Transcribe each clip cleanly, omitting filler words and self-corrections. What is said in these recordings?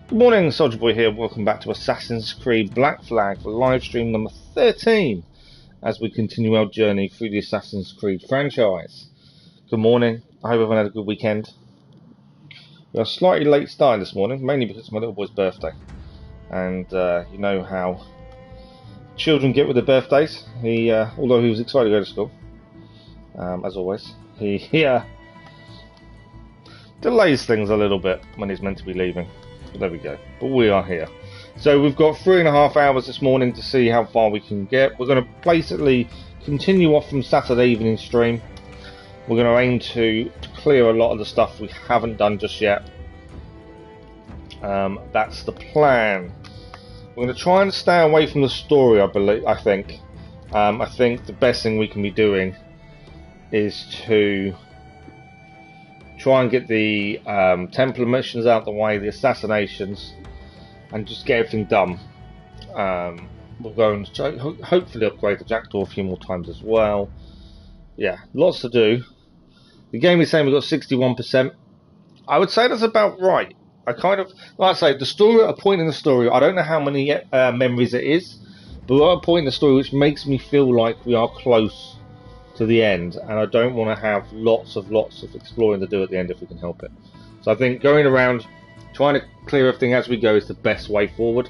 Good morning, Soldier Boy here. Welcome back to Assassin's Creed Black Flag for live stream number 13 as we continue our journey through the Assassin's Creed franchise. Good morning. I hope everyone had a good weekend. We are slightly late starting this morning, mainly because it's my little boy's birthday. And you know how children get with their birthdays. Although he was excited to go to school, as always, he delays things a little bit when he's meant to be leaving. But there we go. But we are here. So we've got 3.5 hours this morning to see how far we can get. We're going to basically continue off from Saturday evening stream. We're going to aim to clear a lot of the stuff we haven't done just yet. That's the plan. We're going to try and stay away from the story, I think. I think the best thing we can be doing is to try and get the Templar missions out the way, the assassinations, and just get everything done. We'll go and hopefully upgrade the Jackdaw a few more times as well. Yeah, lots to do. The game is saying we've got 61%. I would say that's about right. I kind of, like I say, the story, at a point in the story, I don't know how many memories it is, but we're at a point in the story which makes me feel like we are close to the end, and I don't want to have lots of exploring to do at the end if we can help it. So I think going around, trying to clear everything as we go is the best way forward.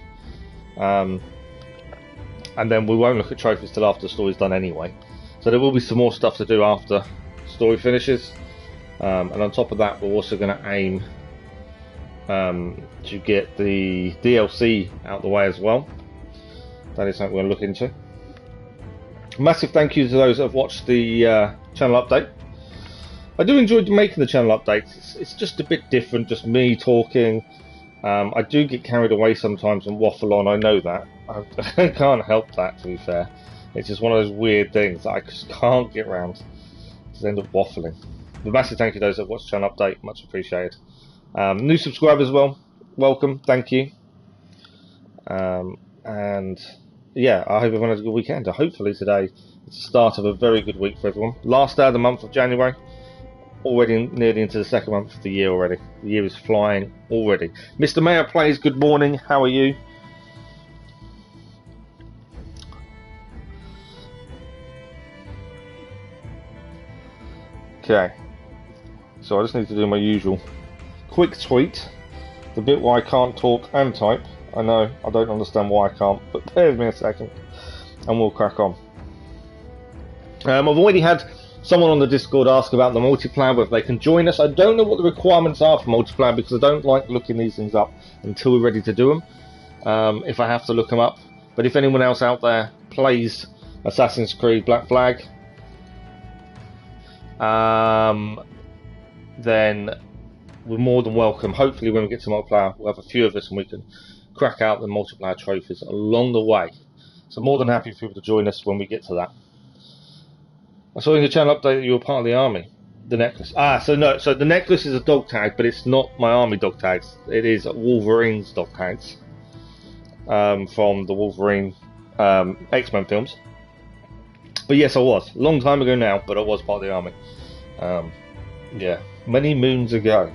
And then we won't look at trophies till after the story's done anyway. So there will be some more stuff to do after the story finishes. And on top of that, we're also going to aim to get the DLC out the way as well. That is something we're going to look into. Massive thank you to those that have watched the channel update. I do enjoy making the channel updates. It's just a bit different, just me talking. I do get carried away sometimes and waffle on, I know that. I can't help that, to be fair. It's just one of those weird things that I just can't get around. Just end up waffling. But massive thank you to those that have watched the channel update, much appreciated. New subscribers as well, welcome, thank you. And yeah, I hope everyone has a good weekend. Hopefully today is the start of a very good week for everyone. Last day of the month of January, already nearly into the second month of the year already. The year is flying already. Mr. Mayor Plays, good morning, how are you? Okay, so I just need to do my usual quick tweet, the bit where I can't talk and type. I know, I don't understand why I can't, but bear with me a second and we'll crack on. I've already had someone on the Discord ask about the multiplayer, whether they can join us. I don't know what the requirements are for multiplayer because I don't like looking these things up until we're ready to do them, if I have to look them up. But if anyone else out there plays Assassin's Creed Black Flag, then we're more than welcome. Hopefully when we get to multiplayer, we'll have a few of us and we can crack out the multiplayer trophies along the way. So more than happy for people to join us when we get to that. I saw in the channel update that you were part of the army. The necklace. So the necklace is a dog tag, but it's not my army dog tags. It is Wolverine's dog tags. From the Wolverine X-Men films. But yes, I was. A long time ago now, but I was part of the army. Yeah, many moons ago.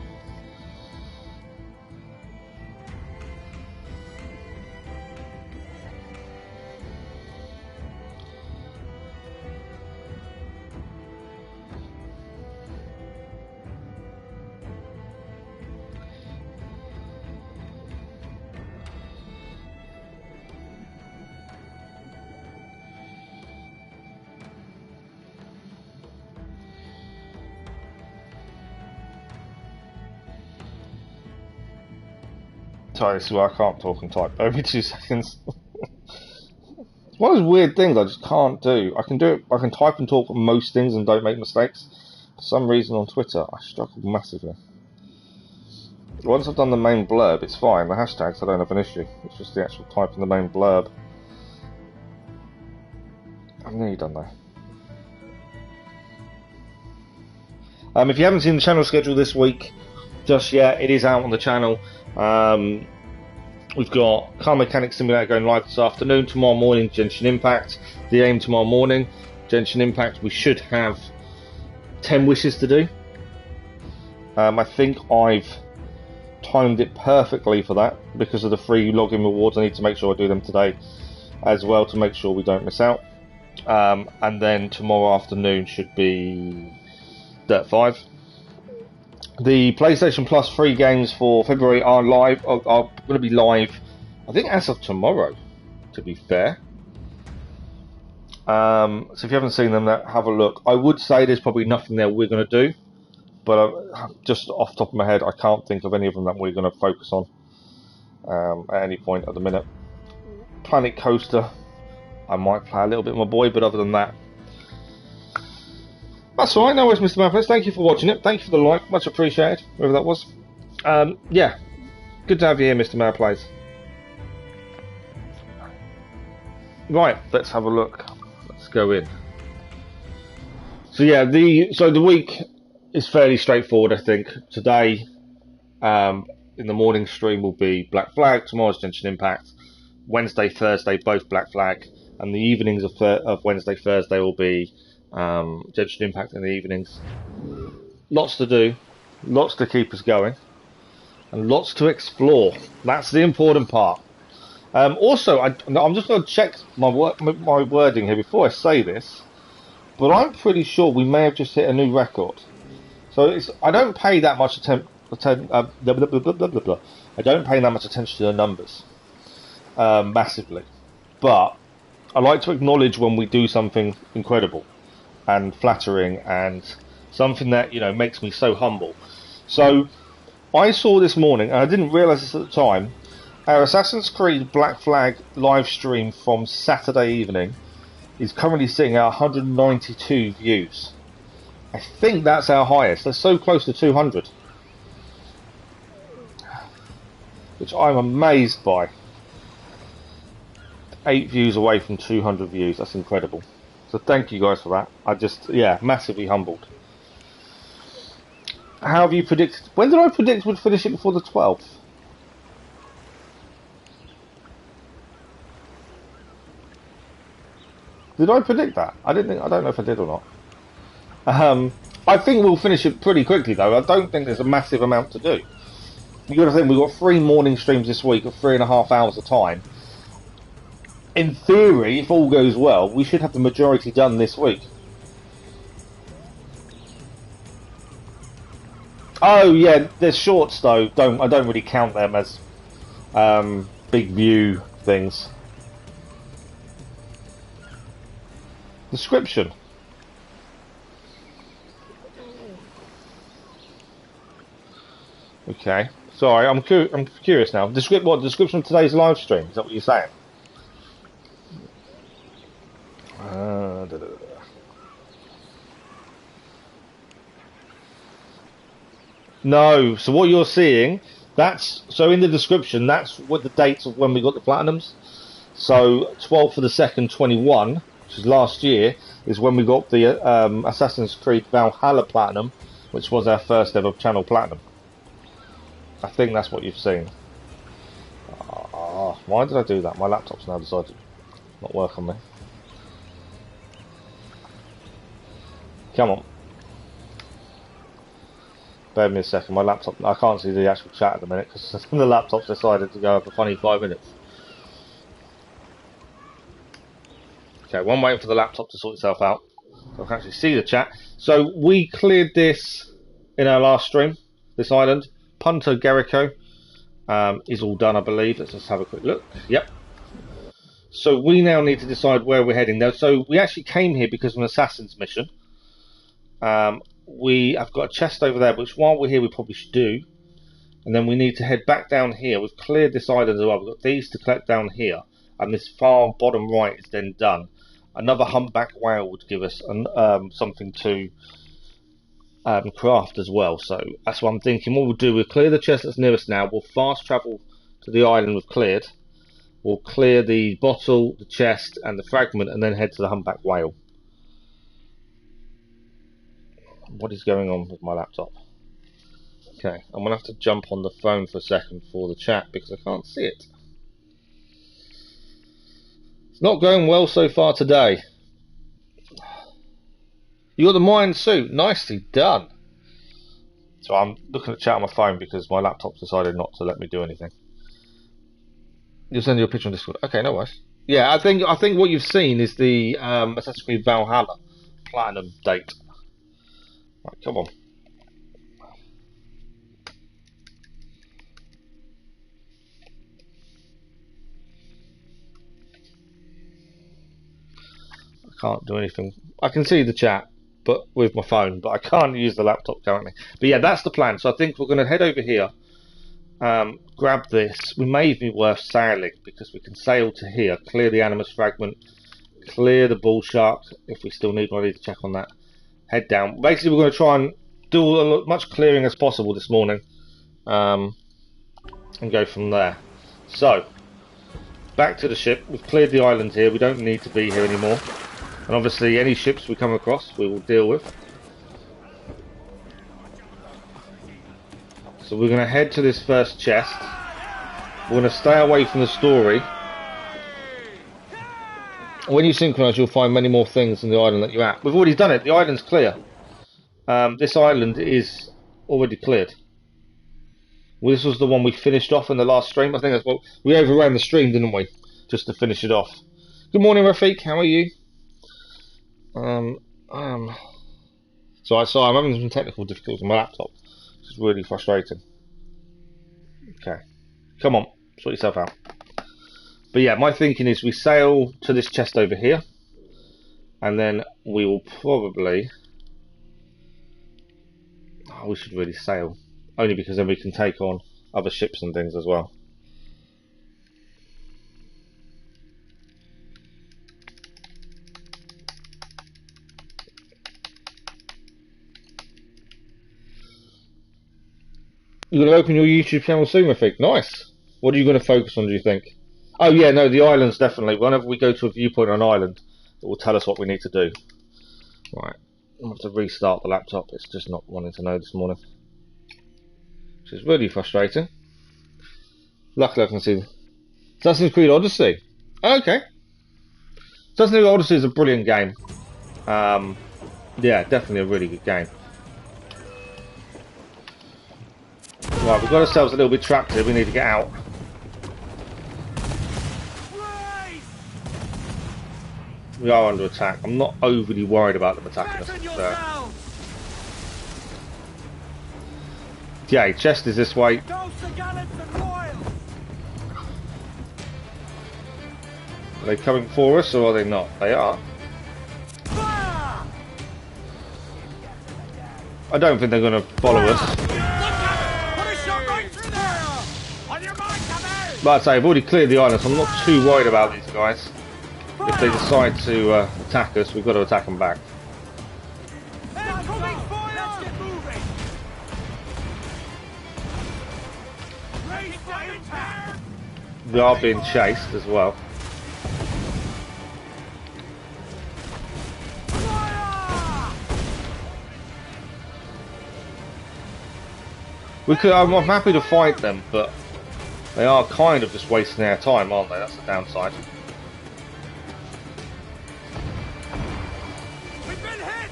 Sorry, this is where I can't talk and type. Every 2 seconds. It's one of those weird things I just can't do. I can do it. I can type and talk on most things and don't make mistakes. For some reason on Twitter, I struggle massively. Once I've done the main blurb, it's fine. The hashtags, I don't have an issue. It's just the actual typing the main blurb. I'm nearly done though. If you haven't seen the channel schedule this week just yet, it is out on the channel. We've got Car Mechanic Simulator going live this afternoon. Tomorrow morning, Genshin Impact. The aim tomorrow morning, Genshin Impact, we should have 10 wishes to do. I think I've timed it perfectly for that because of the free login rewards. I need to make sure I do them today as well to make sure we don't miss out. And then tomorrow afternoon should be Dirt 5. The PlayStation Plus free games for February are live. Are going to be live, I think, as of tomorrow. To be fair. So if you haven't seen them, have a look. I would say there's probably nothing there we're going to do, but just off the top of my head, I can't think of any of them that we're going to focus on at any point at the minute. Planet Coaster, I might play a little bit with my boy, but other than that, that's alright. No worries, Mr. Manfred. Thank you for watching it. Thank you for the like, much appreciated, whoever that was. Yeah, good to have you here, Mr. Man Plays. Right, let's have a look. Let's go in. So yeah, the week is fairly straightforward, I think. Today, in the morning stream will be Black Flag. Tomorrow's Genshin Impact. Wednesday, Thursday, both Black Flag, and the evenings of Wednesday, Thursday will be Genshin Impact in the evenings. Lots to do, lots to keep us going, and lots to explore. That's the important part. Also, I'm just going to check my wording here before I say this, but I'm pretty sure we may have just hit a new record. So I don't pay that much attention. I don't pay that much attention to the numbers massively, but I like to acknowledge when we do something incredible and flattering and something that makes me so humble. So I saw this morning, and I didn't realise this at the time. Our Assassin's Creed Black Flag live stream from Saturday evening is currently sitting at 192 views. I think that's our highest. That's so close to 200, which I'm amazed by. 8 views away from 200 views. That's incredible. So thank you guys for that. Massively humbled. How have you predicted? When did I predict we'd finish it before the 12th? Did I predict that? I don't know if I did or not. I think we'll finish it pretty quickly though. I don't think there's a massive amount to do. You got to think we've got 3 morning streams this week of 3.5 hours a time. In theory, if all goes well, we should have the majority done this week. Oh yeah, there's shorts though. I don't really count them as big view things. Description. Okay. Sorry, I'm curious now. What description of today's live stream? Is that what you're saying? No, so what you're seeing, so in the description, that's what the dates of when we got the platinums. So 12th of the 2nd, 21, which is last year, is when we got the Assassin's Creed Valhalla platinum, which was our first ever channel platinum. I think that's what you've seen. Why did I do that? My laptop's now decided to not work on me. Come on. Bear with me a second, my laptop, I can't see the actual chat at the minute because the laptop's decided to go for a funny 5 minutes. Okay, one waiting for the laptop to sort itself out so I can actually see the chat. So we cleared this in our last stream, this island. Punta Gerico is all done, I believe. Let's just have a quick look. Yep. So we now need to decide where we're heading now. So we actually came here because of an assassin's mission. We have got a chest over there, which while we're here we probably should do. And then we need to head back down here. We've cleared this island as well. We've got these to collect down here. And this far bottom right is then done. Another humpback whale would give us something to craft as well. So that's what I'm thinking. What we'll do, we'll clear the chest that's nearest now. We'll fast travel to the island we've cleared. We'll clear the bottle, the chest, and the fragment, and then head to the humpback whale. What is going on with my laptop? Okay, I'm going to have to jump on the phone for a second for the chat because I can't see it. It's not going well so far today. You got the Mayan suit. Nicely done. So I'm looking at chat on my phone because my laptop's decided not to let me do anything. You'll send you a picture on Discord. Okay, no worries. Yeah, I think what you've seen is the Assassin's Creed Valhalla Platinum date. Right, come on. I can't do anything. I can see the chat, but with my phone, but I can't use the laptop currently. But yeah, that's the plan. So I think we're going to head over here. Grab this. We may even be worth sailing because we can sail to here, clear the Animus fragment, clear the bull shark if we still need one. I need to check on that. Head down. Basically, we're going to try and do as much clearing as possible this morning, and go from there. So, back to the ship. We've cleared the island here. We don't need to be here anymore. And obviously, any ships we come across, we will deal with. So we're going to head to this first chest. We're going to stay away from the story. When you synchronise, you'll find many more things in the island that you're at. We've already done it. The island's clear. This island is already cleared. Well, this was the one we finished off in the last stream. I think that's what we overran the stream, didn't we? Just to finish it off. Good morning, Rafiq. How are you? So I'm having some technical difficulties on my laptop. It's really frustrating. Okay, come on, sort yourself out. But yeah, my thinking is we sail to this chest over here, and then we will probably. Oh, we should really sail, only because then we can take on other ships and things as well. You're going to open your YouTube channel soon, Rafiq. Nice. What are you going to focus on, do you think? Oh, yeah, no, the islands, definitely. Whenever we go to a viewpoint on an island, it will tell us what we need to do. Right. I'm going to have to restart the laptop. It's just not wanting to know this morning. Which is really frustrating. Luckily, I can see Assassin's Creed Odyssey. Okay. Assassin's Creed Odyssey is a brilliant game. Yeah, definitely a really good game. Right, we've got ourselves a little bit trapped here. We need to get out. We are under attack. I'm not overly worried about them attacking us. Yeah, chest is this way. Are they coming for us or are they not? They are. I don't think they're going to follow us. But I'd say I've already cleared the island, so I'm not too worried about these guys. If they decide to attack us, we've got to attack them back. We are being chased as well. I'm happy to fight them, but they are kind of just wasting our time, aren't they? That's the downside. We've been hit.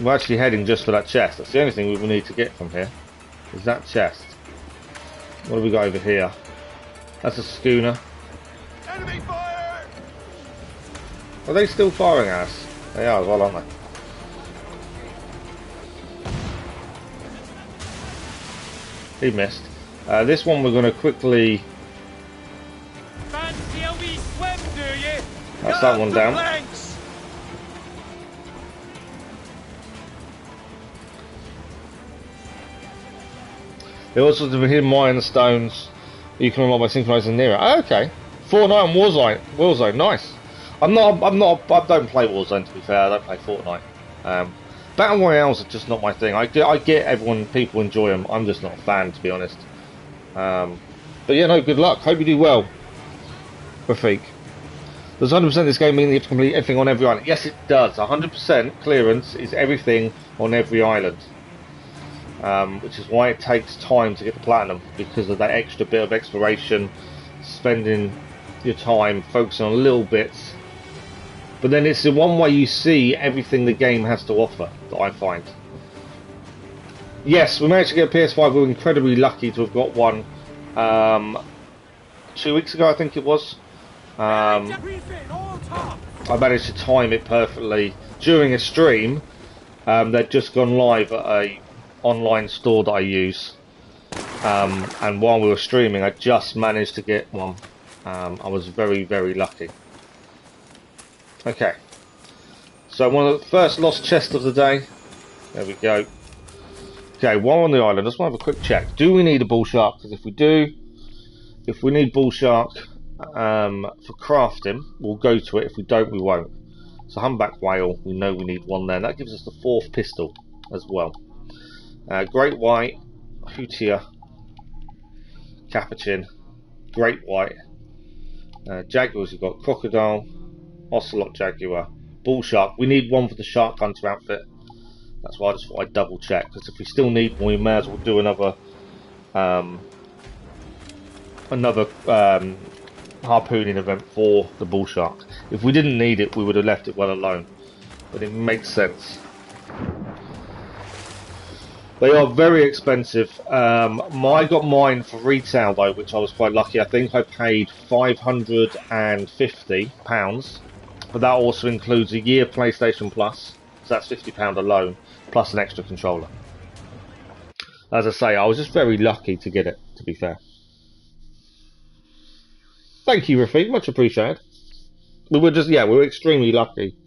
We're actually heading just for that chest. That's the only thing we will need to get from here. Is that chest. What have we got over here? That's a schooner. Enemy fire! Are they still firing at us? They are as well, aren't they? He missed. This one we're going to quickly. Fancy a wee swim, do you? That's that one down. They also have hidden mine stones. You can unlock by synchronizing nearer. Oh, okay. Fortnite and Warzone. Nice. I don't play Warzone, to be fair. I don't play Fortnite. Battle Royales are just not my thing. I get people enjoy them. I'm just not a fan, to be honest. But yeah, no, good luck. Hope you do well, Rafiq. Does 100% this game mean that you have to complete everything on every island? Yes, it does. 100% clearance is everything on every island. Which is why it takes time to get the platinum, because of that extra bit of exploration, spending your time focusing on little bits But then it's the one way you see everything the game has to offer that I find. Yes, we managed to get a PS5. We were incredibly lucky to have got one 2 weeks ago, I think it was. I managed to time it perfectly during a stream. They'd just gone live at a online store that I use, and while we were streaming, I just managed to get one. I was very, very lucky. Okay, so one of the first lost chests of the day. There we go. Okay, while on the island, I just want to have a quick check. Do we need a bull shark? Because if we do, if we need bull shark for crafting, we'll go to it. If we don't, we won't. So humpback whale, we know we need one there. That gives us the 4th pistol as well. Great white, hootia, capuchin, great white. Jaguars, we've got crocodile, ocelot jaguar, bull shark. We need one for the shark hunter outfit. That's why I just thought I'd double check, because if we still need one, we may as well do another harpooning event for the bull shark. If we didn't need it, we would have left it well alone, but it makes sense. They are very expensive. I got mine for retail though, which I was quite lucky. I think I paid £550, but that also includes a year PlayStation Plus, so that's £50 alone, plus an extra controller. As I say, I was just very lucky to get it, to be fair. Thank you, Rafiq, much appreciated. We were just, we were extremely lucky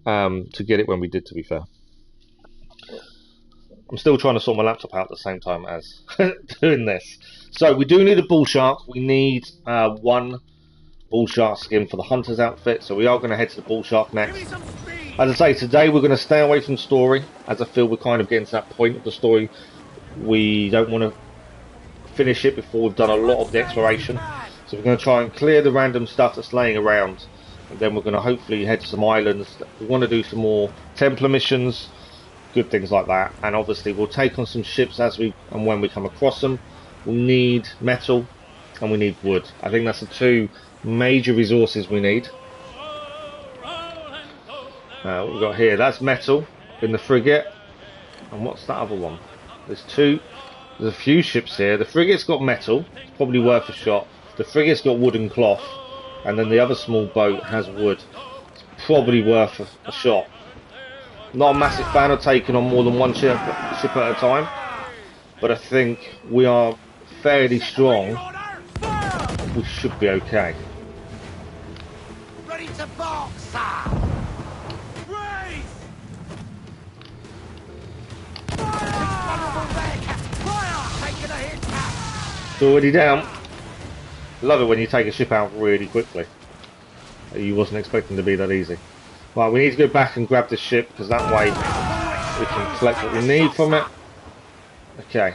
to get it when we did, to be fair. I'm still trying to sort my laptop out at the same time as doing this. So we do need a bull shark. We need one bull shark skin for the hunter's outfit. So we are going to head to the bull shark next. As I say, today we're going to stay away from story, as I feel we're kind of getting to that point of the story. We don't want to finish it before we've done a lot of the exploration. So we're going to try and clear the random stuff that's laying around. And then we're going to hopefully head to some islands. We want to do some more Templar missions, good things like that. And obviously we'll take on some ships as we and when we come across them. We need metal and we need wood. I think that's the 2 major resources we need. What we've got here, that's metal in the frigate. And what's that other one? There's a few ships here. The frigate's got metal, it's probably worth a shot. The frigate's got wood and cloth, and then the other small boat has wood. It's probably worth a shot. Not a massive fan of taking on more than one ship at a time, but I think we are fairly strong. We should be okay. Ready to box, sir. It's already down. Love it when you take a ship out really quickly. You wasn't expecting to be that easy. Right, we need to go back and grab this ship, because that way we can collect what we need from it. Okay.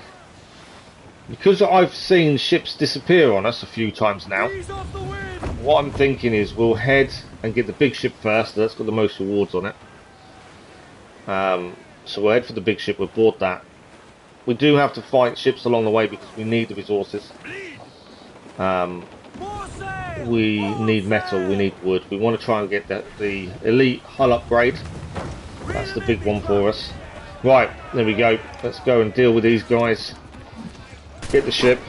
Because I've seen ships disappear on us a few times now, what I'm thinking is we'll head and get the big ship first. That's got the most rewards on it. So we'll head for the big ship, we'll board that. We do have to fight ships along the way because we need the resources. We need metal, we need wood. We want to try and get the elite hull upgrade. That's the big one for us. Right, there we go. Let's go and deal with these guys. Get the ship.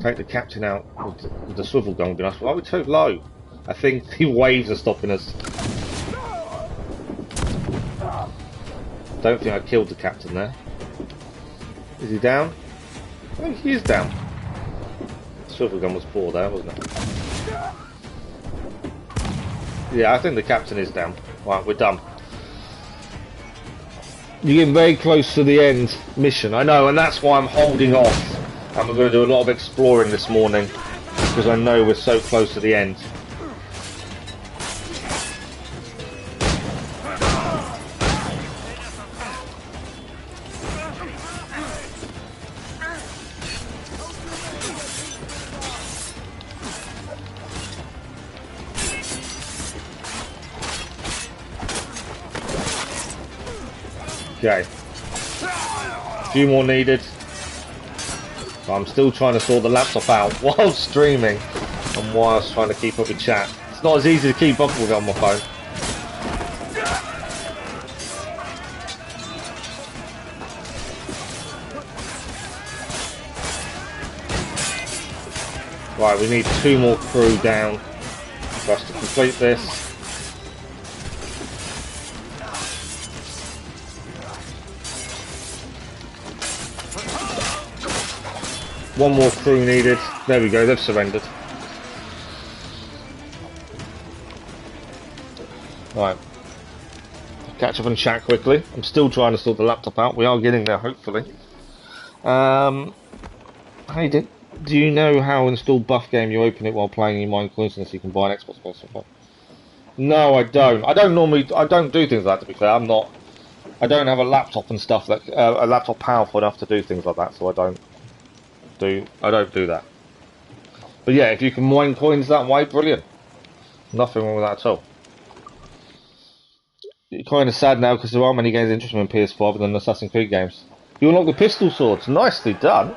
Take the captain out with the swivel gun would be nice. Why are we too low? I think the waves are stopping us. Don't think I killed the captain there. Is he down? I think he is down. The swivel gun was poor there, wasn't it? Yeah, I think the captain is down. Right, we're done. You're getting very close to the end mission, I know, and that's why I'm holding off. And we're going to do a lot of exploring this morning, because I know we're so close to the end. Okay, a few more needed. So I'm still trying to sort the laptop out while streaming. and whilst trying to keep up with chat. It's not as easy to keep up with it on my phone. Right, we need 2 more crew down for us to complete this. One more crew needed. There we go, they've surrendered. Right. Catch up and chat quickly. I'm still trying to sort the laptop out. We are getting there, hopefully. Hey, do you know how to install buff game? You open it while playing, you mine coins, and so you can buy an Xbox person. No, I don't. I don't do things like that, to be fair. I don't have a laptop and stuff that, a laptop powerful enough to do things like that, so I don't do that. But yeah, if you can mine coins that way, brilliant. Nothing wrong with that at all. You're kind of sad now because there aren't many games interesting on PS4 other than Assassin's Creed games. You unlock the pistol swords. Nicely done.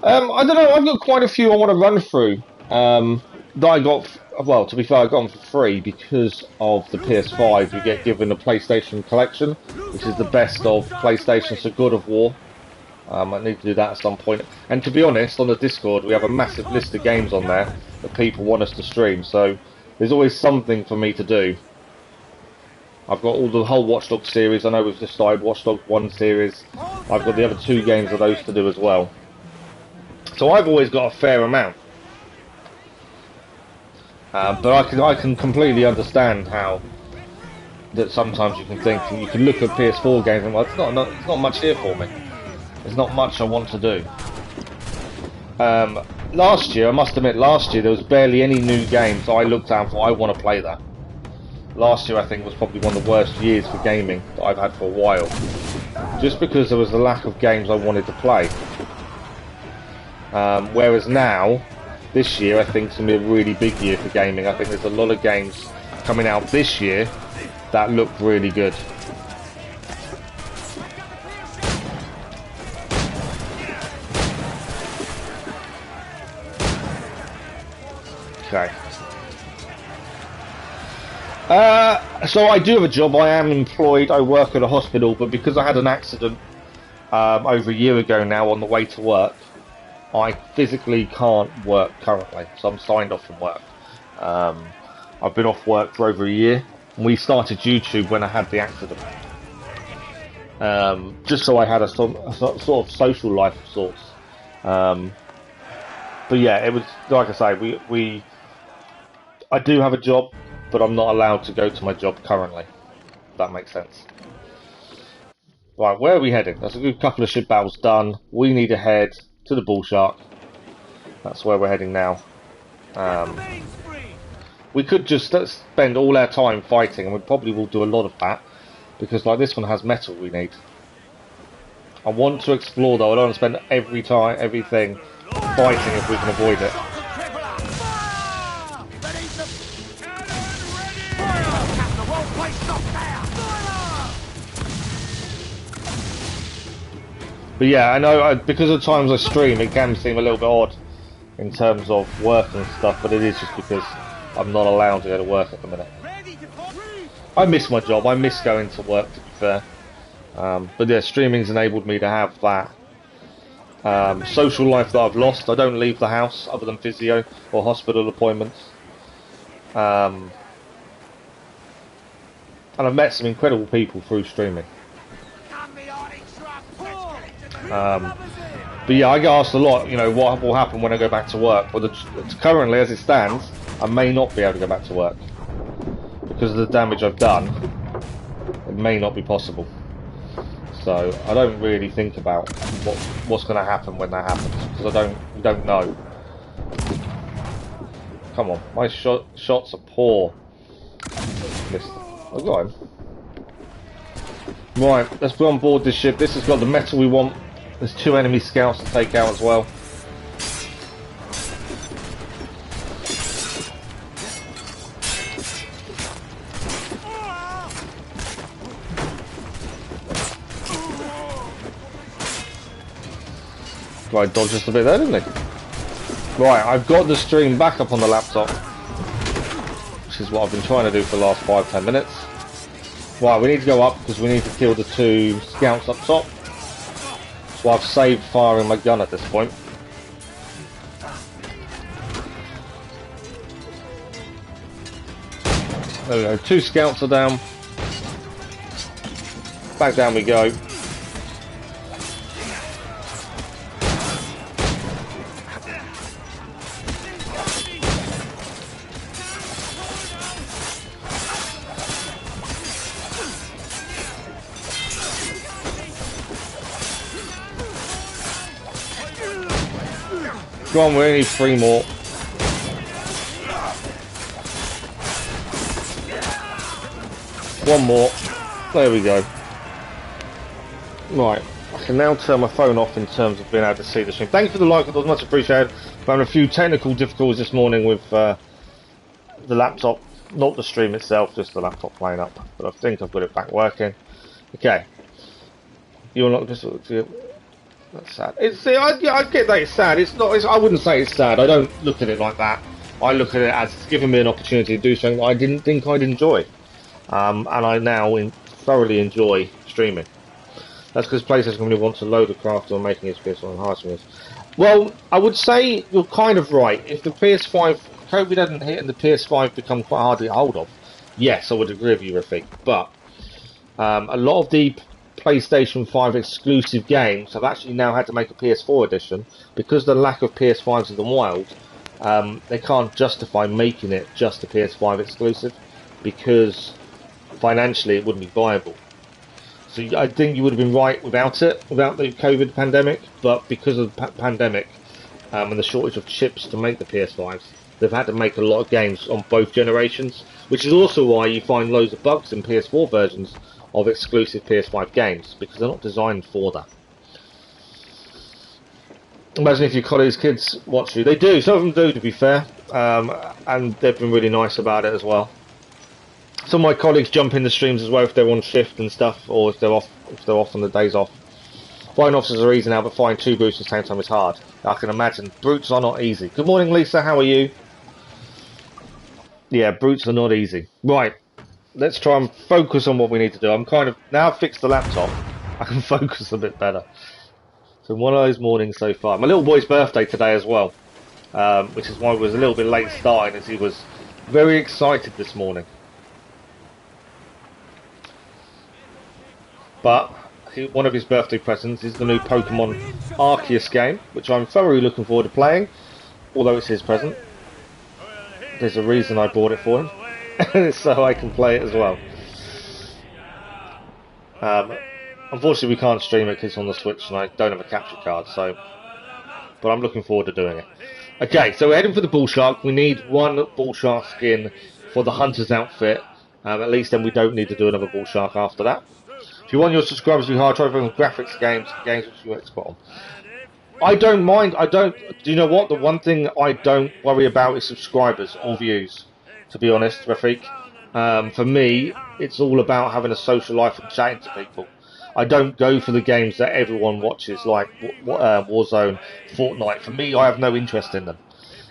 I don't know, I've got quite a few I want to run through. That I got, well, to be fair, I got them for free because of the PS5. You get given the PlayStation Collection, which is the best of PlayStation, so God of War. I need to do that at some point. And to be honest, on the Discord, we have a massive list of games on there that people want us to stream, so there's always something for me to do. I've got all the whole Watch Dogs series. I know we've just started Watch Dogs 1 series. I've got the other 2 games of those to do as well. So I've always got a fair amount. But I can completely understand how that sometimes you can think, you can look at PS4 games and well, it's not much here for me. There's not much I want to do. Last year, I must admit, there was barely any new games I looked at and thought, I want to play that. Last year, I think, was probably one of the worst years for gaming that I've had for a while. Just because there was a lack of games I wanted to play. Whereas now, this year, I think it's going to be a really big year for gaming. I think there's a lot of games coming out this year that look really good. Okay. So I do have a job. I am employed. I work at a hospital, but because I had an accident over a year ago now on the way to work, I physically can't work currently. So I'm signed off from work. I've been off work for over a year. And we started YouTube when I had the accident. Just so I had a sort of social life of sorts. But yeah, it was like I say, I do have a job, but I'm not allowed to go to my job currently. If that makes sense. Right, where are we heading? That's a good couple of ship battles done. We need to head to the Bull Shark. That's where we're heading now. We could just spend all our time fighting, and we probably will do a lot of that, because like this one has metal we need. I want to explore though. I don't want to spend everything fighting if we can avoid it. But yeah, I know because of the times I stream, it can seem a little bit odd in terms of work and stuff, but it is just because I'm not allowed to go to work at the minute. I miss my job. I miss going to work, to be fair. But yeah, streaming's enabled me to have that social life that I've lost. I don't leave the house other than physio or hospital appointments. And I've met some incredible people through streaming. But yeah, I get asked a lot, you know, what will happen when I go back to work. Well, currently, as it stands, I may not be able to go back to work. Because of the damage I've done, it may not be possible. So, I don't really think about what's going to happen when that happens. Because we don't know. Come on, my shots are poor. Missed. I got him. Right, let's put on board this ship. This has got the metal we want. There's 2 enemy scouts to take out as well. Right, dodged just a bit there, didn't he? Right, I've got the stream back up on the laptop, which is what I've been trying to do for the last 5-10 minutes. Right, we need to go up because we need to kill the 2 scouts up top. So I've saved firing my gun at this point. There we go, 2 scouts are down. Back down we go. Go on, we only need 3 more. One more. There we go. Right, I can now turn my phone off in terms of being able to see the stream. Thank you for the like, it was much appreciated. We're having a few technical difficulties this morning with the laptop, not the stream itself, just the laptop playing up. But I think I've got it back working. Okay. You're not just... That's sad. It's I get that it's sad. It's not. I wouldn't say it's sad. I don't look at it like that. I look at it as it's given me an opportunity to do something that I didn't think I'd enjoy, and I now thoroughly enjoy streaming. That's because PlayStation company wants to load the craft on making its PS5 enhancement. Well, I would say you're kind of right. If the PS5 COVID hadn't hit and the PS5 become quite hard to get hold of, yes, I would agree with you, Rafik. But a lot of the PlayStation 5 exclusive games have actually now had to make a PS4 edition because the lack of PS5s in the wild. They can't justify making it just a PS5 exclusive because financially it wouldn't be viable. So I think you would have been right without the COVID pandemic, but because of the pandemic and the shortage of chips to make the PS5s, they've had to make a lot of games on both generations, which is also why you find loads of bugs in PS4 versions of exclusive PS5 games, because they're not designed for that. Imagine if your colleagues' kids watch you. They do, some of them do, to be fair, and they've been really nice about it as well. Some of my colleagues jump in the streams as well if they're on shift and stuff, or if they're off on the days off. Fighting officers are easy now, but fighting 2 brutes at the same time is hard. I can imagine. Brutes are not easy. Good morning, Lisa, how are you? Yeah, brutes are not easy. Right. Let's try and focus on what we need to do. I'm kind of... Now I've fixed the laptop, I can focus a bit better. So one of those mornings so far. My little boy's birthday today as well, which is why I was a little bit late starting, as he was very excited this morning. But one of his birthday presents is the new Pokemon Arceus game, which I'm thoroughly looking forward to playing, although it's his present. There's a reason I bought it for him. So I can play it as well. Unfortunately we can't stream it because it's on the Switch and I don't have a capture card, so, but I'm looking forward to doing it. Okay, so we're heading for the Bull Shark. We need 1 Bull Shark skin for the Hunter's outfit. At least then we don't need to do another Bull Shark after that. If you want your subscribers to be hard, try to focus on graphics games which you expert on. I don't mind, do you know what? The one thing I don't worry about is subscribers or views. To be honest, Rafik. For me, it's all about having a social life and chatting to people. I don't go for the games that everyone watches, like Warzone, Fortnite. For me, I have no interest in them.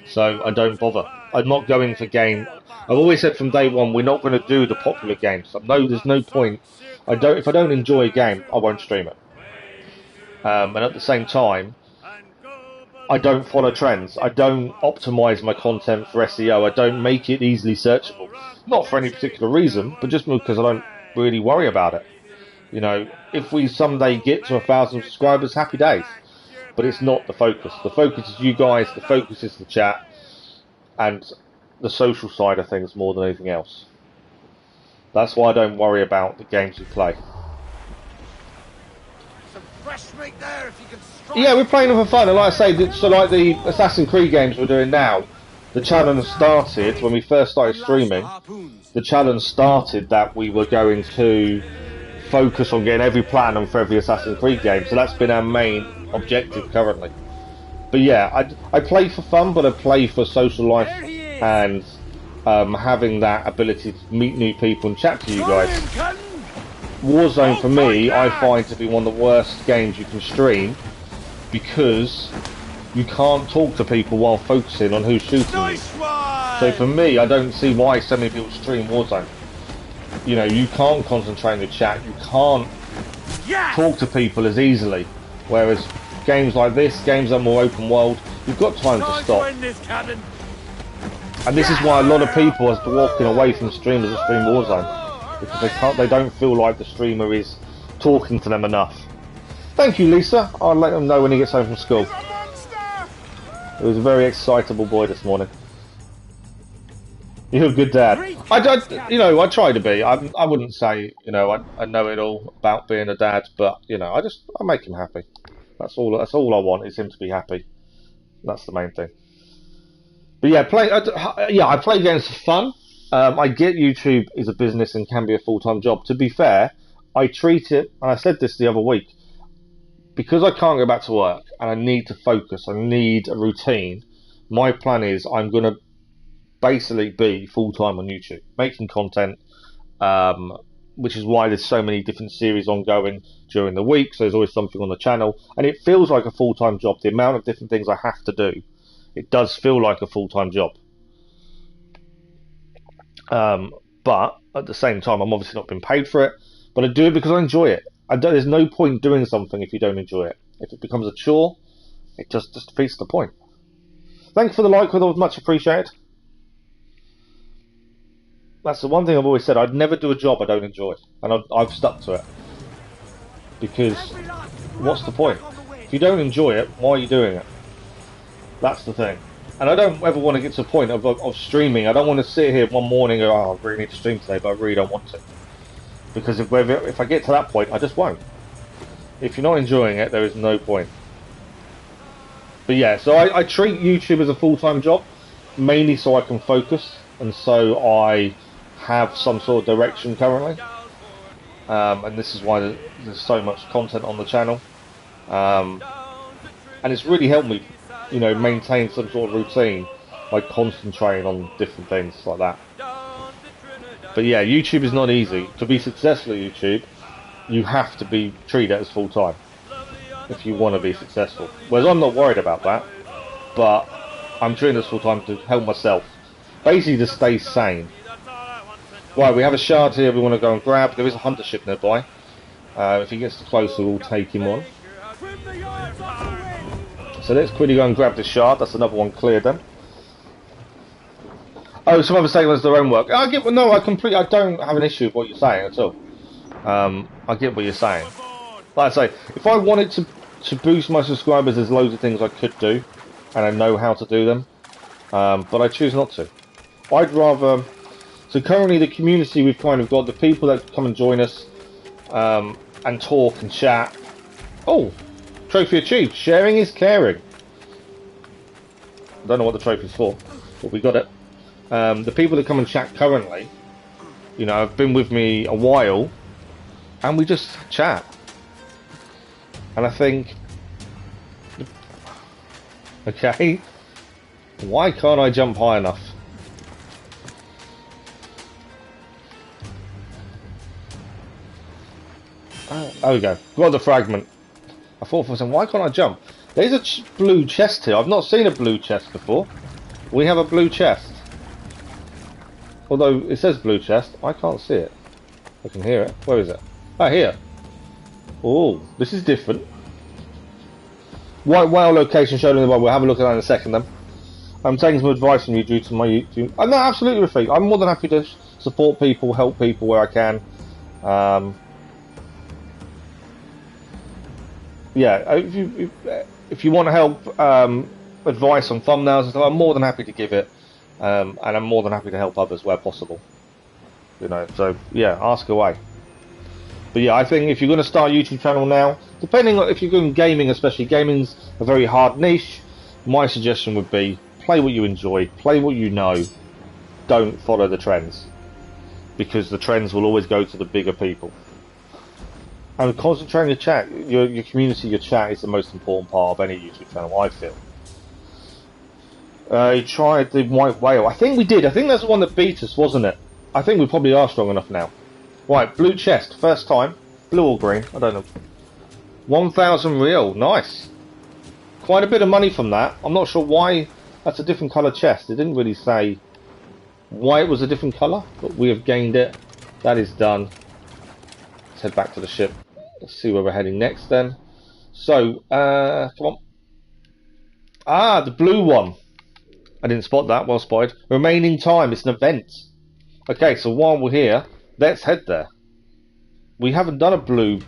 So I don't bother. I'm not going for game. I've always said from day one, we're not going to do the popular games. There's no point. If I don't enjoy a game, I won't stream it. And at the same time, I don't follow trends. I don't optimize my content for SEO. I don't make it easily searchable. Not for any particular reason, but just because I don't really worry about it. You know, if we someday get to 1,000 subscribers, happy days. But it's not the focus. The focus is you guys, the focus is the chat, and the social side of things more than anything else. That's why I don't worry about the games we play. Some fresh meat there if you can. Yeah, we're playing them for fun, and like I say, so like the Assassin's Creed games we're doing now, the challenge started when we first started streaming. The challenge started that we were going to focus on getting every platinum for every Assassin's Creed game, so that's been our main objective currently. But yeah, I play for fun, but I play for social life and having that ability to meet new people and chat to you guys. Warzone for me, I find to be one of the worst games you can stream, because you can't talk to people while focusing on who's shooting you. Nice one! So for me, I don't see why so many people stream Warzone. You know, you can't concentrate on the chat, you can't talk to people as easily. Whereas games like this, games that are more open world, you've got time to stop. And this is why a lot of people are walking away from streamers that stream Warzone, because they don't feel like the streamer is talking to them enough. Thank you, Lisa. I'll let him know when he gets home from school. He was a very excitable boy this morning. You're a good dad. You know, I try to be. I wouldn't say, you know, I know it all about being a dad, but you know, I make him happy. That's all I want, is him to be happy. That's the main thing. But yeah, I play games for fun. I get YouTube is a business and can be a full-time job. To be fair, I treat it, and I said this the other week, because I can't go back to work and I need to focus, I need a routine. My plan is I'm going to basically be full-time on YouTube, making content, which is why there's so many different series ongoing during the week, so there's always something on the channel, and it feels like a full-time job. The amount of different things I have to do, it does feel like a full-time job. But at the same time, I'm obviously not being paid for it, but I do it because I enjoy it. There's no point doing something if you don't enjoy it. If it becomes a chore, it just defeats the point. Thanks for the like, that was much appreciated. That's the one thing I've always said. I'd never do a job I don't enjoy, and I've stuck to it. Because what's the point? If you don't enjoy it, why are you doing it? That's the thing. And I don't ever want to get to a point of streaming. I don't want to sit here one morning and go, oh, I really need to stream today, but I really don't want to. Because if I get to that point, I just won't. If you're not enjoying it, there is no point. But yeah, so I treat YouTube as a full-time job, mainly so I can focus, and so I have some sort of direction currently. And this is why there's so much content on the channel. And it's really helped me, you know, maintain some sort of routine by concentrating on different things like that. But yeah, YouTube is not easy. To be successful at YouTube, you have to be treated as full-time if you want to be successful. Whereas I'm not worried about that, but I'm treating it as full-time to help myself. Basically to stay sane. Right, we have a shard here we want to go and grab. There is a hunter ship nearby. If he gets too close, we'll take him on. So let's quickly go and grab the shard. That's another one cleared then. Oh, some other segments their own work. I don't have an issue with what you're saying at all. I get what you're saying. Like I say, if I wanted to boost my subscribers, there's loads of things I could do, and I know how to do them. But I choose not to. I'd rather. So currently, the community we've kind of got, the people that come and join us, and talk and chat. Oh, trophy achieved. Sharing is caring. I don't know what the trophy's for, but we got it. The people that come and chat currently, you know, have been with me a while, and we just chat. And I think, okay, why can't I jump high enough? There we go. Got the fragment. I thought for a second, why can't I jump? There's a blue chest here. I've not seen a blue chest before. We have a blue chest. Although it says blue chest, I can't see it. I can hear it. Where is it? Ah, here. Oh, this is different. White whale location shown in the Bible. We'll have a look at that in a second then. I'm taking some advice from you due to my YouTube. No, absolutely, Rafiq. I'm more than happy to support people, help people where I can. Yeah, if you want to help advice on thumbnails and stuff, I'm more than happy to give it. And I'm more than happy to help others where possible. You know, so yeah, ask away. But yeah, I think if you're going to start a YouTube channel now, depending on if you're doing gaming, especially gaming's a very hard niche, my suggestion would be play what you enjoy, play what you know, don't follow the trends, because the trends will always go to the bigger people. And concentrate on your chat, your community, your chat is the most important part of any YouTube channel, I feel. You tried the white whale. I think we did. I think that's the one that beat us, wasn't it? I think we probably are strong enough now. Right, blue chest, first time. Blue or green, I don't know. 1,000 real, nice. quite a bit of money from that. I'm not sure why that's a different colour chest. It didn't really say why it was a different colour, but we have gained it. That is done. Let's head back to the ship. Let's see where we're heading next then. So, come on. Ah, the blue one. I didn't spot that. Well spotted. Remaining time. It's an event. Okay, so while we're here, let's head there. We haven't done a blue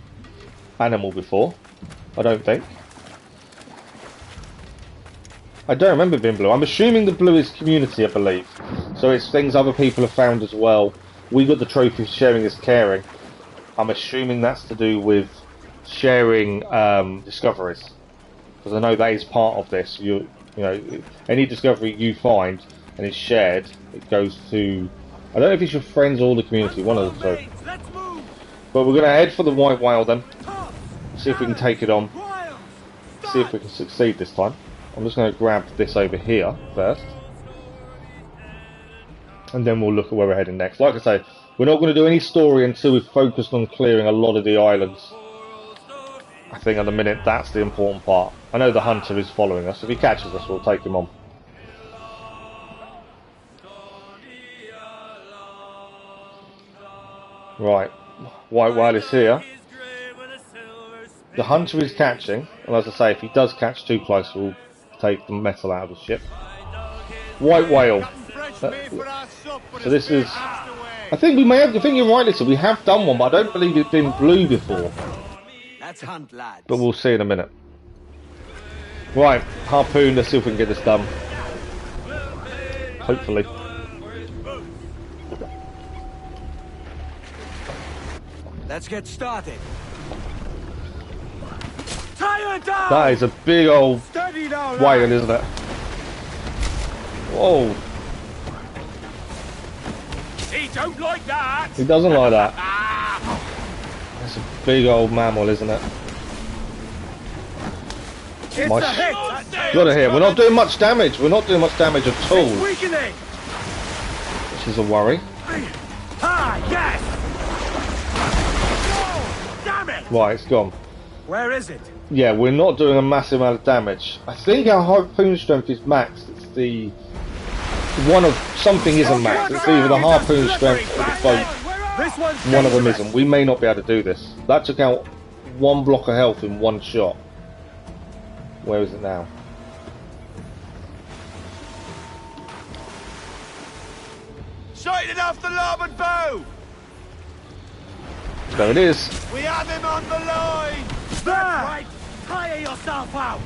animal before, I don't think. I don't remember being blue. I'm assuming the blue is community, I believe. So it's things other people have found as well. We got the trophy sharing is caring. I'm assuming that's to do with sharing discoveries. Because I know that is part of this. You know, any discovery you find and it's shared, it goes to... I don't know if it's your friends or the community, one of the two. But we're going to head for the white whale then. See if we can take it on. See if we can succeed this time. I'm just going to grab this over here first. And then we'll look at where we're heading next. Like I say, we're not going to do any story until we've focused on clearing a lot of the islands. I think at the minute that's the important part. I know the hunter is following us. If he catches us, we'll take him on. Right. White whale is here. The hunter is catching. And as I say, if he does catch too close, we'll take the metal out of the ship. White whale. So this is... I think we may have... I think you're right, listen. We have done one, but I don't believe it's been blue before. But we'll see in a minute. Right, harpoon. Let's see if we can get this done. Hopefully. Let's get started. Tie her down. That is a big old whale, isn't it? Whoa. He don't like that. He doesn't like that. That's a big old mammal, isn't it? It's a hit. Got it here. We're not doing much damage. We're not doing much damage at all. Weakening. Which is a worry. Ah, yes. Oh, damn it. Right, it's gone. Where is it? Yeah, we're not doing a massive amount of damage. I think our harpoon strength is maxed. It's the... One of... Something isn't maxed. It's either the harpoon strength or the boat. One of them isn't. We may not be able to do this. That took out one block of health in one shot. Where is it now? Sighted off the larboard bow! There it is. We have him on the line! There! Right! Tire yourself out!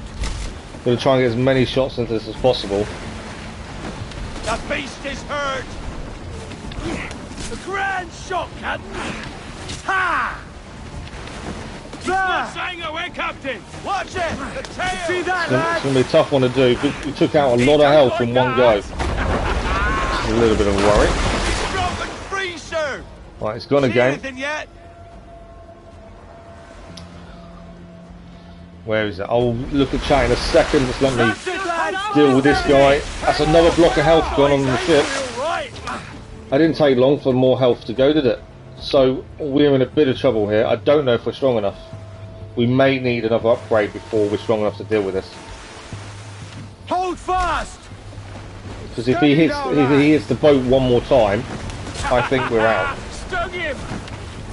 Gonna try and get as many shots into this as possible. The beast is hurt! A grand shot, Captain! Ha! There! Away, Captain! Watch it! The tail! See that, it's gonna be a tough one to do. We took out a lot of health in one go. It's a little bit of a worry. Broken free, sir! Right, it's gone again. Anything yet? Where is it? I'll look at chat in a second. Just let me deal with this guy. That's another block of health gone on the ship. I didn't take long for more health to go, did it? So we're in a bit of trouble here. I don't know if we're strong enough. We may need another upgrade before we're strong enough to deal with this. Hold fast! Because if he hits the boat one more time, I think we're out. Stung him!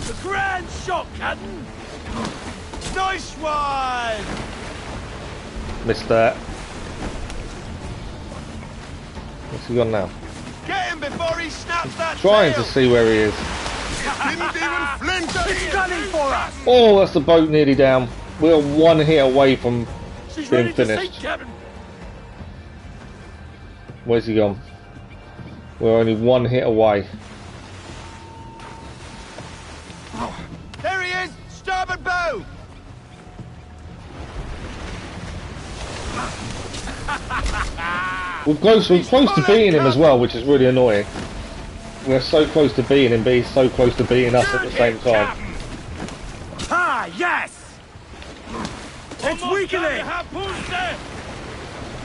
The grand shot, Captain! Nice one! Missed that. What's he got now? Get him before he snaps that Trying tail. to see where he is. Didn't even flinch. He's gunning for us. Oh, that's the boat nearly down. We're one hit away from She's being ready to finished. sink, Captain. Where's he gone? We're only one hit away. There he is! Starboard bow! We're close to beating him as well, which is really annoying. We're so close to beating him, but he's so close to beating us at the same time. Ah, yes! It's weakening!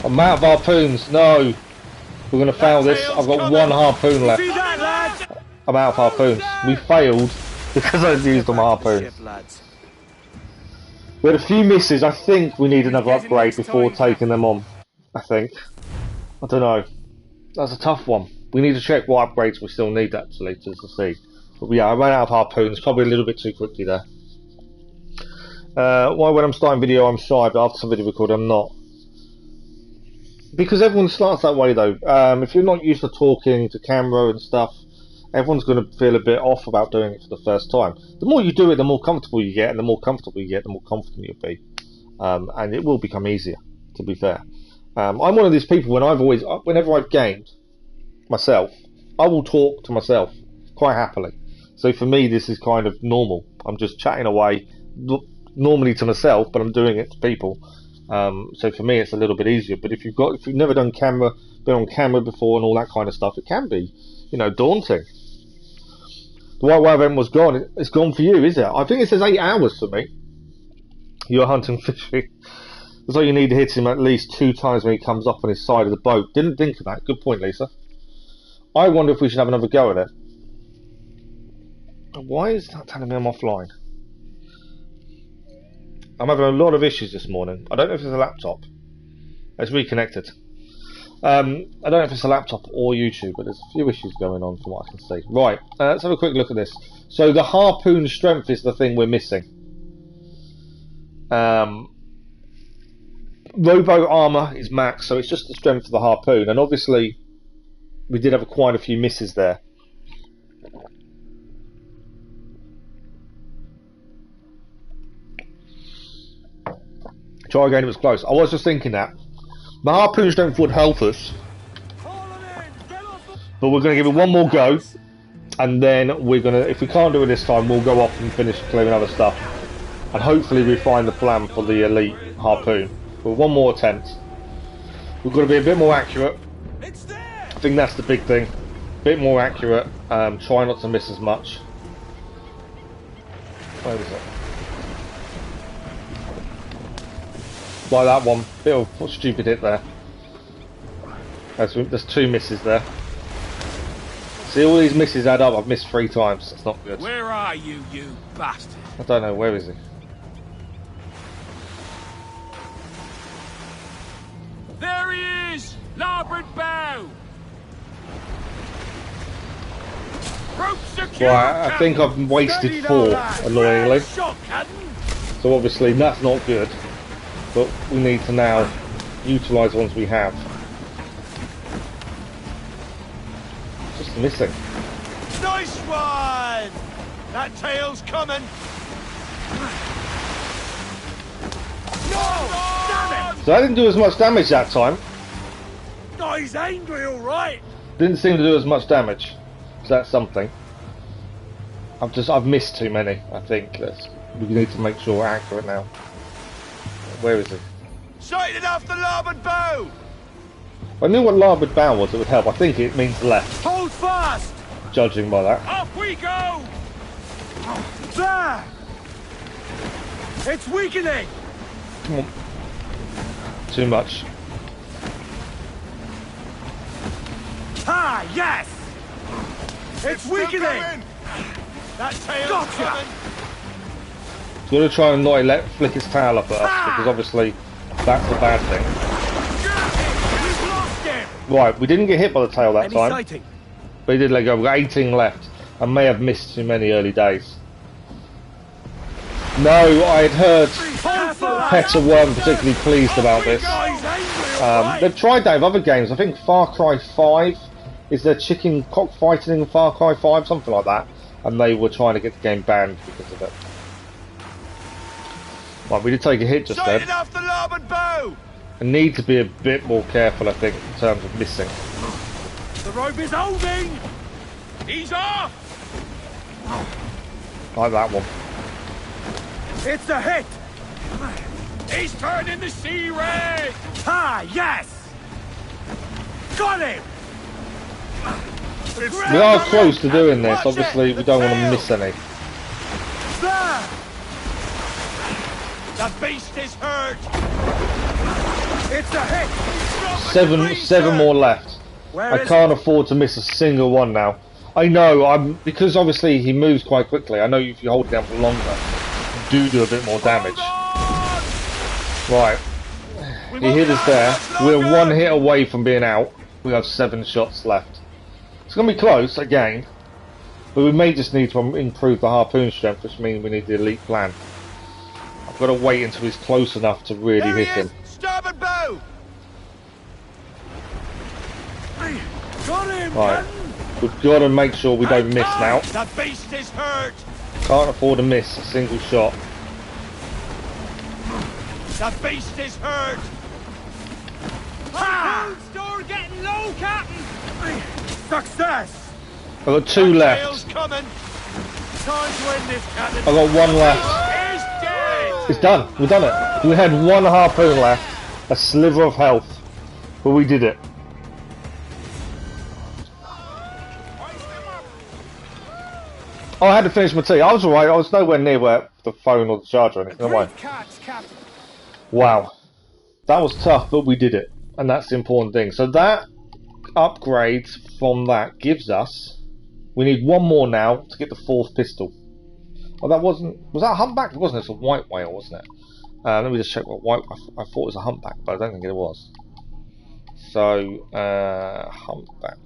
I'm out of harpoons. No! We're going to fail this. I've got one harpoon left. See that, lads? I'm out of harpoons. We failed because I used my harpoons. We had a few misses. I think we need another upgrade before taking them on. I think. I don't know. That's a tough one. We need to check what upgrades we still need actually to see. But yeah, I ran out of harpoons. Probably a little bit too quickly there. Why when I'm starting video I'm shy, but after some video record I'm not. Because everyone starts that way though. If you're not used to talking to camera and stuff, everyone's going to feel a bit off about doing it for the first time. The more you do it, the more comfortable you get, and the more comfortable you get, the more confident you'll be. And it will become easier, to be fair. I'm one of these people, whenever I've gamed myself, I will talk to myself quite happily. So for me, this is kind of normal. I'm just chatting away, normally to myself, but I'm doing it to people. So for me, it's a little bit easier. But if you've never been on camera before and all that kind of stuff, it can be, daunting. The white event was gone. It's gone for you, is it? I think it says 8 hours for me. You're hunting fishing. So you need to hit him at least 2 times when he comes up on his side of the boat. Didn't think of that. Good point, Lisa. I wonder if we should have another go at it. Why is that telling me I'm offline? I'm having a lot of issues this morning. I don't know if it's a laptop. It's reconnected. I don't know if it's a laptop or YouTube, but there's a few issues going on from what I can see. Right, let's have a quick look at this. So the harpoon strength is the thing we're missing. Robo armor is max, so it's just the strength of the harpoon, and obviously we did have quite a few misses there. Try again, it was close. I was just thinking that the harpoon strength would help us, but we're going to give it one more go, and then we're going to, if we can't do it this time, we'll go off and finish clearing other stuff, and hopefully refine the plan for the elite harpoon. But one more attempt. We've got to be a bit more accurate. I think that's the big thing. A bit more accurate. Try not to miss as much. Where was it? Like that one. Bit of a stupid hit there. There's 2 misses there. See, all these misses add up. I've missed 3 times. That's not good. Where are you, you bastard? I don't know. Where is he? There he is! Larboard bow! Rope secure! Right, I think I've wasted 4, annoyingly. So obviously that's not good. But we need to now utilise ones we have. Just missing. Nice one! That tail's coming! No! Damn it! So I didn't do as much damage that time. No, he's angry, alright! Didn't seem to do as much damage. So that's something. I've missed too many, I think. We need to make sure we're accurate now. Where is it? Sighted off the larboard bow! If I knew what larboard bow was, it would help. I think it means left. Hold fast! Judging by that. Off we go! There! It's weakening! Come on. Too much. Ah, yes! It's weakening! That tail's coming! So we're going to try and not flick his tail up at us, because obviously that's the bad thing. We've lost him! Right, we didn't get hit by the tail that time. Sighting? But he did let go. We've got 18 left. I may have missed too many early days. No, I had heard PETA weren't particularly pleased about this. They've tried that with other games. I think Far Cry 5 is their chicken cockfighting in Far Cry 5, something like that. And they were trying to get the game banned because of it. Right, we did take a hit just then. Off the larboard bow! I need to be a bit more careful, I think, in terms of missing. The rope is holding! He's off! Like that one. It's a hit! He's turning the sea red! Ah, yes! Got him! We are close to doing this, obviously we don't want to miss any. There! The beast is hurt! It's a hit! Seven more left. I can't afford to miss a single one now. I know, because obviously he moves quite quickly. I know if you hold it down for longer, you do a bit more damage. Right. He hit us there. We're one hit away from being out. We have 7 shots left. It's going to be close again. But we may just need to improve the harpoon strength, which means we need the elite plan. I've got to wait until he's close enough to really hit him. Starboard bow! Got him! Right. We've got to make sure we don't miss now. The beast is hurt! Can't afford to miss a single shot. The beast is hurt! Store getting low, Captain! Success! I've got 2 left. Coming. Time to end this, Captain. I've got 1 left. He's dead! It's done. We've done it. We had 1 harpoon left. A sliver of health. But we did it. Oh, I had to finish my tea. I was alright. I was nowhere near where the phone or the charger or anything. Anyway. Wow. That was tough, but we did it. And that's the important thing. So that upgrade from that gives us... We need 1 more now to get the 4th pistol. Oh, that wasn't... Was that a humpback? It wasn't. It's a white whale, wasn't it? Let me just check what white... I thought it was a humpback, but I don't think it was. So, humpback.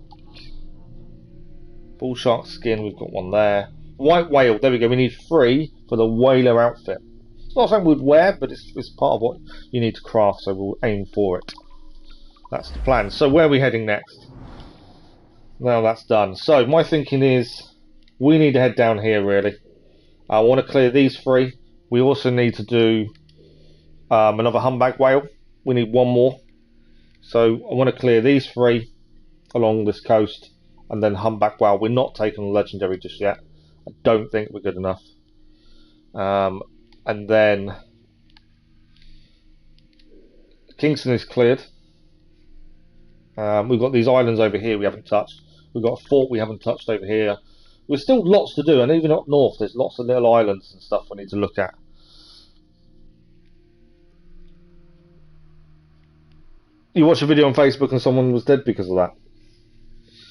Bull shark skin, we've got 1 there. White whale, there we go. We need 3 for the whaler outfit. It's not something we'd wear, but it's part of what you need to craft, so we'll aim for it. That's the plan. So where are we heading next? Now that's done. So my thinking is we need to head down here really. I want to clear these 3. We also need to do another humpback whale. We need 1 more. So I want to clear these 3 along this coast and then humpback whale. We're not taking the legendary just yet. I don't think we're good enough. And then Kingston is cleared. We've got these islands over here we haven't touched. We've got a fort we haven't touched over here. There's still lots to do, and even up north there's lots of little islands and stuff we need to look at. You watch a video on Facebook and someone was dead because of that.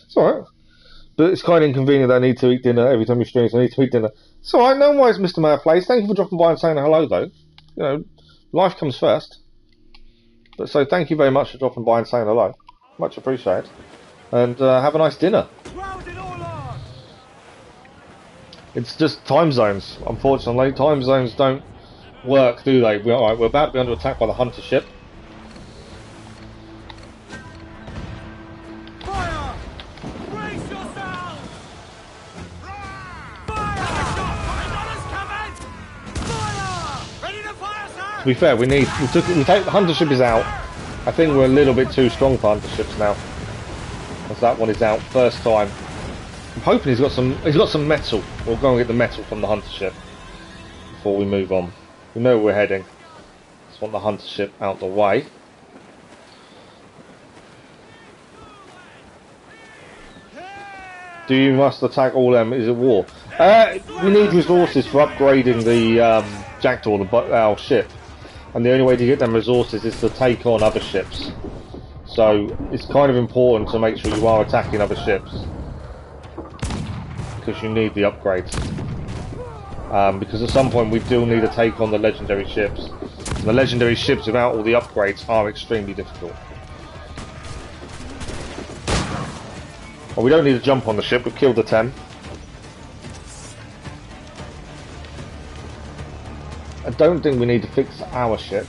It's alright. But it's kind of inconvenient that I need to eat dinner every time you stream, so I need to eat dinner. It's alright, no worries, Mr. Mayplays. Thank you for dropping by and saying hello, though. You know, life comes first. But so thank you very much for dropping by and saying hello. Much appreciated. And have a nice dinner. It's just time zones, unfortunately. Time zones don't work, do they? We're about to be under attack by the hunter ship. To be fair, we take the hunter ship is out. I think we're a little bit too strong for hunter ships now. As that one is out first time. I'm hoping he's got some metal. We'll go and get the metal from the hunter ship before we move on. We know where we're heading. Just want the hunter ship out the way. Do you must attack all them? Is it war? We need resources for upgrading the Jackdaw, our ship. And the only way to get them resources is to take on other ships. So it's kind of important to make sure you are attacking other ships. Because you need the upgrades. Because at some point we do need to take on the legendary ships. And the legendary ships without all the upgrades are extremely difficult. Well, we don't need to jump on the ship, we've killed the 10. I don't think we need to fix our ship,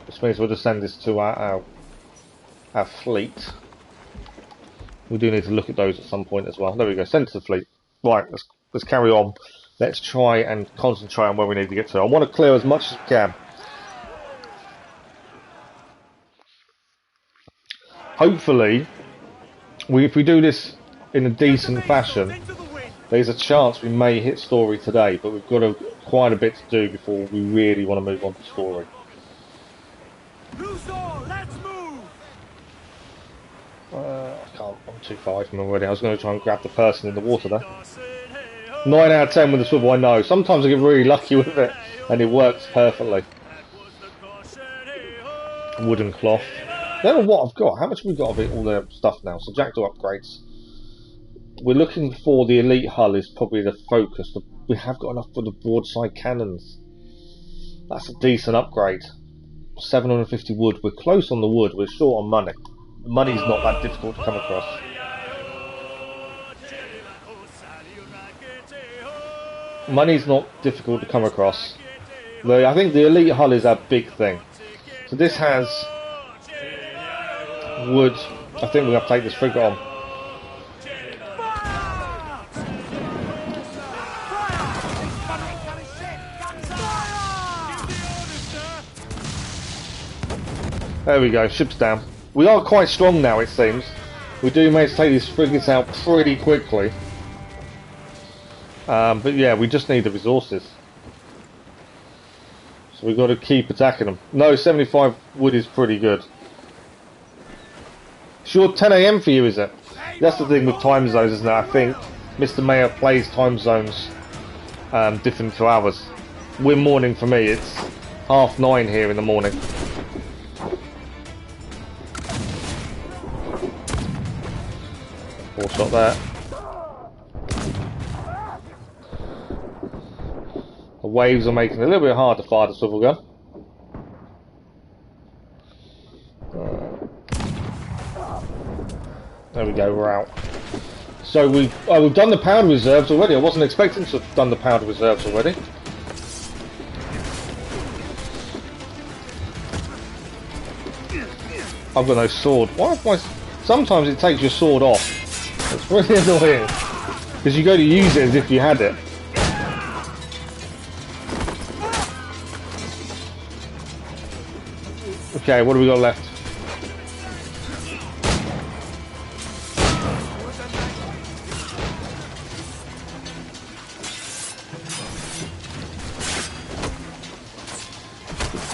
which means we'll just send this to our fleet. We do need to look at those at some point as well. There we go, send to the fleet. Right, let's carry on. Let's try and concentrate on where we need to get to. I want to clear as much as we can. Hopefully, if we do this in a decent fashion, there's a chance we may hit story today, but we've got quite a bit to do before we really want to move on to story. Let's move. I can't. I'm too far from already. I was going to try and grab the person in the water there. 9 out of 10 with the swivel. I know. Sometimes I get really lucky with it, and it works perfectly. Wooden cloth. I don't know what I've got. How much have we got of it? All the stuff now. So Jackdaw upgrades. We're looking for the elite hull is probably the focus. We have got enough for the broadside cannons. That's a decent upgrade. 750 wood. We're close on the wood. We're short on money. The money's not that difficult to come across. Money's not difficult to come across. Though I think the elite hull is our big thing. So this has wood. I think we're going to take this frigate on. There we go, ship's down. We are quite strong now, it seems. We do manage to take these frigates out pretty quickly. But yeah, we just need the resources. So we've got to keep attacking them. No, 75 wood is pretty good. Sure, 10 AM for you, is it? That's the thing with time zones, isn't it? I think Mr. Mayor plays time zones different to ours. We're morning for me, it's 9:30 here in the morning. Four shot there. The waves are making it a little bit hard to fire the swivel gun. There we go, we're out. So we've done the powder reserves already. I wasn't expecting to have done the powder reserves already. I've got no sword. Why? Sometimes it takes your sword off. It's really annoying. Because you go to use it as if you had it. Okay, what do we got left?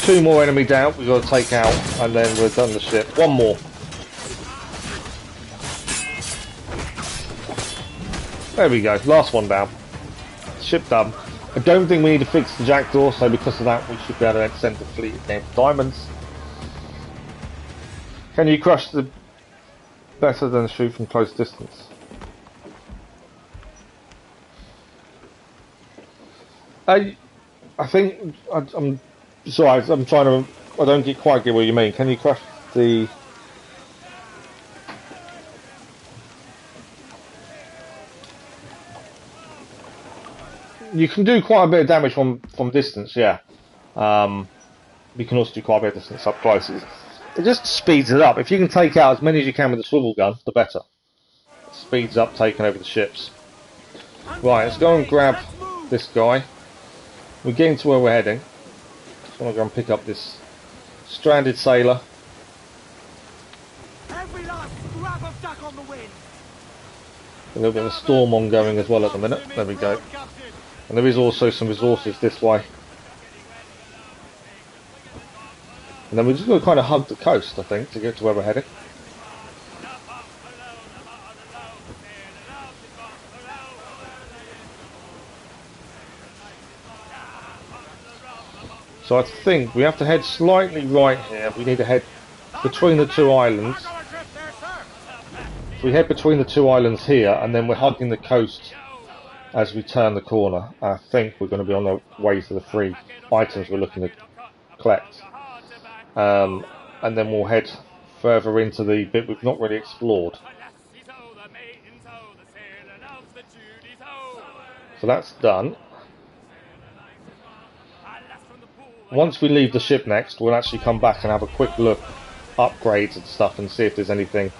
Two more enemy down, we've got to take out, and then we're done the ship. One more. There we go, last one down. Ship done. I don't think we need to fix the jackdaw, so because of that we should be able to send the fleet again for diamonds. Can you crush the better than shoot from close distance? I think I'm sorry. I'm trying to. I don't quite get what you mean. Can you crush the? You can do quite a bit of damage from distance. Yeah. You can also do quite a bit of distance up close. It just speeds it up. If you can take out as many as you can with the swivel gun, the better. It speeds up taking over the ships. Right, let's go and grab this guy. We're getting to where we're heading. Just want to go and pick up this stranded sailor. Every last scrap of duck on the wind. A little bit of a storm ongoing as well at the minute. There we go. And there is also some resources this way. And then we're just going to kind of hug the coast, I think, to get to where we're heading. So I think we have to head slightly right here. We need to head between the two islands. If we head between the two islands here, and then we're hugging the coast as we turn the corner, I think we're going to be on the way to the 3 items we're looking to collect. And then we'll head further into the bit we've not really explored. So that's done. Once we leave the ship next, we'll actually come back and have a quick look, upgrades and stuff, and see if there's anything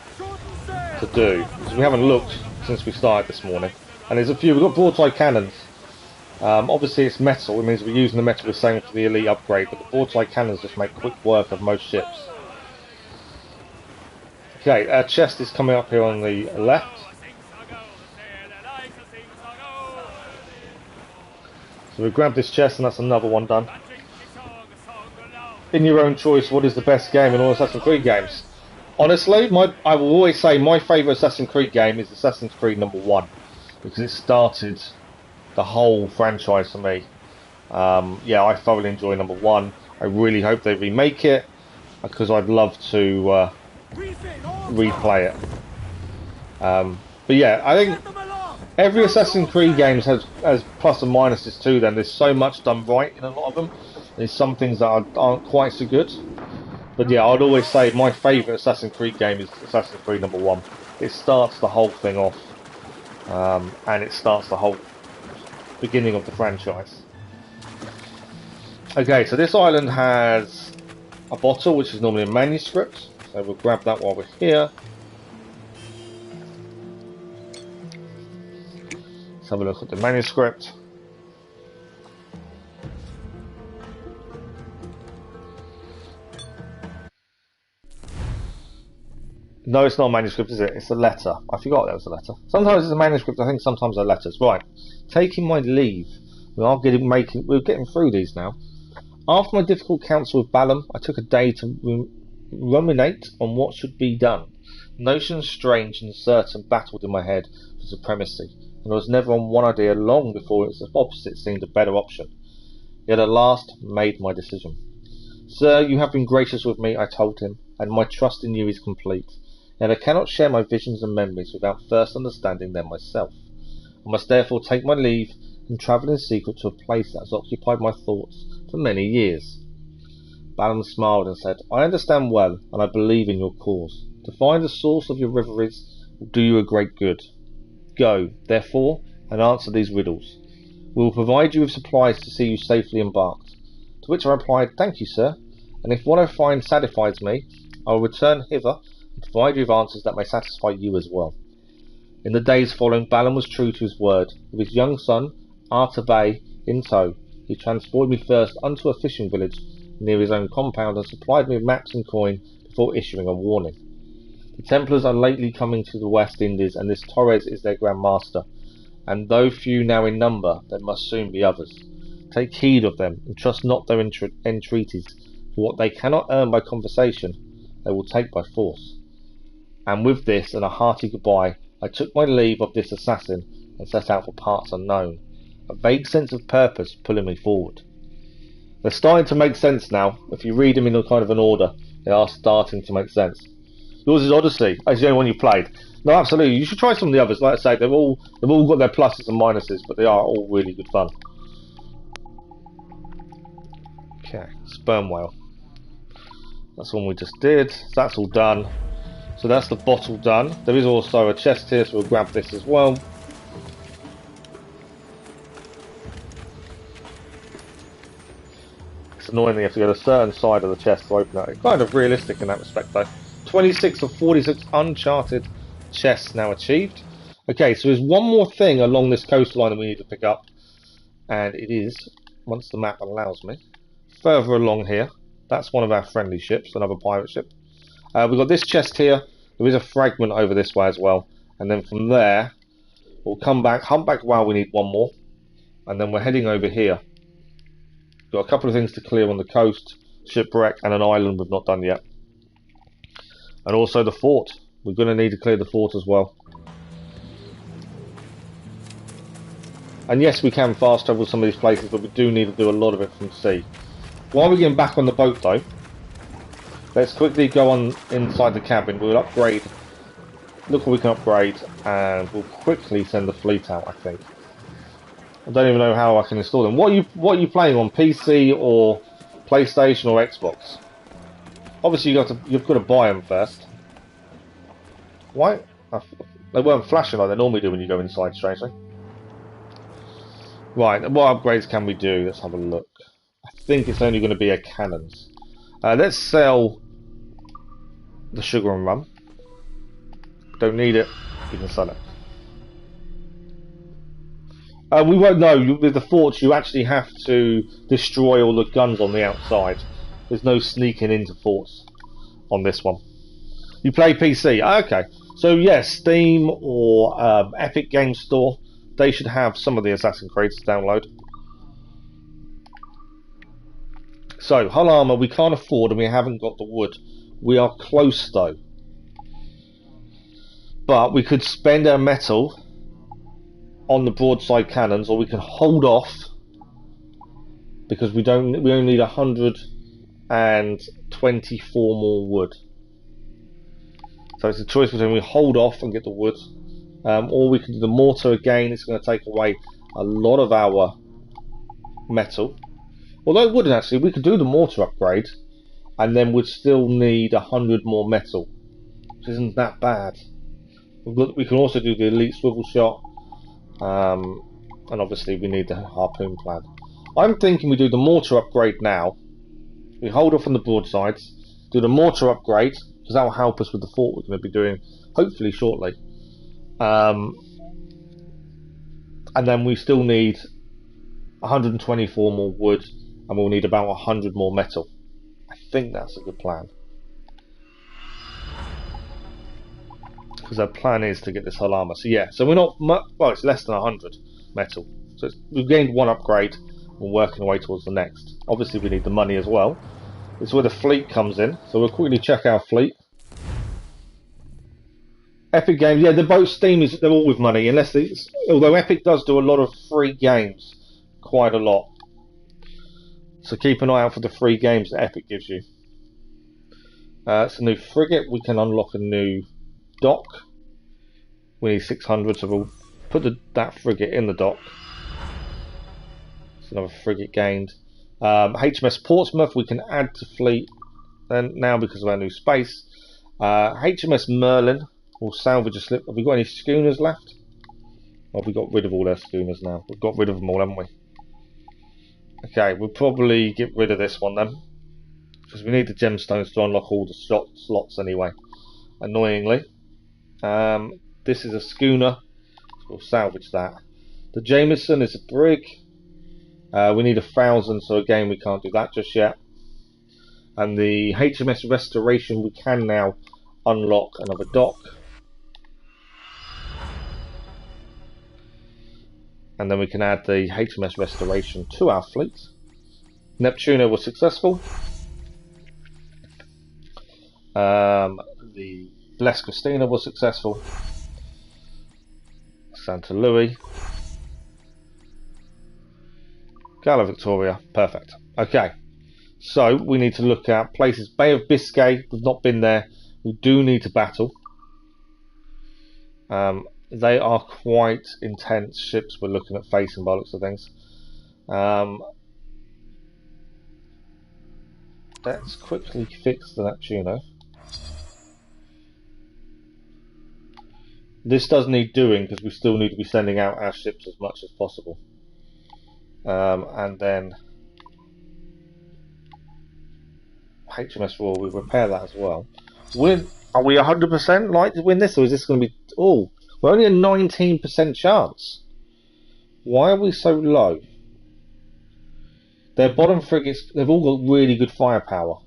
to do. Because we haven't looked since we started this morning. And there's a few. We've got broadside cannons. Obviously it's metal, it means we're using the metal the same for the elite upgrade, but the broadside cannons just make quick work of most ships. Okay, our chest is coming up here on the left. So we grab this chest and that's another one done. In your own choice, what is the best game in all Assassin's Creed games? Honestly, I will always say my favourite Assassin's Creed game is Assassin's Creed number 1. Because it started the whole franchise for me. Yeah, I thoroughly enjoy number 1. I really hope they remake it, because I'd love to replay it. But yeah, I think every Assassin's Creed game has plus and minuses to them. There's so much done right in a lot of them. There's some things that aren't quite so good. But yeah, I'd always say my favourite Assassin's Creed game is Assassin's Creed #1. It starts the whole thing off, and it starts the whole beginning of the franchise. Okay, so this island has a bottle, which is normally a manuscript. So we'll grab that while we're here. Let's have a look at the manuscript. No, it's not a manuscript, is it? It's a letter. I forgot there was a letter. Sometimes it's a manuscript, I think sometimes they're letters. Right. Taking my leave. We're getting through these now. After my difficult counsel with Balaam, I took a day to ruminate on what should be done. Notions strange and certain battled in my head for supremacy, and I was never on one idea long before its opposite seemed a better option. Yet at last made my decision. Sir, you have been gracious with me, I told him, and my trust in you is complete. Yet I cannot share my visions and memories without first understanding them myself. I must therefore take my leave and travel in secret to a place that has occupied my thoughts for many years. Balaam smiled and said, I understand well, and I believe in your cause. To find the source of your reveries will do you a great good. Go, therefore, and answer these riddles. We will provide you with supplies to see you safely embarked. To which I replied, Thank you, sir, and if what I find satisfies me, I will return hither and provide you with answers that may satisfy you as well. In the days following, Balaam was true to his word. With his young son, Artabai, in tow, he transported me first unto a fishing village near his own compound and supplied me with maps and coin before issuing a warning. The Templars are lately coming to the West Indies, and this Torres is their Grand Master, and though few now in number, there must soon be others. Take heed of them, and trust not their entreaties, for what they cannot earn by conversation, they will take by force. And with this, and a hearty goodbye, I took my leave of this assassin, and set out for parts unknown, a vague sense of purpose pulling me forward. They're starting to make sense now. If you read them in a kind of an order, they are starting to make sense. Yours is Odyssey. That's the only one you played. No, absolutely. You should try some of the others. Like I say, they've all got their pluses and minuses, but they are all really good fun. Okay, sperm whale. That's the one we just did. So that's all done. So that's the bottle done. There is also a chest here, so we'll grab this as well. It's annoying that you have to go to a certain side of the chest to open it. It's kind of realistic in that respect though. 26 of 46 uncharted chests now achieved. Okay, so there's one more thing along this coastline that we need to pick up. And it is, once the map allows me, further along here. That's one of our friendly ships, another pirate ship. We've got this chest here. There is a fragment over this way as well. And then from there, we'll come back, hunt back while we need one more. And then we're heading over here. Got a couple of things to clear on the coast, shipwreck, and an island we've not done yet. And also the fort. We're going to need to clear the fort as well. And yes, we can fast travel some of these places, but we do need to do a lot of it from sea. While we're getting back on the boat though, let's quickly go on inside the cabin. We'll upgrade. Look what we can upgrade, and we'll quickly send the fleet out, I think. I don't even know how I can install them. What are you playing on, PC or PlayStation or Xbox? Obviously, you've got to buy them first. Why? They weren't flashing like they normally do when you go inside, strangely. Right, what upgrades can we do? Let's have a look. I think it's only going to be a cannons. Let's sell the sugar and rum. Don't need it. You can sell it. We won't know. With the forts, you actually have to destroy all the guns on the outside. There's no sneaking into forts on this one. You play PC? Okay. So yes, Steam or Epic Game Store, they should have some of the Assassin's Creed to download. So, hull armour we can't afford and we haven't got the wood. We are close though. But we could spend our metal on the broadside cannons, or we can hold off because we only need 124 more wood. So it's a choice between we hold off and get the wood, or we can do the mortar again. It's going to take away a lot of our metal. Although it wouldn't actually, we could do the mortar upgrade, and then we'd still need 100 more metal, which isn't that bad. We can also do the elite swivel shot, and obviously we need the harpoon plan. I'm thinking we do the mortar upgrade now. We hold off on the broadsides, do the mortar upgrade, because that will help us with the fort we're going to be doing, hopefully shortly. And then we still need 124 more wood, and we'll need about 100 more metal. I think that's a good plan. Because our plan is to get this whole armor. So yeah, so we're not much, well, it's less than 100 metal. So we've gained one upgrade, we're working our way towards the next. Obviously we need the money as well. It's where the fleet comes in, so we'll quickly check our fleet. Epic Games, yeah, they're both Steam, they're all with money, unless although Epic does do a lot of free games, quite a lot. So keep an eye out for the free games that Epic gives you. It's a new frigate, we can unlock a new dock. We need 600, so we'll put that frigate in the dock. It's another frigate gained. HMS Portsmouth we can add to fleet and now because of our new space. HMS Merlin will salvage a slip. Have we got any schooners left? Or have we got rid of all our schooners now? We've got rid of them all, haven't we? Okay, we'll probably get rid of this one then, because we need the gemstones to unlock all the slots anyway, annoyingly. This is a schooner, so we'll salvage that. The Jameson is a brig. We need 1,000, so again we can't do that just yet. And the HMS Restoration, we can now unlock another dock. And then we can add the HMS Restoration to our fleet. Neptuno was successful. The Blessed Christina was successful. Santa Louis. Gala Victoria, perfect. Okay, so we need to look at places. Bay of Biscay, we've not been there. We do need to battle. They are quite intense ships we're looking at facing by the looks of things. Let's quickly fix the Neptuno. This does need doing because we still need to be sending out our ships as much as possible. And then HMS Royal, we repair that as well. Are we 100% like to win this, or is this going to be... Oh, we're only a 19% chance. Why are we so low? Their bottom frigates, they've all got really good firepower.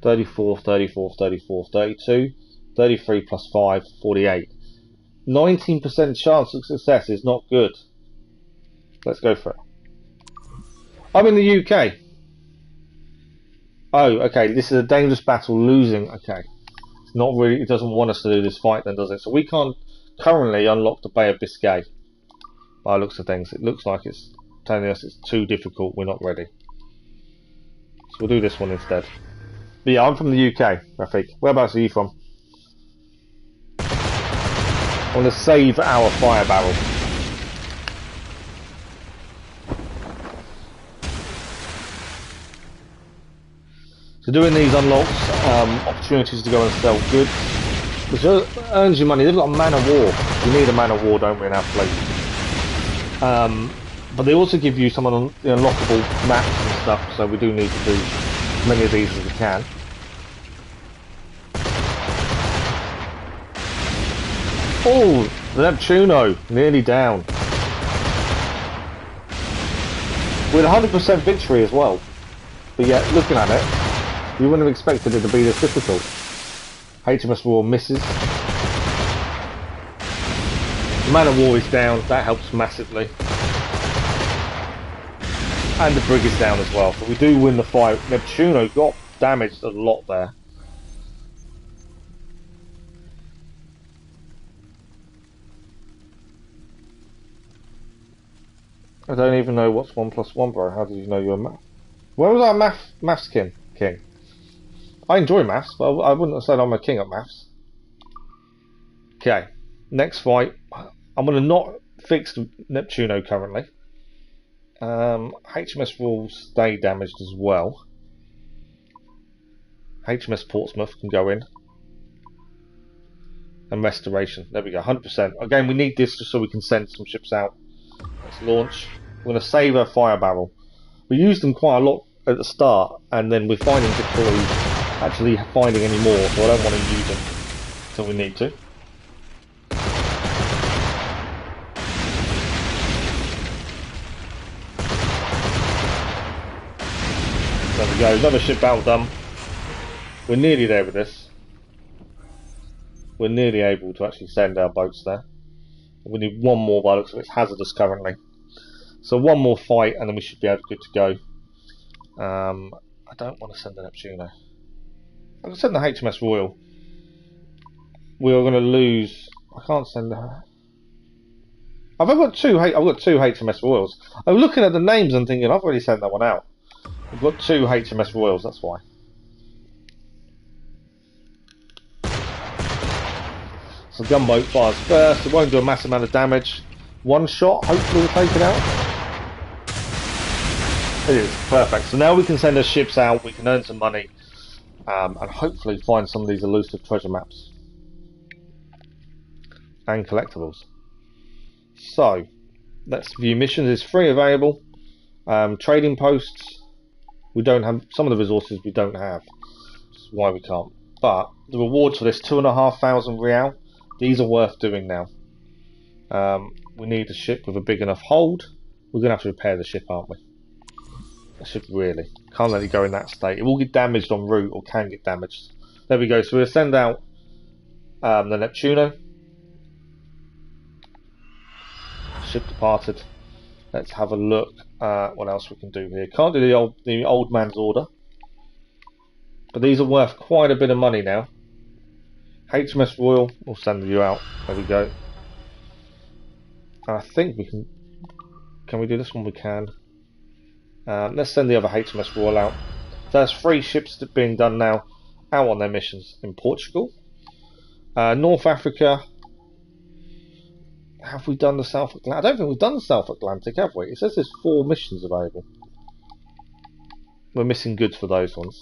34, 34, 34, 32, 33 plus 5, 48. 19% chance of success is not good. Let's go for it. I'm in the UK. Oh, okay. This is a dangerous battle. Losing. Okay. It's not really. It doesn't want us to do this fight, then, does it? So we can't currently unlock the Bay of Biscay. By the looks of things, it looks like it's telling us it's too difficult. We're not ready. So we'll do this one instead. But yeah, I'm from the UK, Rafik. Whereabouts are you from? I want to save our fire barrel. So doing these unlocks opportunities to go and sell goods, which earns you money. They've got a man of war. We need a man of war, don't we, in our fleet? But they also give you some unlockable maps and stuff, so we do need to do as many of these as we can. Oh, the Neptuno, nearly down. With 100% victory as well. But yet, looking at it, you wouldn't have expected it to be this difficult. HMS War misses. The Man of War is down, that helps massively. And the Brig is down as well, so we do win the fight. Neptuno got damaged a lot there. I don't even know what's 1 plus 1, bro. How did you know you're a math? Where was our maths king? I enjoy maths, but I wouldn't have said I'm a king at maths. Okay, next fight. I'm going to not fix Neptuno currently. HMS Royal stay damaged as well. HMS Portsmouth can go in. And restoration. There we go, 100%. Again, we need this just so we can send some ships out. Let's launch. We're going to save our fire barrel. We used them quite a lot at the start, and then we're finding difficulty actually finding any more, so I don't want to use them until we need to. There we go, another ship battle done. We're nearly there with this. We're nearly able to actually send our boats there. We need one more by the looks of it. It's hazardous currently. So one more fight and then we should be able to good to go. I don't want to send the Neptuno. I can send the HMS Royal. We are going to lose. I can't send her. I've got two HMS Royals. I'm looking at the names and thinking I've already sent that one out. We've got two HMS Royals. That's why. So gunboat fires first. It won't do a massive amount of damage. One shot. Hopefully we'll take it out. It is perfect. So now we can send our ships out. We can earn some money. And hopefully find some of these elusive treasure maps and collectibles. So let's view missions. It's free available. Trading posts, we don't have some of the resources we don't have, which is why we can't. But the rewards for this 2,500 real, these are worth doing now. We need a ship with a big enough hold. We're gonna have to repair the ship, aren't we? I should really. Can't let it go in that state. It will get damaged en route, or can get damaged. There we go. So we'll send out the Neptuno. Ship departed. Let's have a look at what else we can do here. Can't do the old man's order. But these are worth quite a bit of money now. HMS Royal, we'll send you out. There we go. And I think we can. Can we do this one? We can. Let's send the other HMS Royal out. So there's 3 ships being done now out on their missions in Portugal. North Africa. Have we done the South Atlantic? I don't think we've done the South Atlantic, have we? It says there's 4 missions available. We're missing goods for those ones.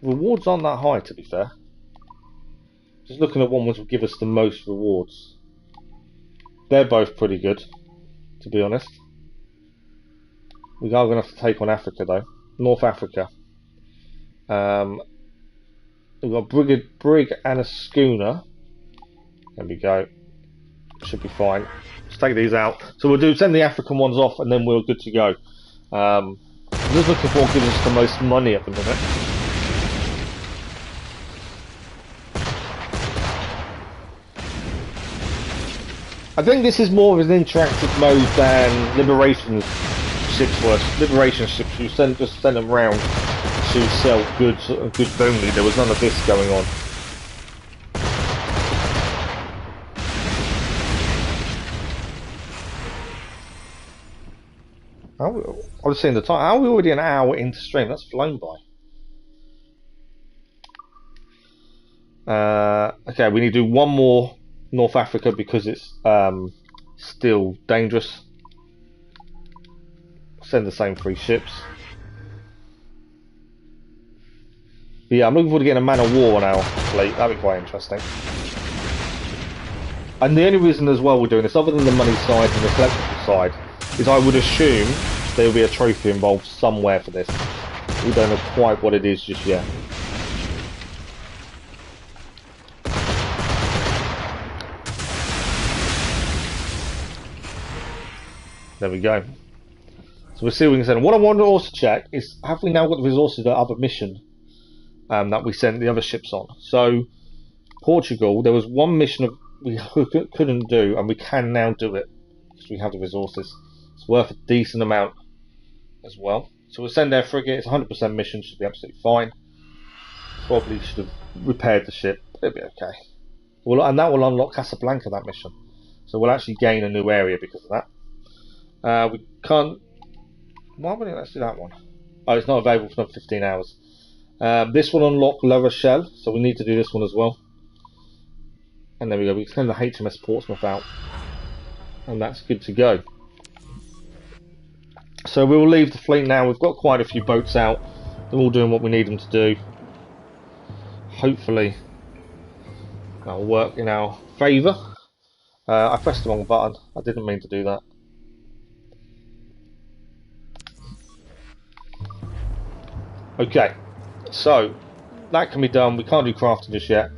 Rewards aren't that high, to be fair. Just looking at one which will give us the most rewards. They're both pretty good, to be honest. We are going to have to take on Africa though. North Africa. We've got a brig and a schooner. There we go. Should be fine. Let's take these out. So we'll send the African ones off and then we're good to go. I'm just looking for what gives us the most money at the minute. I think this is more of an interactive mode than Liberation's ships were. Liberation ships, you just send them round to sell goods only. There was none of this going on. I was seeing the time. How are we already an hour into stream? That's flown by. Okay, we need to do one more North Africa because it's still dangerous. Send the same 3 ships. But yeah, I'm looking forward to getting a man of war on our fleet. That'd be quite interesting. And the only reason as well we're doing this, other than the money side and the collectible side, is I would assume there will be a trophy involved somewhere for this. We don't know quite what it is just yet. There we go. So we'll see what we can send. What I want to also check is, have we now got the resources for the other mission that we sent the other ships on? So Portugal, there was one mission we couldn't do, and we can now do it because we have the resources. It's worth a decent amount as well. So we'll send their frigate. It's 100% mission, should be absolutely fine. Probably should have repaired the ship. It'll be okay. And that will unlock Casablanca, that mission. So we'll actually gain a new area because of that. We can't. Why would it? Let's do that one. Oh, it's not available for another 15 hours. This will unlock La Rochelle, so we need to do this one as well. And there we go. We can send the HMS Portsmouth out, and that's good to go. So we'll leave the fleet now. We've got quite a few boats out. They're all doing what we need them to do. Hopefully that'll work in our favour. I pressed the wrong button. I didn't mean to do that. Okay, so that can be done. We can't do crafting just yet.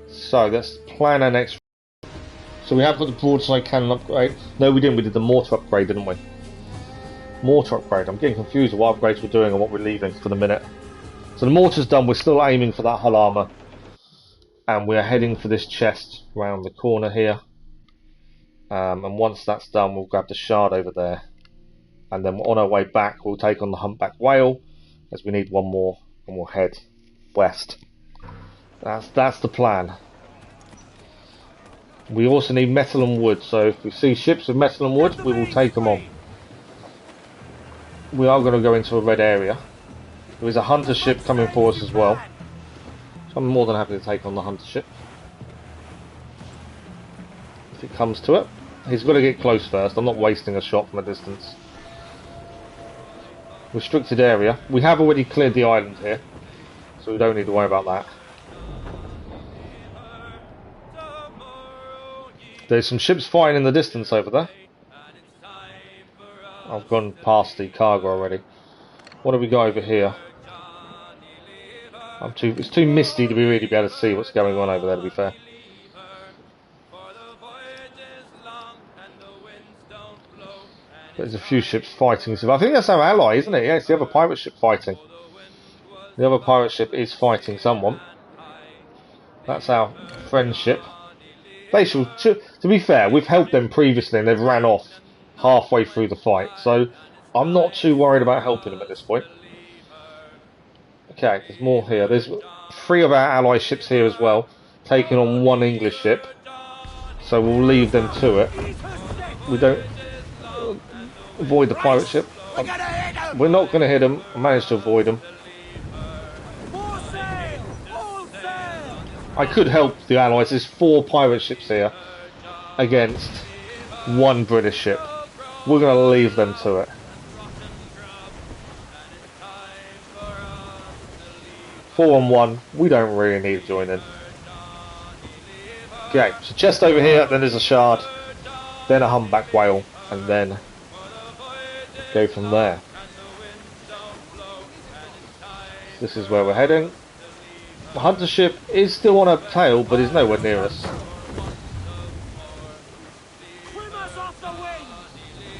So let's plan our next. So we have got the broadside cannon upgrade. No, we didn't. We did the mortar upgrade, didn't we? Mortar upgrade. I'm getting confused with what upgrades we're doing and what we're leaving for the minute. So the mortar's done. We're still aiming for that hull armour, and we're heading for this chest round the corner here. And once that's done, we'll grab the shard over there, and then on our way back, we'll take on the humpback whale, as we need one more, and we'll head west. That's the plan. We also need metal and wood, so if we see ships with metal and wood, we will take them on. We are going to go into a red area. There is a hunter ship coming for us as well, so I'm more than happy to take on the hunter ship if it comes to it. He's got to get close first. I'm not wasting a shot from a distance. Restricted area. We have already cleared the island here, so we don't need to worry about that. There's some ships fighting in the distance over there. I've gone past the cargo already. What do we got over here? It's too misty to really be able to see what's going on over there, to be fair. There's a few ships fighting. I think that's our ally, isn't it? Yeah, it's the other pirate ship fighting. The other pirate ship is fighting someone. That's our friend ship. They should, to be fair, we've helped them previously and they've ran off halfway through the fight, so I'm not too worried about helping them at this point. Okay, there's more here. There's 3 of our ally ships here as well, taking on 1 English ship, so we'll leave them to it. We don't avoid the pirate ship. We're not going to hit them. I managed to avoid them. I could help the allies. There's 4 pirate ships here against 1 British ship. We're going to leave them to it. 4 on 1. We don't really need to join in. Okay, so chest over here, then there's a shard, then a humpback whale, and then go from there. This is where we're heading. The hunter ship is still on a tail, but is nowhere near us.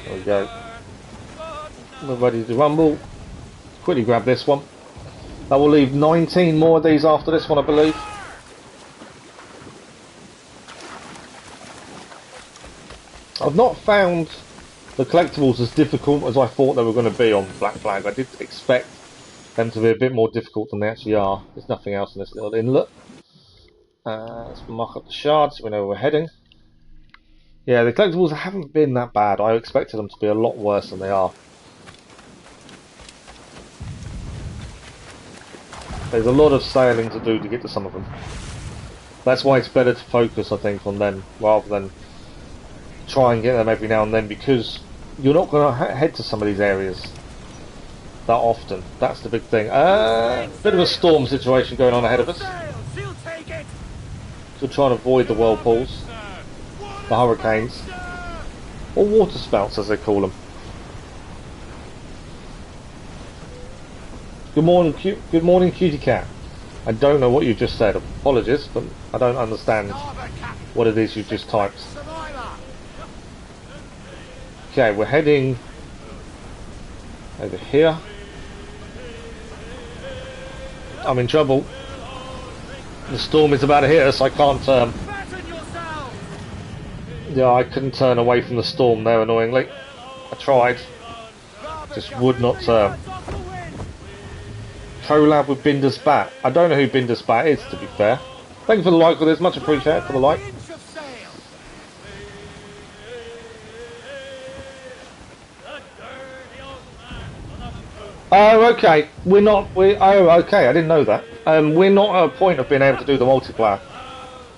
There we go. We're ready to rumble. Quickly grab this one. That will leave 19 more of these after this one, I believe. I've not found the collectibles as difficult as I thought they were going to be on Black Flag. I did expect them to be a bit more difficult than they actually are. There's nothing else in this little inlet. Let's mark up the shards so we know where we're heading. Yeah, the collectibles haven't been that bad. I expected them to be a lot worse than they are. There's a lot of sailing to do to get to some of them. That's why it's better to focus, I think, on them rather than try and get them every now and then, because you're not going to head to some of these areas that often. That's the big thing. Bit of a storm situation going on ahead of us. So try and avoid the whirlpools, the hurricanes, or water spouts as they call them. Good morning, cutie cat. I don't know what you just said. Apologies, but I don't understand what it is you just typed. Okay, we're heading over here. I'm in trouble. The storm is about to hit us. I can't turn. Yeah, I couldn't turn away from the storm there, annoyingly. I tried. Just would not turn. Collab with Binder's Bat. I don't know who Binder's Bat is, to be fair. Thank you for the like for this. Much appreciated for the like. Oh, okay. Oh, okay. I didn't know that. We're not at a point of being able to do the multiplayer,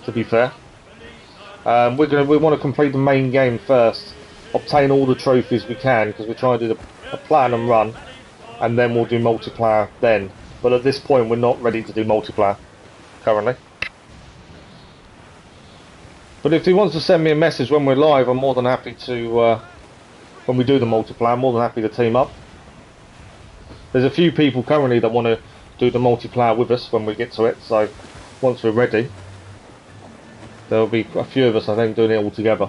to be fair. We want to complete the main game first, obtain all the trophies we can, because we're trying to do a platinum run, and then we'll do multiplayer then. But at this point, we're not ready to do multiplayer currently. But if he wants to send me a message when we're live, I'm more than happy to, when we do the multiplayer, I'm more than happy to team up. There's a few people currently that want to do the multiplayer with us when we get to it, so once we're ready, there'll be a few of us, I think, doing it all together.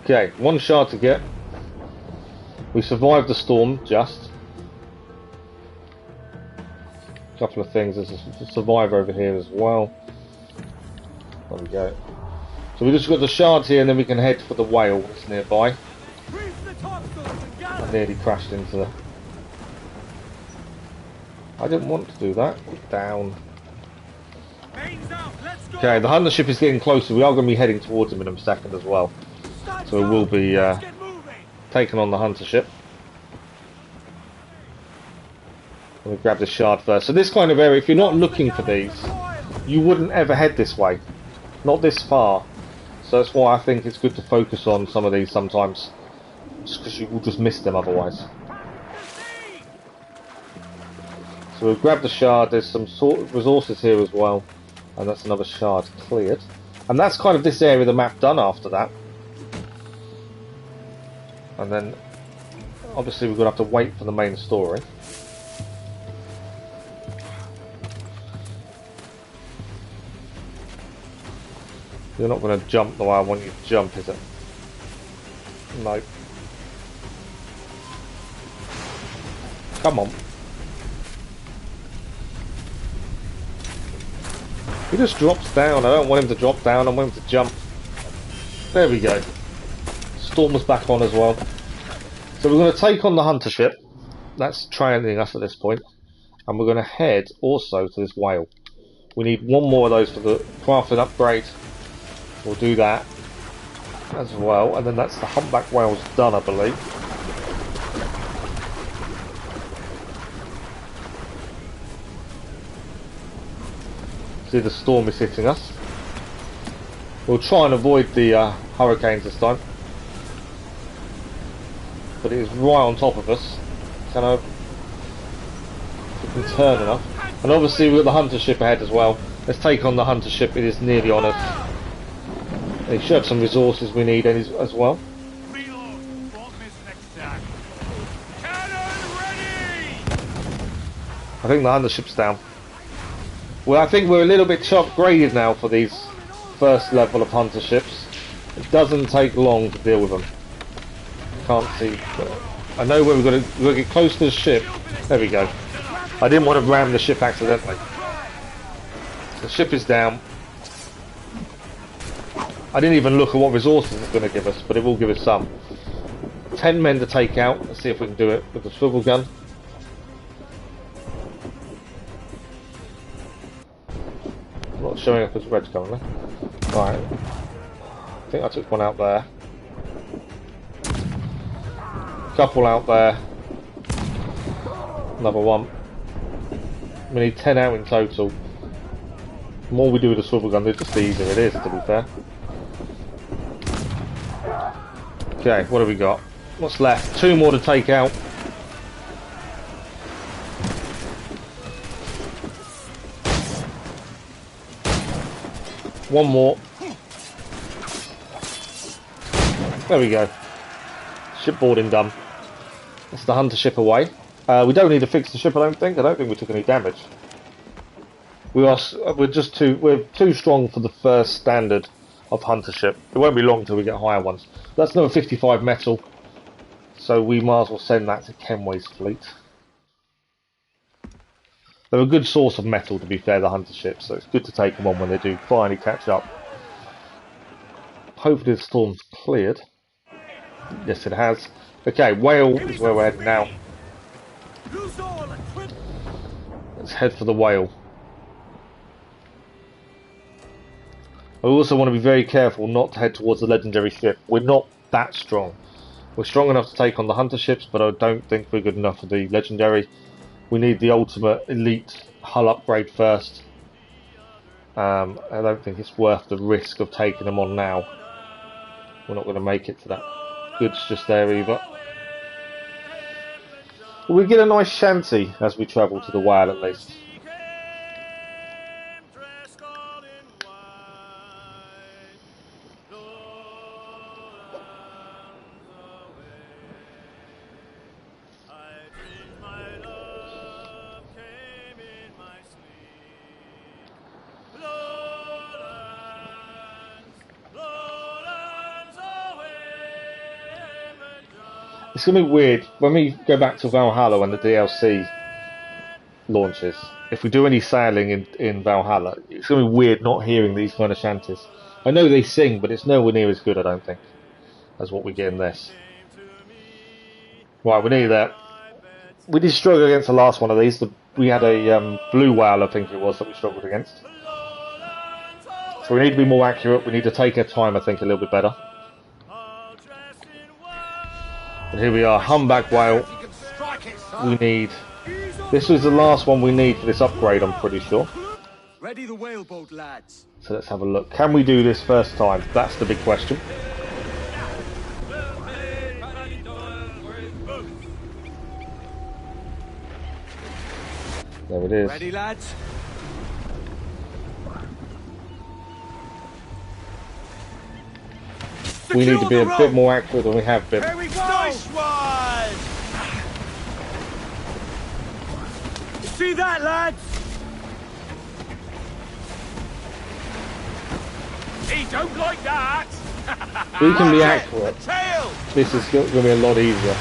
Okay, 1 shard to get. We survived the storm, just. A couple of things, there's a survivor over here as well. There we go. So we just got the shards here, and then we can head for the whale that's nearby. I nearly crashed into the... I didn't want to do that. Down. Okay, the hunter ship is getting closer. We are going to be heading towards him in a second as well. So we will be taking on the hunter ship. Let me grab the shard first. So this kind of area, if you're not looking for these, you wouldn't ever head this way. Not this far. So that's why I think it's good to focus on some of these sometimes. Just because you will just miss them otherwise. So we'll grab the shard. There's some sort of resources here as well. And that's another shard cleared. And that's kind of this area of the map done after that. And then, obviously, we're going to have to wait for the main story. You're not going to jump the way I want you to jump, is it? No. Come on. He just drops down. I don't want him to drop down. I want him to jump. There we go. Storm was back on as well. So we're going to take on the hunter ship. That's trailing us at this point. And we're going to head also to this whale. We need 1 more of those for the crafting upgrade. We'll do that as well. And then that's the humpback whale's done, I believe. See, the storm is hitting us. We'll try and avoid the hurricanes this time. But it is right on top of us. Kind of, we can turn enough. And obviously we've got the hunter ship ahead as well. Let's take on the hunter ship. It is nearly on us. They should have some resources we need as well. I think the hunter ship's down. Well, I think we're a little bit upgraded now for these first level of hunter ships. It doesn't take long to deal with them. Can't see. I know where we're going to get close to the ship. There we go. I didn't want to ram the ship accidentally. The ship is down. I didn't even look at what resources it's going to give us, but it will give us some. 10 men to take out. Let's see if we can do it with the swivel gun. Not showing up as red currently. Right. I think I took one out there. Couple out there. Another one. We need 10 out in total. The more we do with the swivel gun, just the easier it is, to be fair. Okay, what have we got? What's left? 2 more to take out. One more. There we go. Shipboarding done. That's the hunter ship away. We don't need to fix the ship, I don't think. I don't think we took any damage. We're too strong for the first standard of hunter ship. It won't be long till we get higher ones. That's another 55 metal. So we might as well send that to Kenway's fleet. They're a good source of metal, to be fair, the hunter ships, so it's good to take them on when they do finally catch up. Hopefully the storm's cleared. Yes, it has. Okay, whale is where we're heading now. Let's head for the whale. I also want to be very careful not to head towards the legendary ship. We're not that strong. We're strong enough to take on the hunter ships, but I don't think we're good enough for the legendary. We need the ultimate elite hull upgrade first. I don't think it's worth the risk of taking them on now. We're not going to make it to that goods just there either. We get a nice shanty as we travel to the whale at least. It's going to be weird when we go back to Valhalla when the DLC launches. If we do any sailing in Valhalla, it's going to be weird not hearing these kind of shanties. I know they sing, but it's nowhere near as good, I don't think, as what we get in this. Right, we need that. We did struggle against the last one of these. We had a blue whale, I think it was, that we struggled against. So we need to be more accurate. We need to take our time, I think, a little bit better. And here we are, humpback whale. We need... This was the last one we need for this upgrade, I'm pretty sure. Ready the whaleboat, lads. So let's have a look. Can we do this first time? That's the big question. There it is. Ready, lads? We need to be a bit more accurate than we have been. Here we go. Nice one! See that, lads? He don't like that. We can be accurate. This is going to be a lot easier.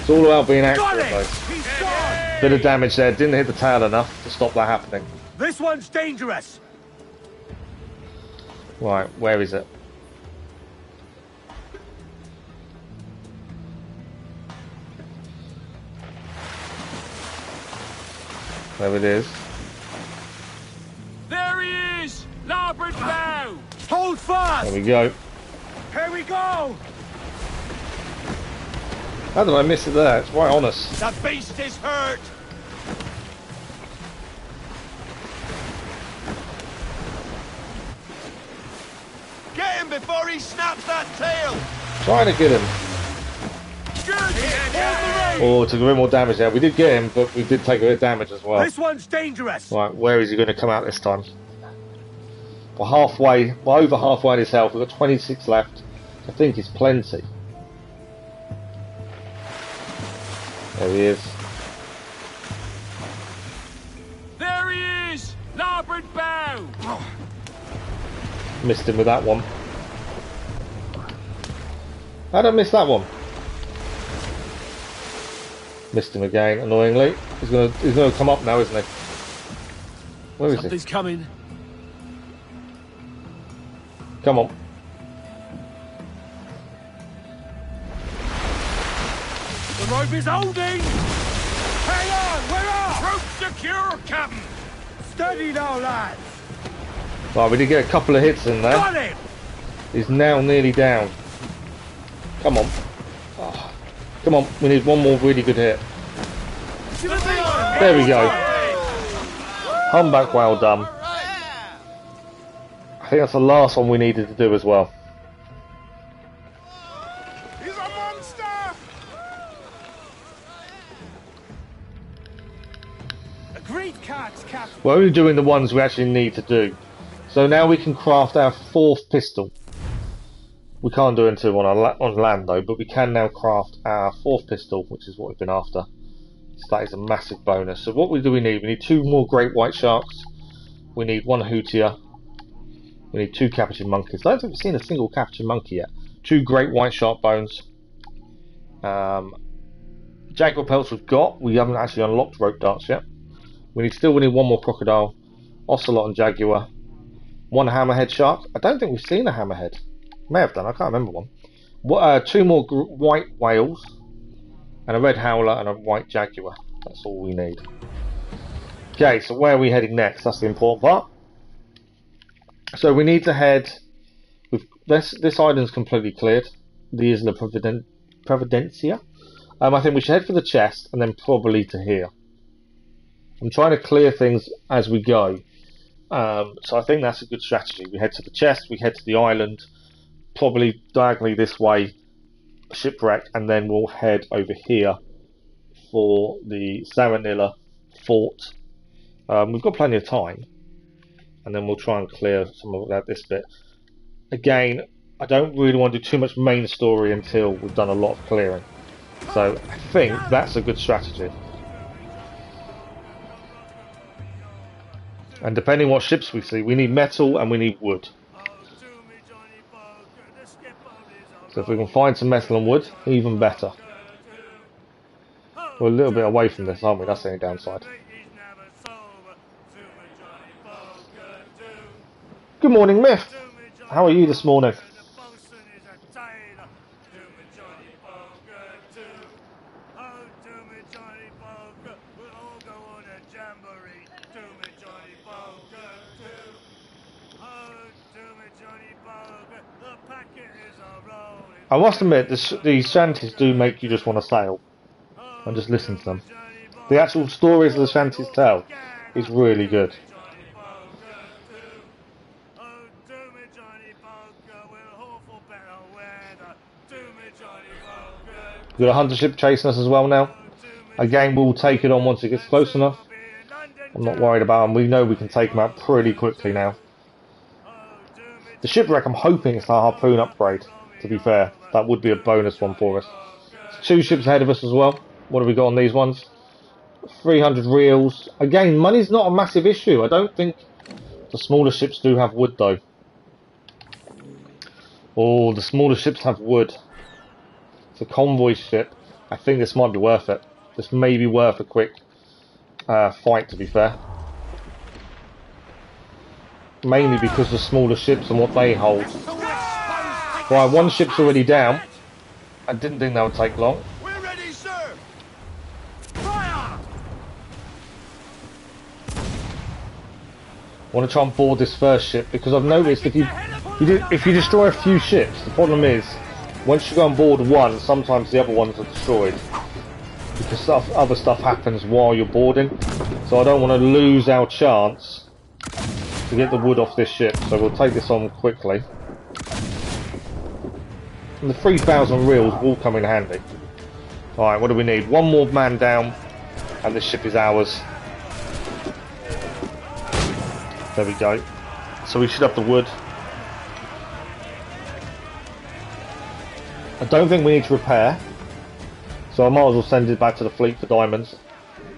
It's all about being accurate, though. Bit of damage there. Didn't hit the tail enough to stop that happening. This one's dangerous. Right, where is it? There it is. There he is! Larboard bow! Hold fast! There we go. Here we go! How did I miss it there? It's right on us. The beast is hurt! Get him before he snaps that tail! Trying to get him. Good! Oh, took a bit more damage there. We did get him, but we did take a bit of damage as well. This one's dangerous! Right, where is he going to come out this time? We're halfway, we're over halfway in his health. We've got 26 left. I think it's plenty. There he is. There he is! Larboard bow! Missed him with that one. How did I miss that one? Missed him again, annoyingly. He's gonna come up now, isn't he? Where is Something's coming. Come on. The rope is holding! Hang on, we're off! Rope secure, Captain! Steady now, lads! Right, we did get a couple of hits in there. Got him! He's now nearly down. Come on. Oh, come on, we need one more really good hit. There we go. Humpback whale done. I think that's the last one we needed to do as well. He's a monster! Agreed, cards, Captain. We're only doing the ones we actually need to do. So now we can craft our 4th pistol. We can't do it until on land though, but we can now craft our 4th pistol, which is what we've been after. So that is a massive bonus. So what do we need? We need 2 more great white sharks. We need 1 hootier. We need 2 capuchin monkeys. I don't think we've seen a single capuchin monkey yet. 2 great white shark bones. Jaguar pelts we've got. We haven't actually unlocked rope darts yet. We need 1 more crocodile, ocelot and jaguar. 1 hammerhead shark. I don't think we've seen a hammerhead. May have done, I can't remember one. 2 more white whales, and a red howler and a white jaguar. That's all we need. Okay, so where are we heading next? That's the important part. So we need to head... This island's completely cleared. The Isla Providencia. I think we should head for the chest, and then probably to here. I'm trying to clear things as we go. So I think that's a good strategy. We head to the chest, we head to the island, probably diagonally this way, shipwreck, and then we'll head over here for the Saranilla fort. We've got plenty of time, and then we'll try and clear some of that this bit. Again, I don't really want to do too much main story until we've done a lot of clearing. So I think that's a good strategy. And depending what ships we see, we need metal and we need wood. So if we can find some metal and wood, even better. We're a little bit away from this, aren't we? That's the only downside. Good morning, Myth. How are you this morning? I must admit, these shanties do make you just want to sail and just listen to them. The actual stories the shanties tell is really good. We've got a hunter ship chasing us as well now. Again, we'll take it on once it gets close enough. I'm not worried about them. We know we can take them out pretty quickly now. The shipwreck, I'm hoping it's our harpoon upgrade, to be fair. That would be a bonus one for us. There's 2 ships ahead of us as well. What have we got on these ones? 300 reels. Again, money's not a massive issue. I don't think the smaller ships do have wood though. Oh, the smaller ships have wood. It's a convoy ship. I think this might be worth it. This may be worth a quick fight, to be fair. Mainly because the smaller ships and what they hold. Right, 1 ship's already down. I didn't think that would take long. We're ready, sir. Fire! I want to try and board this first ship because I've noticed if you destroy a few ships, the problem is once you go on board one, sometimes the other ones are destroyed because other stuff happens while you're boarding. So I don't want to lose our chance to get the wood off this ship. So we'll take this on quickly. And the 3,000 reels will come in handy. Alright, what do we need? 1 more man down and this ship is ours. There we go. So we should have the wood. I don't think we need to repair, so I might as well send it back to the fleet for diamonds.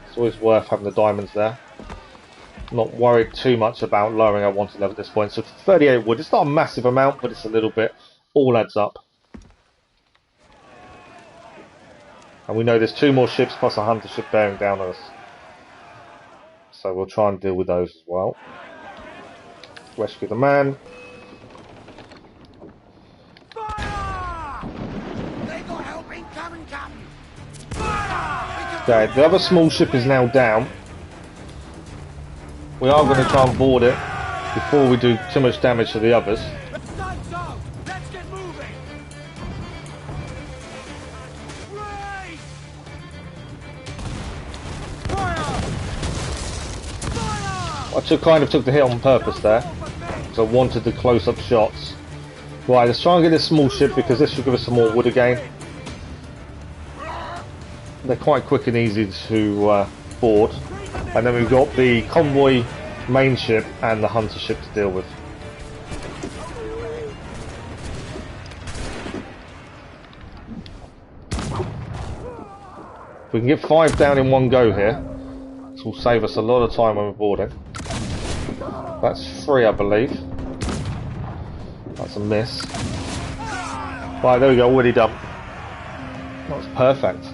It's always worth having the diamonds there. I'm not worried too much about lowering our wanted level at this point. So 38 wood, it's not a massive amount, but it's a little bit. All adds up. And we know there's 2 more ships plus a hunter ship bearing down on us. So we'll try and deal with those as well. Rescue the man. Okay, the other small ship is now down. We are going to try and board it before we do too much damage to the others. Let's get moving. I kind of took the hit on purpose there, because I wanted the close-up shots. Right, let's try and get this small ship because this should give us some more wood again. They're quite quick and easy to board. And then we've got the convoy main ship and the hunter ship to deal with. If we can get 5 down in one go here, this will save us a lot of time when we're boarding. That's 3, I believe. That's a miss. Right, there we go, already done. That's perfect.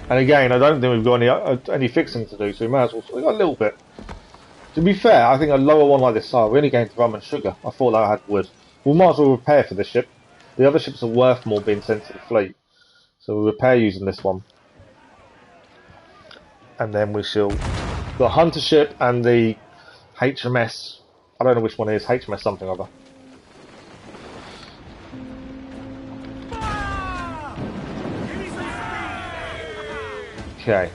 And again, I don't think we've got any fixing to do, so we might as well. We've got a little bit. To be fair, I think a lower one like this size, we're only going to rum and sugar. I thought that I had wood. We might as well repair for this ship. The other ships are worth more being sent to the fleet. So we'll repair using this one. And then we shall... The hunter ship and the HMS. I don't know which one it is. HMS something or other. Okay.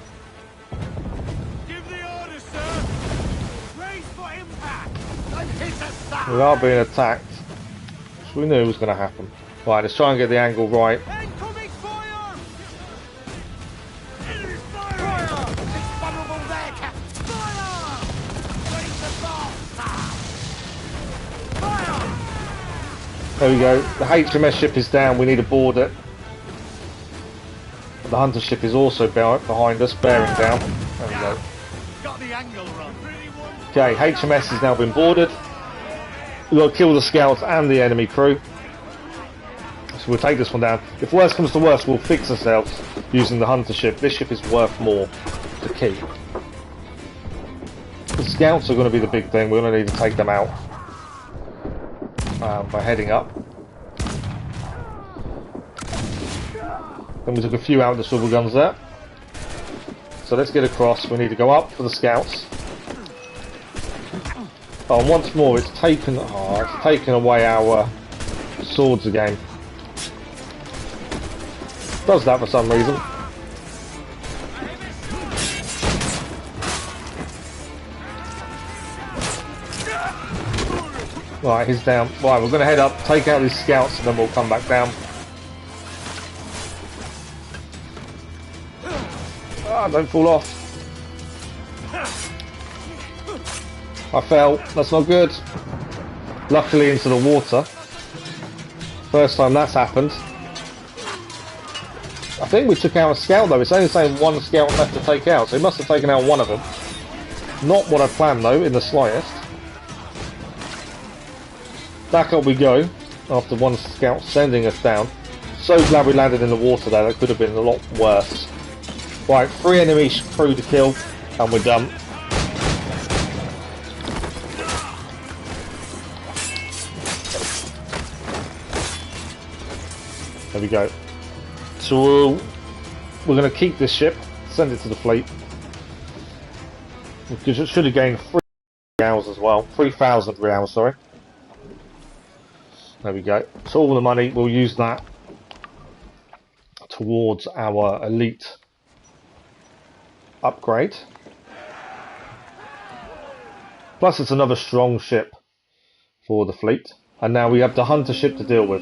Give the order, sir. Raise for impact. And hit us. We are being attacked, which we knew was going to happen. Right, let's try and get the angle right. Incoming fire! Enemy fire! Fire! It's vulnerable there, Captain. Fire! Raise the bar, sir. Fire! There we go. The HMS ship is down. We need to board it. The hunter ship is also behind us, bearing down. There we go. Got the angle wrong. Okay, HMS has now been boarded. We've got to kill the scouts and the enemy crew. So we'll take this one down. If worse comes to worse, we'll fix ourselves using the hunter ship. This ship is worth more to keep. The scouts are going to be the big thing. We're going to need to take them out by heading up. Then we took a few out of the swivel guns there. So let's get across. We need to go up for the scouts. Oh, and once more, it's taken away our swords again. Does that for some reason. Right, he's down. Right, we're going to head up, take out these scouts, and then we'll come back down. Ah, don't fall off. I fell. That's not good. Luckily into the water. First time that's happened. I think we took out a scout though. It's only saying one scout left to take out, so he must have taken out one of them. Not what I planned though, in the slightest. Back up we go, after one scout sending us down. So glad we landed in the water there, that could have been a lot worse. Right, 3 enemy crew to kill, and we're done. There we go. So we're going to keep this ship, send it to the fleet. Because it should have gained 3 reals as well. 3,000 reals, sorry. There we go. So all the money, we'll use that towards our elite upgrade. Plus it's another strong ship for the fleet. And now we have the hunter ship to deal with.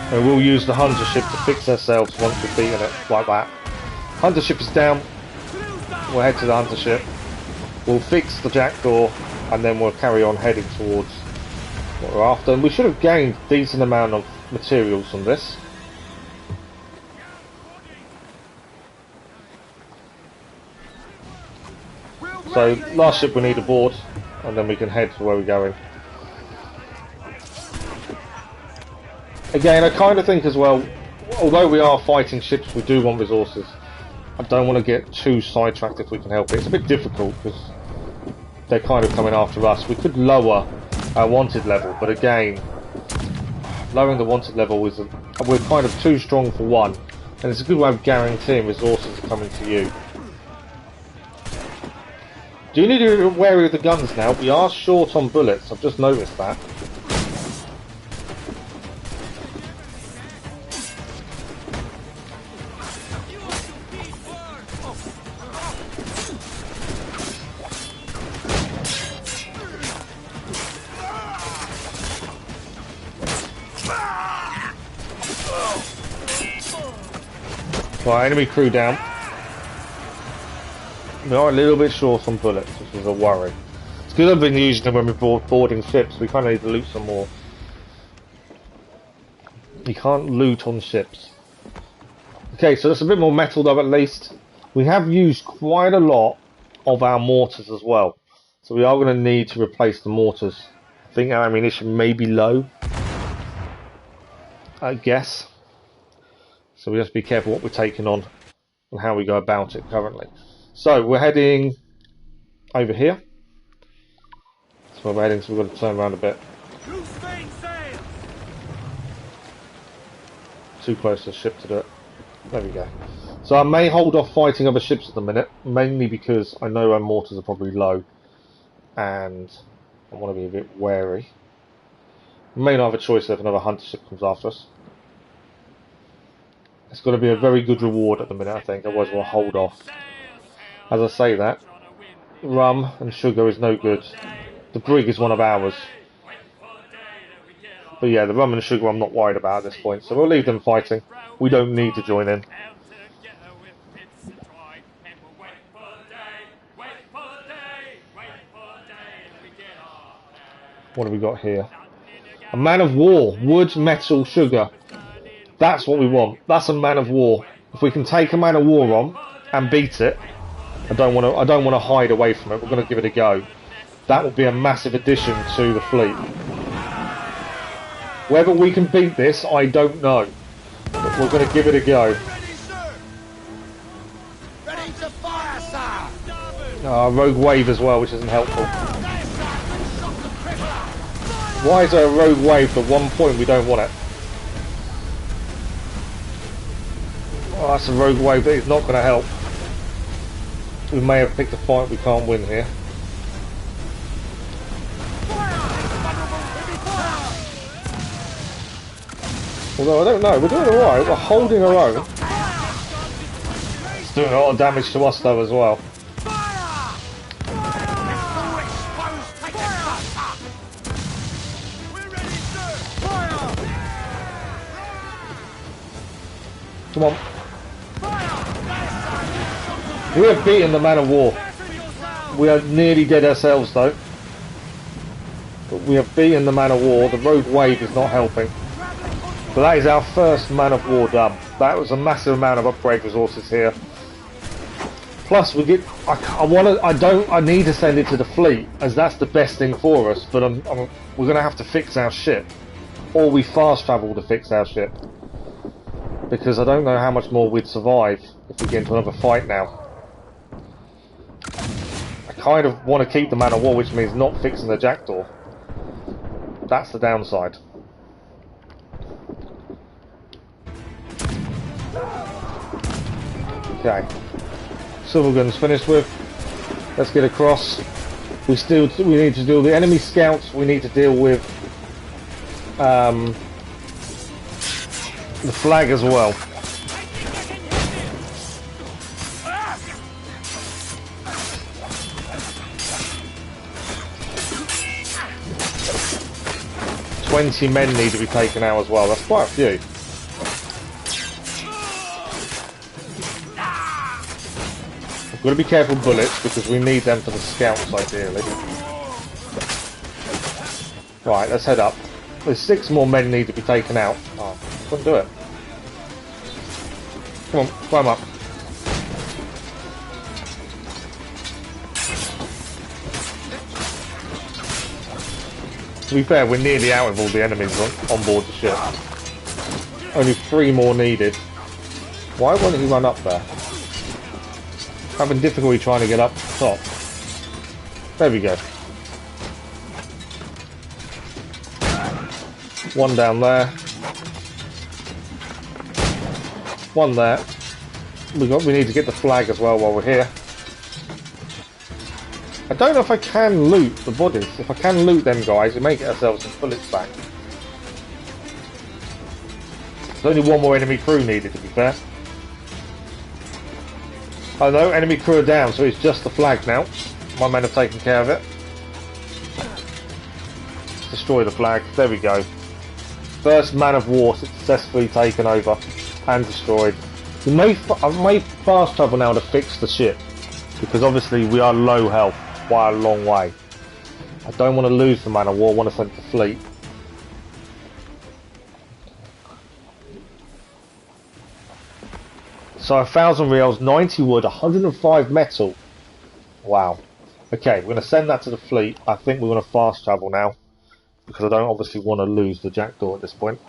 And we'll use the hunter ship to fix ourselves once we've beaten it, like that. Hunter ship is down. We'll head to the hunter ship. We'll fix the jackdaw, and then we'll carry on heading towards what we're after. And we should have gained a decent amount of materials from this. So, last ship we need to board, and then we can head to where we're going. Again, I kind of think as well, although we are fighting ships, we do want resources. I don't want to get too sidetracked if we can help it. It's a bit difficult because they're kind of coming after us. We could lower our wanted level, but again, lowering the wanted level is we're kind of too strong for one, and it's a good way of guaranteeing resources are coming to you. Do you need to be wary of the guns now? We are short on bullets, I've just noticed that. Right, enemy crew down. We are a little bit short on bullets, which is a worry. It's good I've been using them when we're boarding ships. We kind of need to loot some more. You can't loot on ships. Okay, so that's a bit more metal though at least. We have used quite a lot of our mortars as well. So we are going to need to replace the mortars. I think our ammunition may be low. I guess. So we have to be careful what we're taking on and how we go about it currently. So we're heading over here. That's where we're heading, so we've got to turn around a bit. Too close to the ship to do it. There we go. So I may hold off fighting other ships at the minute, mainly because I know our mortars are probably low and I want to be a bit wary. We may not have a choice if another hunter ship comes after us. It's got to be a very good reward at the minute, I think, otherwise we'll hold off. As I say that, rum and sugar is no good. The brig is one of ours. But yeah, the rum and sugar I'm not worried about at this point, so we'll leave them fighting. We don't need to join in. What have we got here? A man of war. Wood, metal, sugar. That's what we want. That's a man of war. If we can take a man of war on and beat it, I don't want to hide away from it. We're going to give it a go. That will be a massive addition to the fleet. Whether we can beat this, I don't know. But we're going to give it a go. Ready to fire, sir. Rogue wave as well, which isn't helpful. Why is there a rogue wave for 1 point we don't want it? Oh, that's a rogue wave that is not going to help. We may have picked a fight we can't win here. Although I don't know, we're doing alright, we're holding our own. It's doing a lot of damage to us though as well. Come on. We have beaten the man of war. We are nearly dead ourselves though. But we have beaten the man of war. The rogue wave is not helping. But that is our first man of war done. That was a massive amount of upgrade resources here. Plus we get I need to send it to the fleet as that's the best thing for us, but we're gonna have to fix our ship. Or we fast travel to fix our ship. Because I don't know how much more we'd survive if we get into another fight now. I kind of want to keep the man of war, which means not fixing the jackdaw. That's the downside. Okay. Silver gun's finished with. Let's get across. We need to deal with the enemy scouts. We need to deal with the flag as well. $20 men need to be taken out as well. That's quite a few. We've got to be careful with bullets because we need them for the scouts ideally. Right, let's head up. There's 6 more men need to be taken out. Oh, couldn't do it. Come on, climb up. To be fair, we're nearly out with all the enemies on board the ship. Only 3 more needed. Why won't he run up there? Having difficulty trying to get up top. There we go. 1 down there. 1 there. We need to get the flag as well while we're here. I don't know if I can loot the bodies. If I can loot them guys, we may get ourselves some bullets back. There's only 1 more enemy crew needed, to be fair. Oh no, enemy crew are down, so it's just the flag now. My men have taken care of it. Destroy the flag. There we go. First man of war successfully taken over and destroyed. I may fast travel now to fix the ship, because obviously we are low health by a long way. I don't want to lose the man of war, I want to send the fleet. So 1,000 reals, 90 wood, 105 metal. Wow. Okay, we're going to send that to the fleet. I think we're going to fast travel now, because I don't obviously want to lose the jackdaw at this point.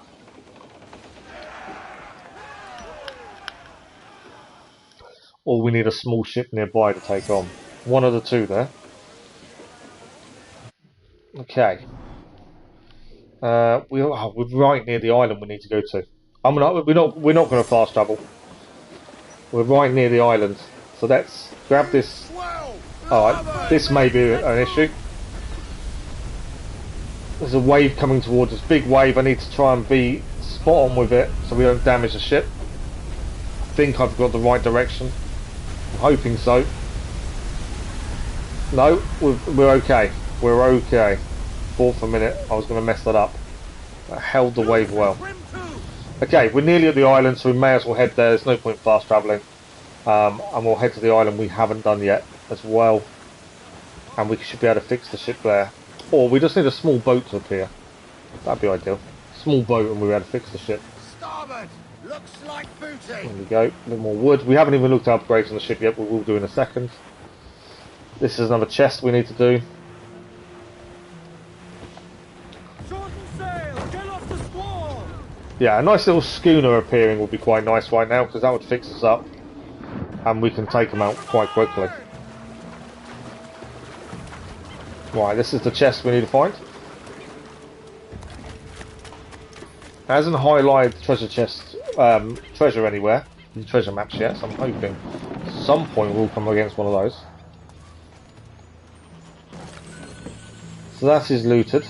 Or we need a small ship nearby to take on. One of the 2 there. Okay. We're right near the island we need to go to. We're not going to fast travel. We're right near the island. So let's grab this. Alright, this may be an issue. There's a wave coming towards us. Big wave. I need to try and be spot on with it so we don't damage the ship. think I've got the right direction. I'm hoping so. No, we're okay. We're okay. Thought for a minute I was going to mess that up. I held the wave well. Okay, we're nearly at the island, so we may as well head there. There's no point fast travelling. And we'll head to the island we haven't done yet as well. And we should be able to fix the ship there. Or we just need a small boat to appear. That'd be ideal. Small boat and we'll be able to fix the ship. Starboard! Looks like booty! There we go. A bit more wood. We haven't even looked at upgrades on the ship yet, but we'll do in a second. This is another chest we need to do. Shorten sail! Get off the squall! Yeah, a nice little schooner appearing would be quite nice right now, because that would fix us up. And we can take them out quite quickly. Right, this is the chest we need to find. It hasn't highlighted the treasure chest, treasure anywhere, in the treasure maps yet, so I'm hoping at some point we'll come against one of those. So that is looted.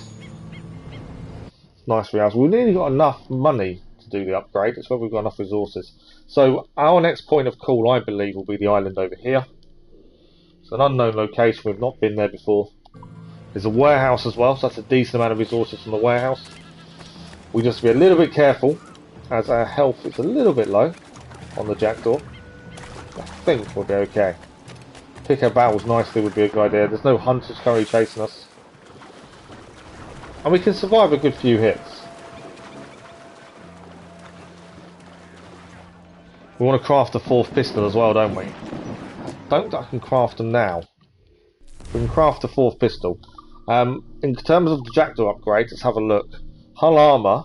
Nice reals. We've nearly got enough money to do the upgrade. It's whether we've got enough resources. So our next point of call, I believe, will be the island over here. It's an unknown location. We've not been there before. There's a warehouse as well, so that's a decent amount of resources from the warehouse. We just be a little bit careful, as our health is a little bit low on the jackdaw. I think we'll be okay. Pick our battles nicely would be a good idea. There's no hunters currently chasing us. And we can survive a good few hits. We want to craft a 4th pistol as well, don't we? Don't think I can craft them now. We can craft a 4th pistol. In terms of the jackdaw upgrade, let's have a look. Hull armour,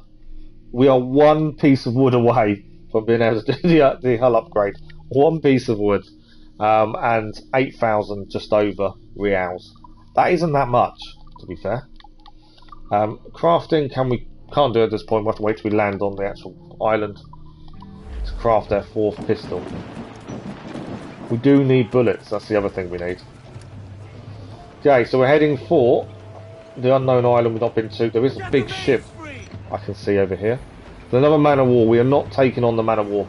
we are one piece of wood away from being able to do the hull upgrade. One piece of wood. And 8,000 just over reals. That isn't that much, to be fair. Crafting, can't do it at this point. We'll have to wait till we land on the actual island to craft our 4th pistol. We do need bullets, that's the other thing we need. Okay, so we're heading for the unknown island we've not been to. There is a big ship I can see over here. There's another man of war. We are not taking on the man of war.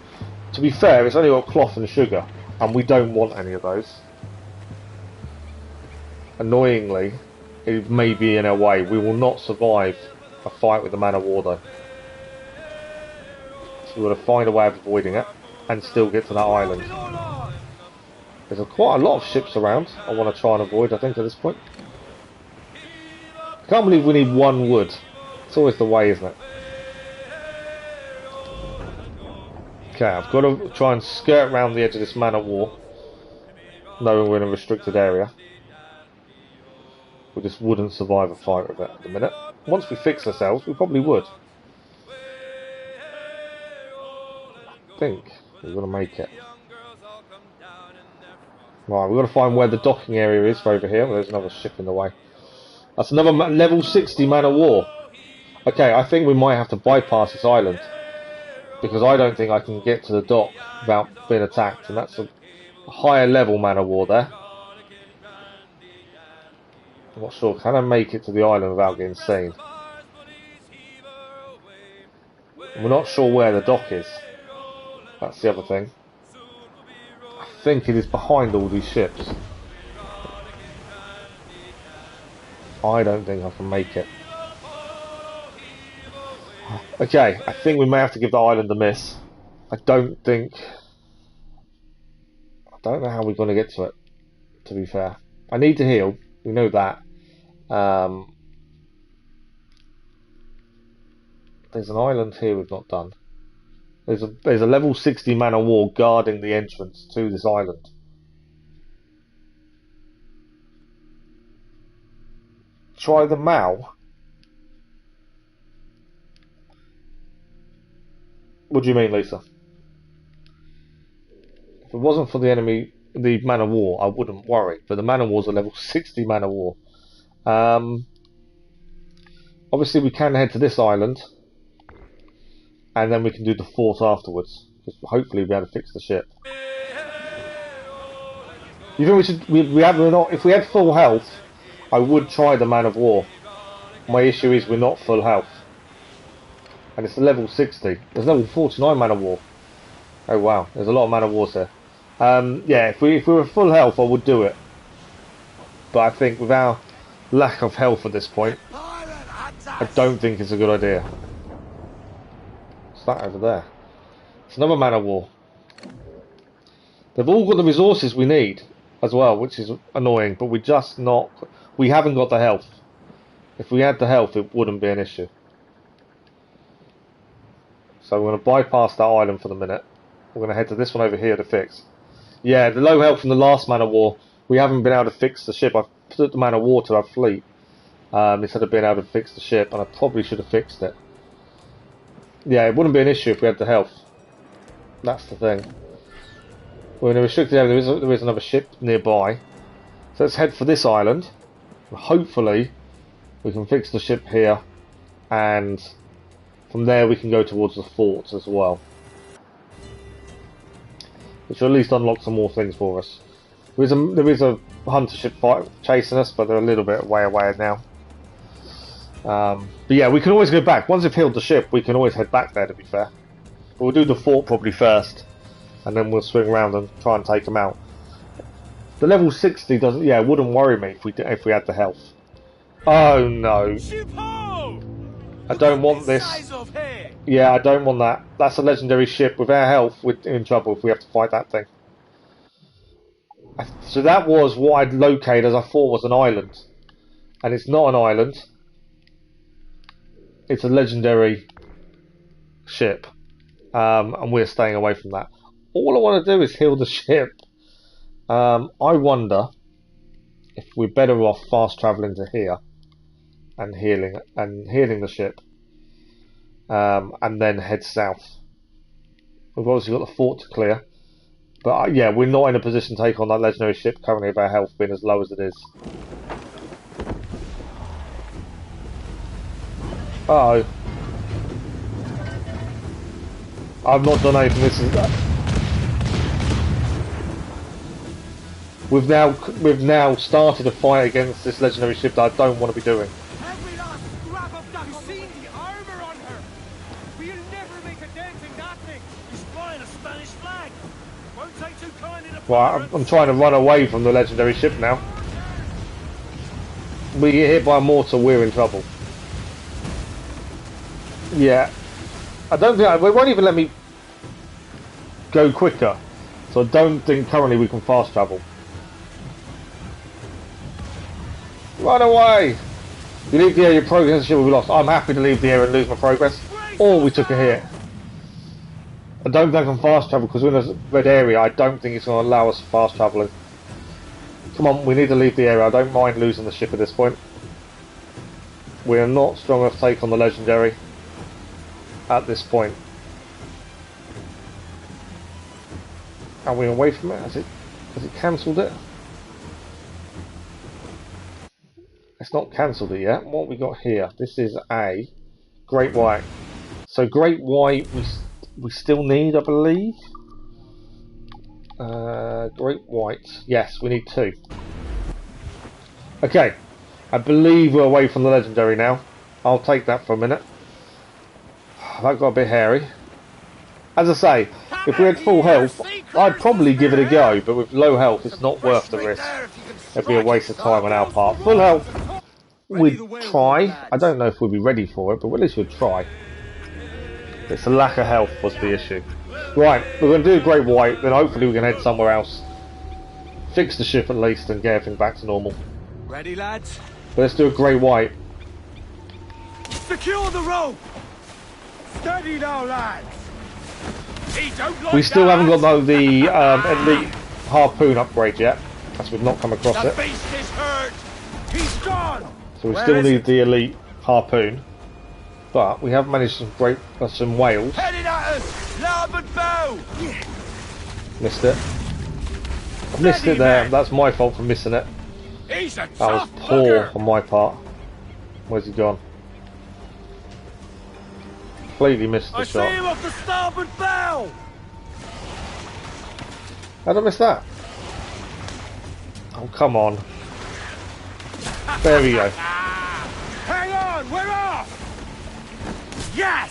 To be fair, it's only got cloth and sugar, and we don't want any of those. Annoyingly, it may be in our way. We will not survive a fight with the man of war though. So we've got to find a way of avoiding it and still get to that island. There's quite a lot of ships around I want to try and avoid, I think, at this point. I can't believe we need 1 wood. It's always the way, isn't it? Okay, I've got to try and skirt around the edge of this man of war, knowing we're in a restricted area. We just wouldn't survive a fight with it at the minute. Once we fix ourselves, we probably would. I think we're going to make it. Right, we've got to find where the docking area is for over here. Well, there's another ship in the way. That's another level 60 man of war. Okay, I think we might have to bypass this island, because I don't think I can get to the dock without being attacked, and that's a higher level man of war there. I'm not sure, can I make it to the island without getting seen? We're not sure where the dock is. That's the other thing. I think it is behind all these ships. I don't think I can make it. Okay, I think we may have to give the island a miss. I don't know how we're going to get to it, to be fair. I need to heal, we know that. There's an island here we've not done. There's a level 60 man of war guarding the entrance to this island. Try the Mao. What do you mean, Lisa? If it wasn't for the enemy, the man of war, I wouldn't worry. But the man of war is a level 60 man of war. Obviously, we can head to this island, and then we can do the fort afterwards. Because hopefully, we'll be able to fix the ship. You think we should? If we had full health, I would try the man of war. My issue is we're not full health. And it's a level 60. There's level 49 man of war. Oh wow, there's a lot of man of wars there. Yeah, if we were full health, I would do it. But I think with our lack of health at this point, I don't think it's a good idea. What's that over there? It's another man of war. They've all got the resources we need as well, which is annoying, but we haven't got the health. If we had the health, it wouldn't be an issue. So we're going to bypass that island for the minute. We're going to head to this one over here to fix. Yeah, the low health from the last man of war, we haven't been able to fix the ship. I've put the man of war to our fleet instead of being able to fix the ship, and I probably should have fixed it. Yeah, it wouldn't be an issue if we had the health. That's the thing. We're in a restricted area. There is another ship nearby. So let's head for this island. Hopefully we can fix the ship here, and from there we can go towards the fort as well, which will at least unlock some more things for us. There is a hunter ship chasing us, but they're a little bit way away now. But yeah, we can always go back. Once we've healed the ship, we can always head back there, to be fair. But we'll do the fort probably first, and then we'll swing around and try and take them out. The level 60 doesn't... Yeah, it wouldn't worry me if we had the health. Oh no. I don't want this. Yeah, I don't want that. That's a legendary ship. With our health, we're in trouble if we have to fight that thing. So that was what I'd located as I thought was an island. And it's not an island. It's a legendary ship. And we're staying away from that. All I want to do is heal the ship. I wonder if we're better off fast travelling to here and healing the ship, and then head south. We've obviously got the fort to clear, but yeah, we're not in a position to take on that legendary ship currently with our health being as low as it is. Uh oh, I've not done anything. This is. We've now started a fight against this legendary ship that I don't want to be doing. Every last scrap of that. You see the armor on her? We'll never make a dent in that thing. He's flying a Spanish flag. Won't take too kindly to Right, I'm trying to run away from the legendary ship now. We get hit by a mortar, we're in trouble. Yeah, I don't think they won't even let me go quicker. So I don't think currently we can fast travel. Run away! You leave the area, your progress will be lost. I'm happy to leave the area and lose my progress. Or we took a hit. I don't think I can fast travel because we're in a red area. I don't think it's going to allow us fast travelling. Come on, we need to leave the area. I don't mind losing the ship at this point. We are not strong enough to take on the legendary at this point. Are we away from it? Has it cancelled it? It's not cancelled it yet. What we got here? This is a Great White. So Great White we still need, I believe. Great White. Yes, we need 2. Okay. I believe we're away from the legendary now. I'll take that for a minute. That got a bit hairy. As I say, if we had full health, I'd probably give it a go, but with low health, it's not worth the risk. It'd be a waste of time on our part. Full health, we'd try. I don't know if we'd be ready for it, but at least we'd try. It's the lack of health was the issue. Right, we're going to do a Great White, then hopefully we can head somewhere else. Fix the ship at least and get everything back to normal. Ready, lads? But let's do a Great White. Secure the rope! Steady now, lads! We still haven't got the elite harpoon upgrade yet, as we've not come across it. The beast is hurt! He's gone! So we still need the elite harpoon, but we have managed some whales. Headed at us! Larboard bow! Missed it. I missed it there. That's my fault for missing it. He's a That was poor on my part. Where's he gone? Completely missed the shot. I see him off the starboard bow! How did I miss that? Oh, come on. There we go. Hang on, we're off! Yes!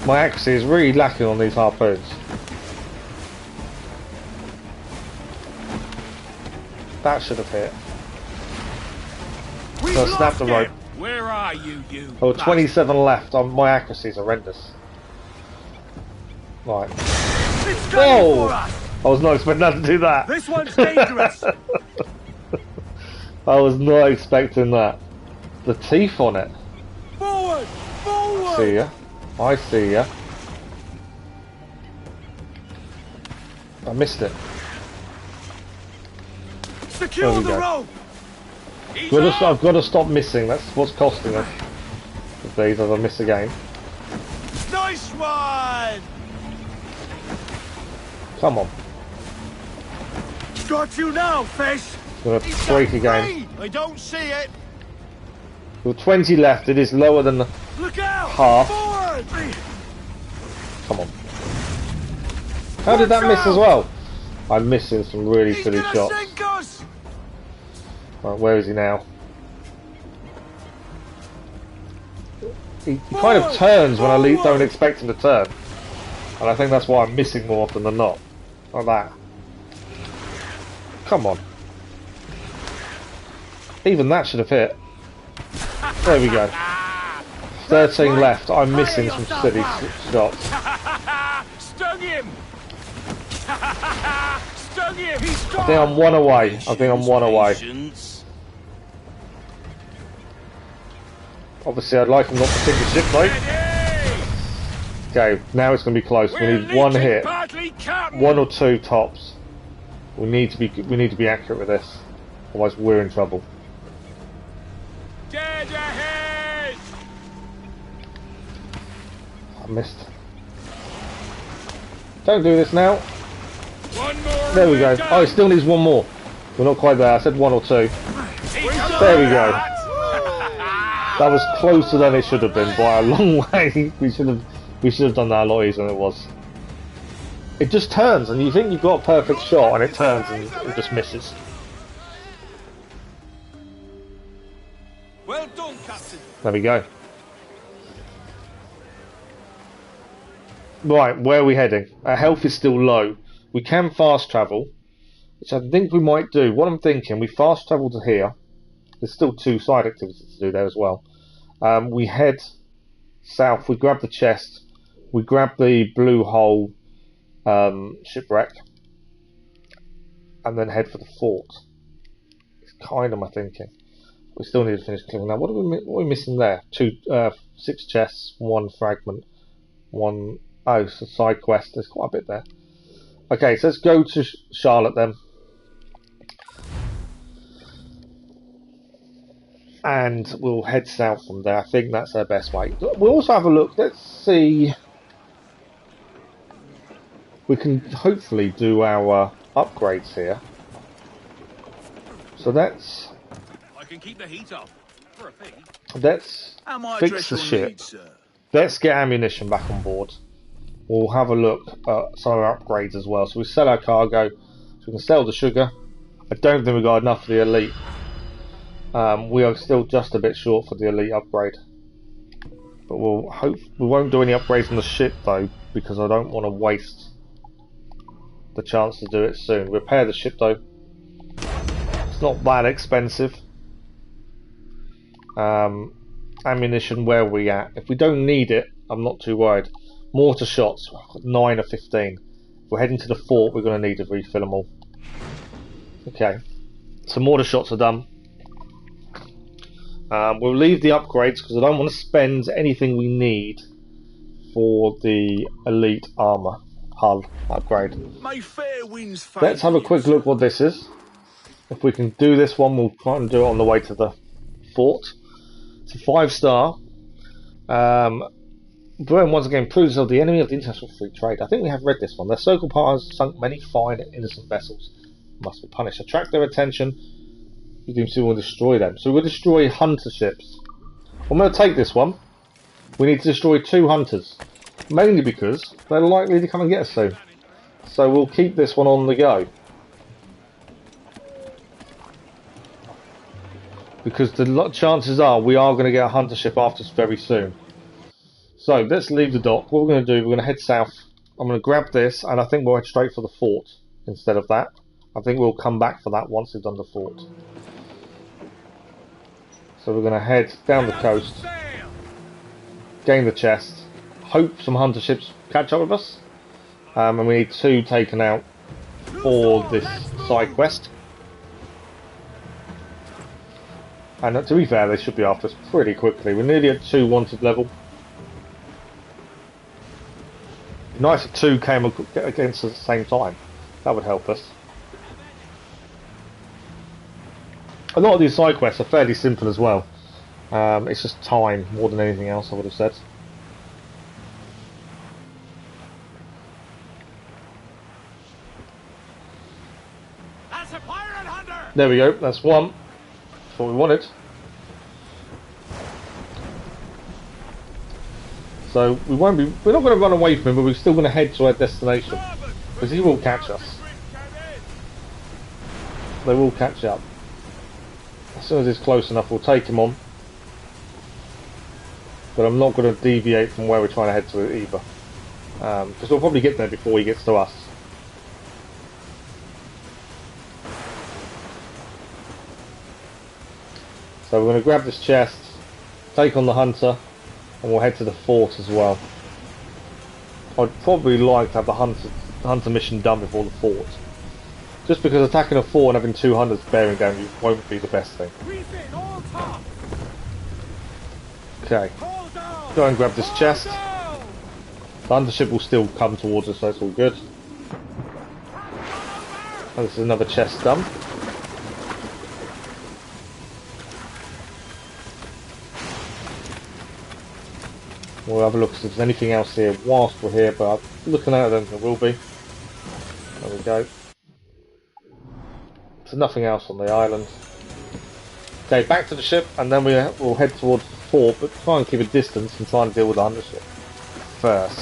My accuracy is really lacking on these harpoons. That should have hit. So I snapped the rope. Where are you, you? Oh, 27 left. My accuracy is horrendous. Right. Whoa! I was not expecting that to do that. This one's dangerous. I was not expecting that. The teeth on it. Forward! Forward! See ya. I see ya. I missed it. Secure the rope. I've got to stop missing. That's what's costing us. With these, as I miss again. Nice one! Come on. Got you now, fish. I'm gonna break again. I don't see it. With 20 left, it is lower than the Look out! half. Forward! Come on. How did that miss as well? I'm missing some really silly shots. Right, where is he now? He kind of turns when I don't expect him to turn. And I think that's why I'm missing more often than not. Like that. Come on. Even that should have hit. There we go. 13 left. I'm missing some silly shots. Stung him! Stung him! I think I'm one away. I think I'm one away. Obviously, I'd like him not to sink the ship though. Okay, now it's going to be close. We need one hit, one or two tops. We need to be accurate with this, otherwise we're in trouble. Dead ahead! I missed. Don't do this now. One more. There we go. Oh, it still needs one more. We're not quite there. I said one or two. There we go. That was closer than it should have been by a long way. We should have done that a lot easier than it was. It just turns, and you think you've got a perfect shot, and it turns and it just misses. Well done, Captain. There we go. Right, where are we heading? Our health is still low. We can fast travel, which I think we might do. What I'm thinking, we fast travel to here. There's still 2 side activities to do there as well. We head south, we grab the chest, we grab the blue hole shipwreck, and then head for the fort. It's kind of my thinking. We still need to finish clearing that. What are we missing there? 6 chests, 1 fragment, 1... Oh, it's a side quest. There's quite a bit there. Okay, so let's go to Charlotte then. And we'll head south from there. I think that's our best way. We'll also have a look. Let's see. We can hopefully do our upgrades here. So let's... I can keep the heat up for a fee. Let's fix the ship. Let's get ammunition back on board. We'll have a look at some of our upgrades as well. So we sell our cargo. So we can sell the sugar. I don't think we've got enough for the elite. We are still just a bit short for the elite upgrade. But we won't do any upgrades on the ship though, because I don't want to waste the chance to do it soon. Repair the ship though. It's not that expensive. Ammunition, where are we at? If we don't need it, I'm not too worried. Mortar shots, 9 or 15. If we're heading to the fort, we're going to need to refill them all. Okay, so mortar shots are done. We'll leave the upgrades because I don't want to spend anything we need for the elite armor hull upgrade. Let's have a quick look what this is. If we can do this one, we'll try and do it on the way to the fort. It's a 5-star. Britain once again proves themselves the enemy of the international free trade. I think we have read this one. Their circle partners sunk many fine and innocent vessels. Must be punished. Attract their attention. You can see we'll destroy them. So we'll destroy hunter ships. I'm going to take this one. We need to destroy 2 hunters. Mainly because they're likely to come and get us soon. So we'll keep this one on the go. Because the chances are we are going to get a hunter ship after us very soon. So let's leave the dock. What we're going to do, we're going to head south. I'm going to grab this, and I think we'll head straight for the fort instead of that. I think we'll come back for that once we've done the fort. So we're going to head down the coast, gain the chest, hope some hunter ships catch up with us, and we need 2 taken out for this side quest. And to be fair, they should be after us pretty quickly. We're nearly at 2 wanted level. Nice if 2 came against us at the same time. That would help us. A lot of these side quests are fairly simple as well. It's just time more than anything else, I would have said. That's a pirate hunter! There we go, that's one. That's what we wanted. So we're not going to run away from him, but we're still going to head to our destination. Because he will catch us. They will catch up. As soon as he's close enough, we'll take him on. But I'm not going to deviate from where we're trying to head to either. Because we'll probably get there before he gets to us. So we're going to grab this chest, take on the hunter, and we'll head to the fort as well. I'd probably like to have the hunter mission done before the fort. Just because attacking a fort and having 2 hunters bearing down you won't be the best thing. Okay, go and grab this chest. The hunter ship will still come towards us, so it's all good. And this is another chest done. We'll have a look if there's anything else here whilst we're here, but looking at them, there will be. There we go. There's nothing else on the island. Okay, back to the ship, and then we'll head towards the fort, but try and keep a distance and try and deal with the hunter ship first.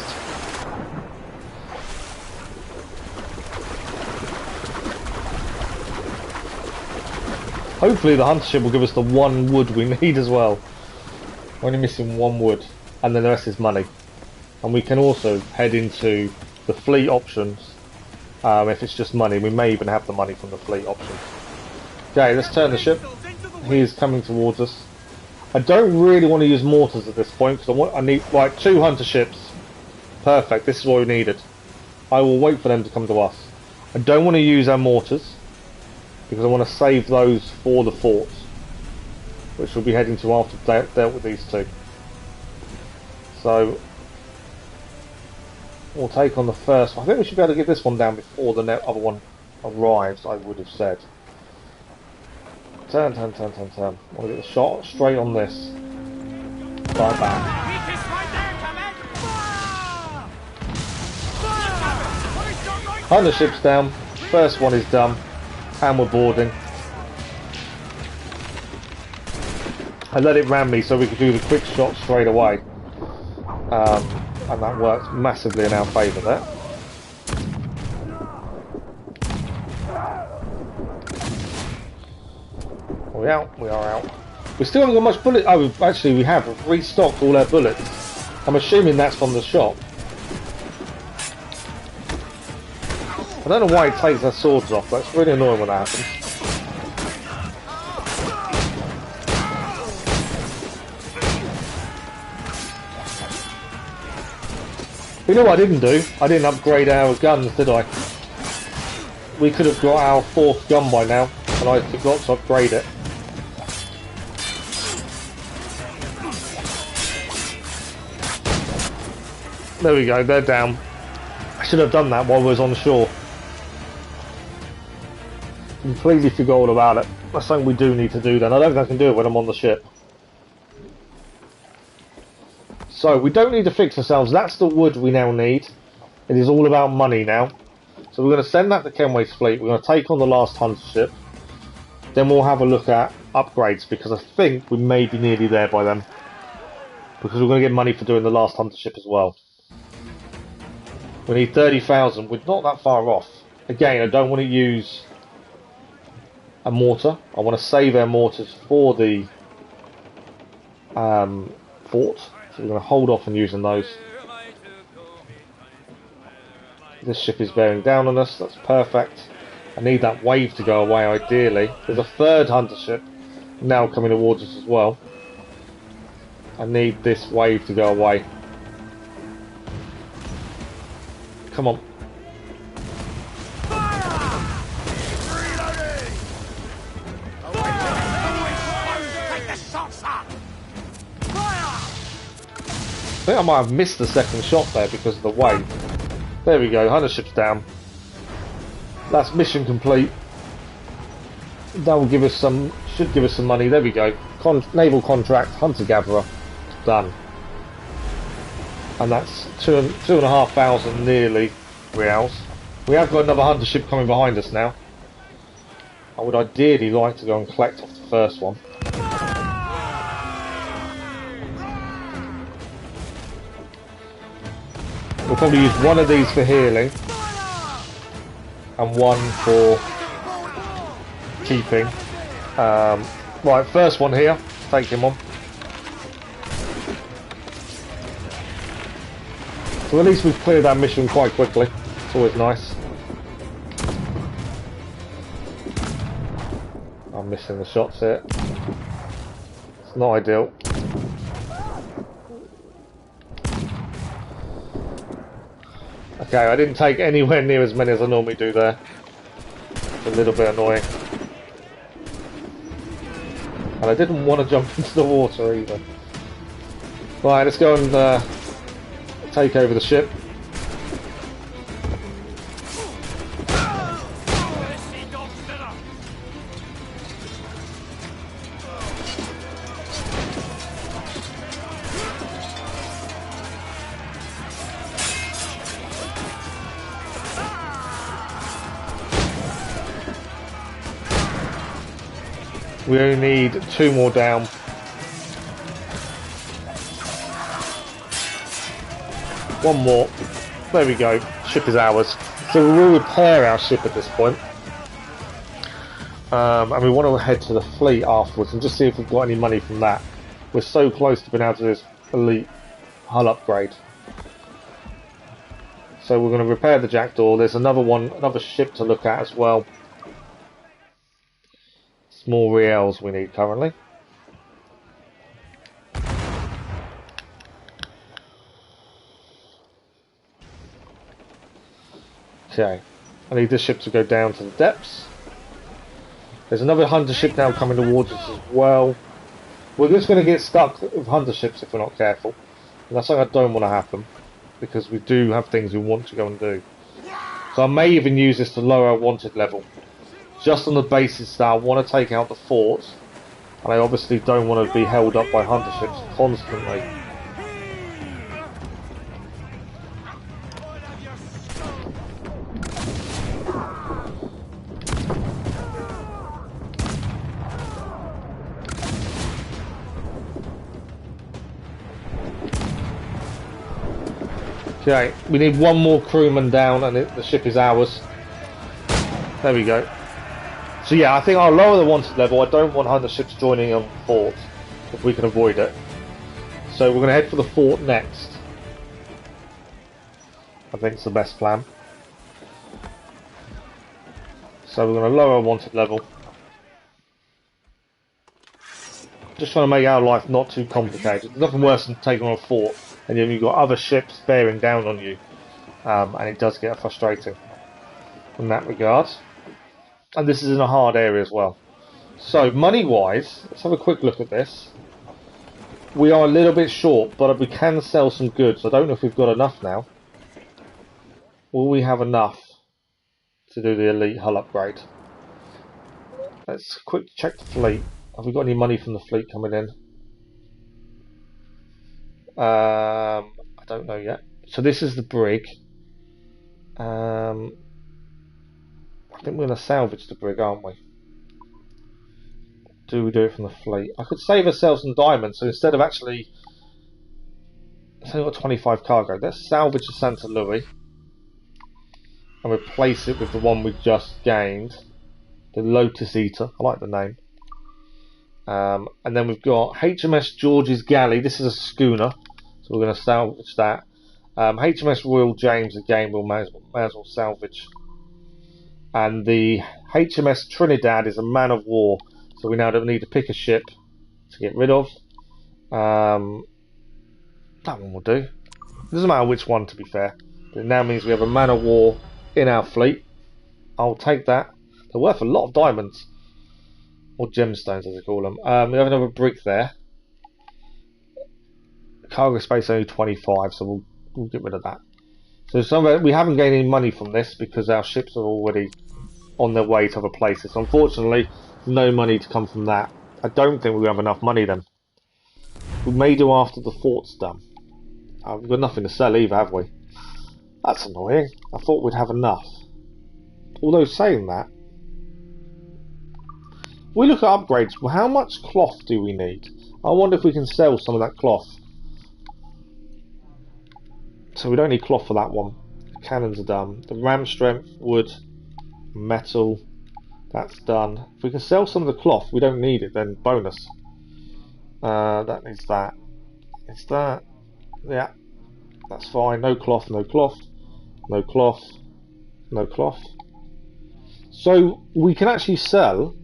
Hopefully the hunter ship will give us the 1 wood we need as well. We're only missing 1 wood, and then the rest is money. And we can also head into the fleet options. If it's just money, we may even have the money from the fleet options. Okay, let's turn the ship. He is coming towards us. I don't really want to use mortars at this point because I need 2 hunter ships. Perfect. This is what we needed. I will wait for them to come to us. I don't want to use our mortars because I want to save those for the fort, which we'll be heading to after we've dealt with these 2. So we'll take on the first one. I think we should be able to get this one down before the other one arrives, I would have said. Turn. I want to get the shot straight on this. Like that. Hunter ship's down. First one is done. And we're boarding. I let it ram me so we could do the quick shot straight away. And that worked massively in our favour there. Are we out? We are out. We still haven't got much bullet. Oh, actually we have. We've restocked all our bullets. I'm assuming that's from the shop. I don't know why it takes our swords off, but it's really annoying when that happens. You know what I didn't do? I didn't upgrade our guns, did I? We could have got our 4th gun by now, and I forgot to upgrade it. There we go, they're down. I should have done that while I was on shore. Completely forgot all about it. That's something we do need to do then. I don't think I can do it when I'm on the ship. So we don't need to fix ourselves. That's the wood we now need. It is all about money now. So we're going to send that to Kenway's fleet. We're going to take on the last hunter ship. Then we'll have a look at upgrades because I think we may be nearly there by then. Because we're going to get money for doing the last hunter ship as well. We need 30,000. We're not that far off. Again, I don't want to use a mortar. I want to save our mortars for the fort. So we're going to hold off on using those. This ship is bearing down on us, that's perfect. I need that wave to go away ideally. There's a third hunter ship now coming towards us as well. I need this wave to go away. Come on. I think I might have missed the second shot there because of the wave. There we go, hunter ship's down. That's mission complete. That will give us some, should give us some money. There we go. Naval contract, hunter-gatherer, done. And that's 2,500 nearly reals. We have got another hunter ship coming behind us now. I would ideally like to go and collect off the first one. We'll probably use one of these for healing and one for keeping. Right, first one here, take him on. So at least we've cleared our mission quite quickly. It's always nice. I'm missing the shots here. It's not ideal. Okay, I didn't take anywhere near as many as I normally do there. It's a little bit annoying. And I didn't want to jump into the water either. Right, let's go and take over the ship. We only need 2 more down. One more. There we go. Ship is ours. So we will repair our ship at this point. And we want to head to the fleet afterwards and just see if we've got any money from that. We're so close to being able to do this elite hull upgrade. So we're going to repair the jackdaw. There's another ship to look at as well. More reals we need currently. Okay, I need this ship to go down to the depths. There's another hunter ship now coming towards us as well. We're just going to get stuck with hunter ships if we're not careful. And that's something I don't want to happen, because we do have things we want to go and do. So I may even use this to lower our wanted level. Just on the basis that I want to take out the fort, and I obviously don't want to be held up by hunter ships constantly. Okay, we need one more crewman down and the ship is ours. There we go. So yeah, I think I'll lower the wanted level. I don't want hunter ships joining on the fort if we can avoid it. So we're going to head for the fort next. I think it's the best plan. So we're going to lower our wanted level. Just trying to make our life not too complicated. There's nothing worse than taking on a fort and then you've got other ships bearing down on you. And it does get frustrating in that regard. And this is in a hard area as well. So, money-wise, let's have a quick look at this. We are a little bit short, but we can sell some goods. I don't know if we've got enough now. Will we have enough to do the elite hull upgrade? Let's quick check the fleet. Have we got any money from the fleet coming in? I don't know yet. So this is the brig. I think we're going to salvage the brig, aren't we? Do we do it from the fleet? I could save ourselves some diamonds, so instead of actually... It's only got 25 cargo. Let's salvage the Santa Louis and replace it with the one we just gained. The Lotus Eater. I like the name. And then we've got HMS George's Galley. This is a schooner. So we're going to salvage that. HMS Royal James again we may as well salvage. And the HMS Trinidad is a man of war, so we now don't need to pick a ship to get rid of. That one will do. It doesn't matter which one, to be fair. But it now means we have a man of war in our fleet. I'll take that. They're worth a lot of diamonds. Or gemstones, as they call them. We have another brick there. Cargo space only 25, so we'll get rid of that. So we haven't gained any money from this because our ships are already on their way to other places. Unfortunately, no money to come from that. I don't think we have enough money then. We may do after the fort's done. We've got nothing to sell either, have we? That's annoying. I thought we'd have enough. Although saying that, we look at upgrades. Well, how much cloth do we need? I wonder if we can sell some of that cloth. So we don't need cloth for that one. The cannons are done. The ram strength, wood, metal, that's done. If we can sell some of the cloth, we don't need it, then bonus. That needs that. It's that. Yeah, that's fine. No cloth, no cloth, no cloth, no cloth. So we can actually sell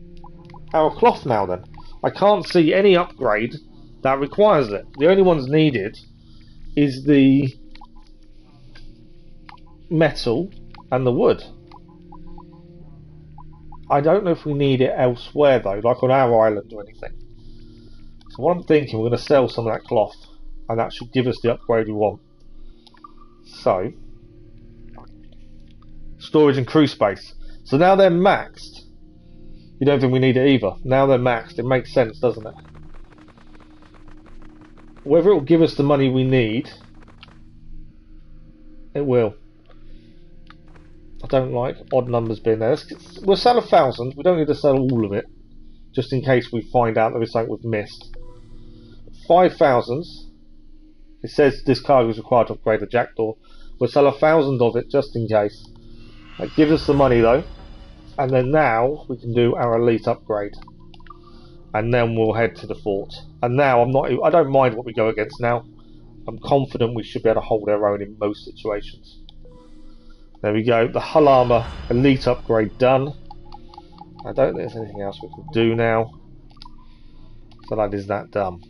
our cloth now then. I can't see any upgrade that requires it. The only ones needed is the metal and the wood. I don't know if we need it elsewhere though, like on our island or anything. So what I'm thinking, we're going to sell some of that cloth and that should give us the upgrade we want. So, storage and crew space. So now they're maxed. You don't think we need it either. Now they're maxed. It makes sense, doesn't it? Whether it will give us the money we need, it will. I don't like odd numbers being there. We'll sell 1,000. We don't need to sell all of it, just in case we find out there is something we've missed. 5,000. It says this cargo is required to upgrade the jackdaw. We'll sell 1,000 of it just in case. That gives us the money though, and then now we can do our elite upgrade, and then we'll head to the fort. And now I don't mind what we go against now. I'm confident we should be able to hold our own in most situations. There we go. The hull armor elite upgrade done. I don't think there's anything else we can do now. So that is that done.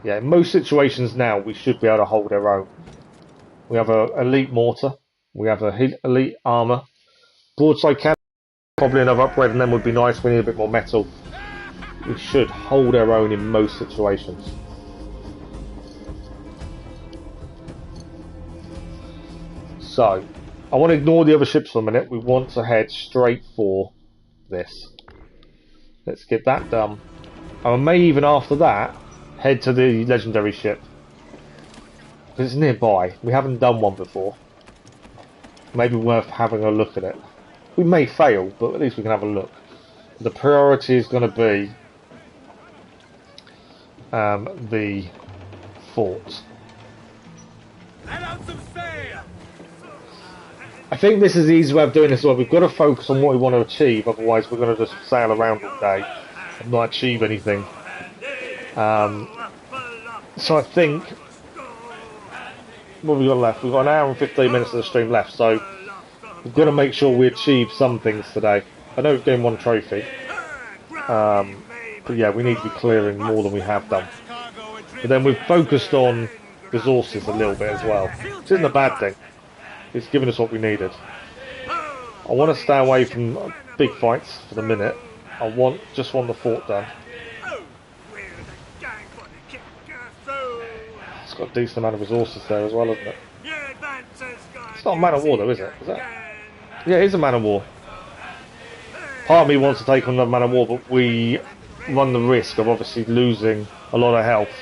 Yeah, in most situations now we should be able to hold our own. We have a elite mortar. We have a elite armor. Broadside cannon, probably another upgrade, and then would be nice. We need a bit more metal. We should hold our own in most situations. So, I want to ignore the other ships for a minute. We want to head straight for this. Let's get that done. And I may even after that head to the legendary ship. Because it's nearby. We haven't done one before. Maybe worth having a look at it. We may fail, but at least we can have a look. The priority is going to be the fort. I think this is the easy way of doing this as well. We've got to focus on what we want to achieve, otherwise we're going to just sail around all day and not achieve anything. So I think, what have we got left? We've got an hour and 15 minutes of the stream left, so we've got to make sure we achieve some things today. I know we've gained one trophy, but yeah, we need to be clearing more than we have done. But then we've focused on resources a little bit as well, which isn't a bad thing. It's given us what we needed. I want to stay away from big fights for the minute. I just want the fort done. It's got a decent amount of resources there as well, hasn't it? It's not a man of war though, is it? Is that? Yeah, it is a man of war. Part of me wants to take on another man of war, but we run the risk of obviously losing a lot of health.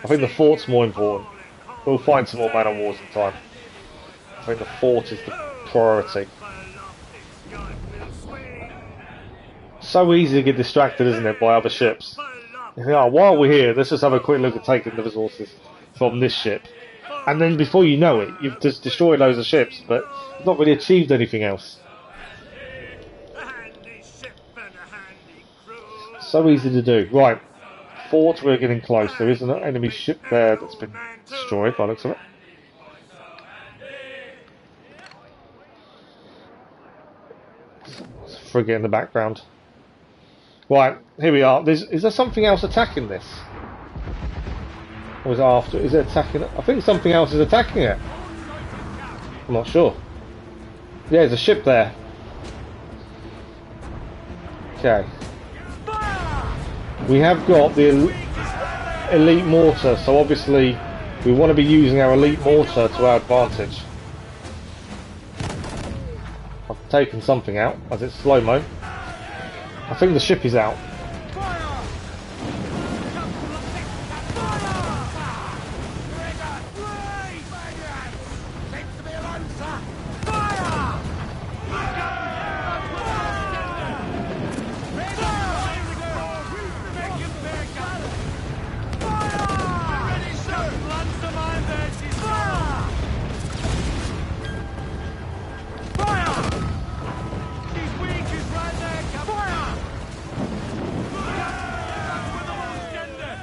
I think the fort's more important. We'll find some more man of wars in time. I think the fort is the priority. So easy to get distracted, isn't it, by other ships? You think, oh, while we're here, let's just have a quick look at taking the resources from this ship. And then before you know it, you've just destroyed loads of ships, but you've not really achieved anything else. So easy to do. Right, fort. We're getting close. There is an enemy ship there that's been destroyed by the looks of it. There's a frigate in the background. Right, here we are. Is there something else attacking this? Or is it after? Is it attacking it? I think something else is attacking it. I'm not sure. Yeah, there's a ship there. Okay. We have got the elite mortar, so obviously we want to be using our elite mortar to our advantage. I've taken something out as it's slow-mo. I think the ship is out.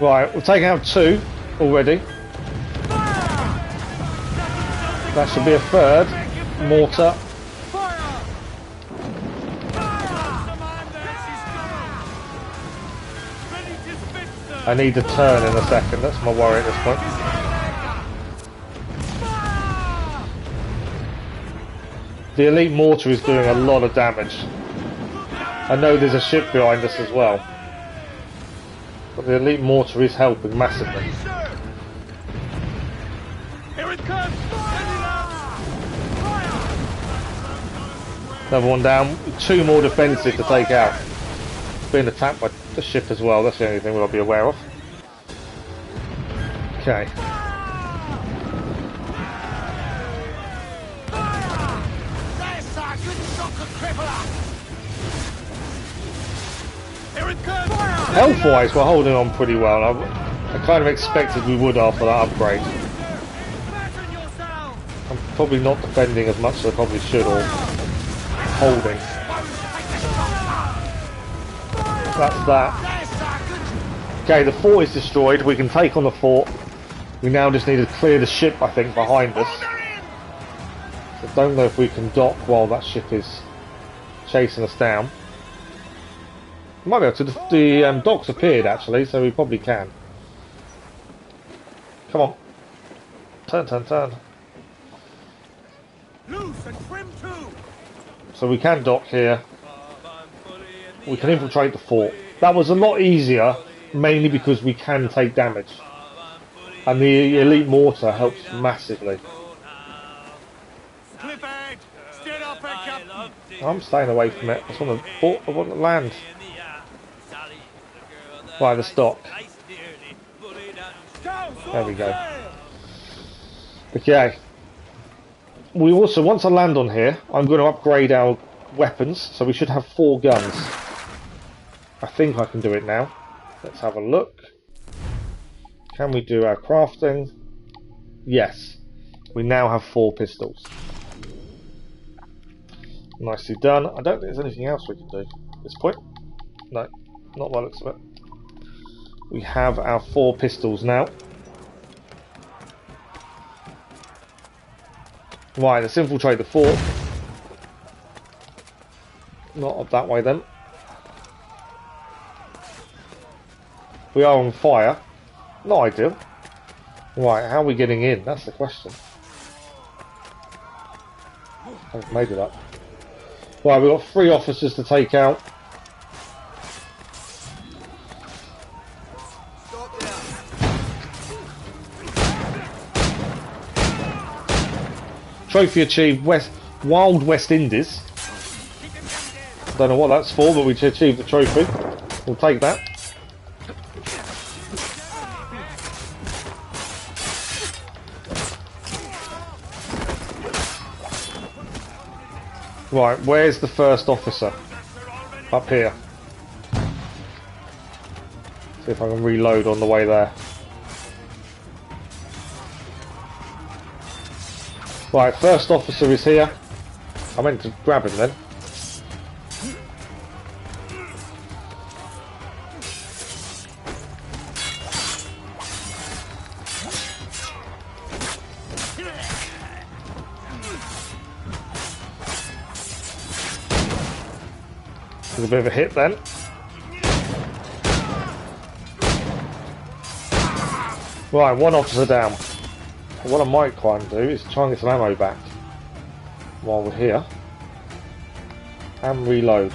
Right, we've taken out 2 already. That should be a 3rd mortar. I need to turn in a second, that's my worry at this point. The elite mortar is doing a lot of damage. I know there's a ship behind us as well. But the elite mortar is helping massively. Here it comes! Another one down. 2 more defensive to take out. Being attacked by the ship as well. That's the only thing we'll be aware of. Okay. Health-wise, we're holding on pretty well. I kind of expected we would after that upgrade. I'm probably not defending as much as I probably should, or holding. That's that. Okay, the fort is destroyed. We can take on the fort. We now just need to clear the ship, I think, behind us. I don't know if we can dock while that ship is chasing us down. Might be able to. The docks appeared actually, so we probably can. Come on. Turn, turn, turn. Loose and trim too. So we can dock here. We can infiltrate the fort. That was a lot easier, mainly because we can take damage. And the elite mortar helps massively. Cliff edge. Steer up, Captain. I'm staying away from it. I want to land. Right, the stock. There we go. Okay. We also, once I land on here, I'm going to upgrade our weapons, so we should have 4 guns. I think I can do it now. Let's have a look. Can we do our crafting? Yes. We now have 4 pistols. Nicely done. I don't think there's anything else we can do at this point. No, not by the looks of it. We have our 4 pistols now. Right, let's infiltrate the fort. Not up that way then. We are on fire. Not ideal. Right, how are we getting in? That's the question. I've made it up. Right, we've got 3 officers to take out. Trophy achieved Wild West Indies. Don't know what that's for, but we achieved the trophy. We'll take that. Right, where's the first officer? Up here. See if I can reload on the way there. Right, first officer is here. I meant to grab him then. There's a bit of a hit then. Right, one officer down. What I might try and do is try and get some ammo back while we're here. And reload.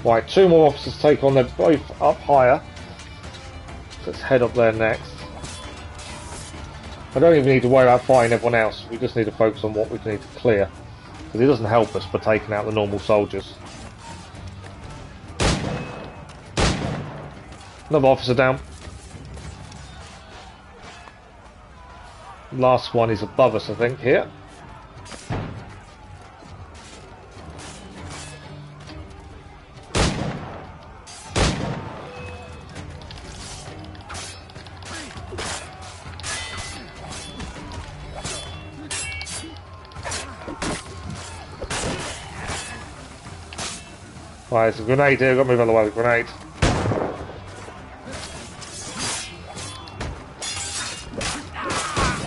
Right, 2 more officers take on, they're both up higher. Let's head up there next. I don't even need to worry about fighting everyone else, we just need to focus on what we need to clear. Because it doesn't help us by taking out the normal soldiers. Another officer down. Last one is above us, I think, here. Right, there's a grenade here, I've got to move out of the way with the grenade.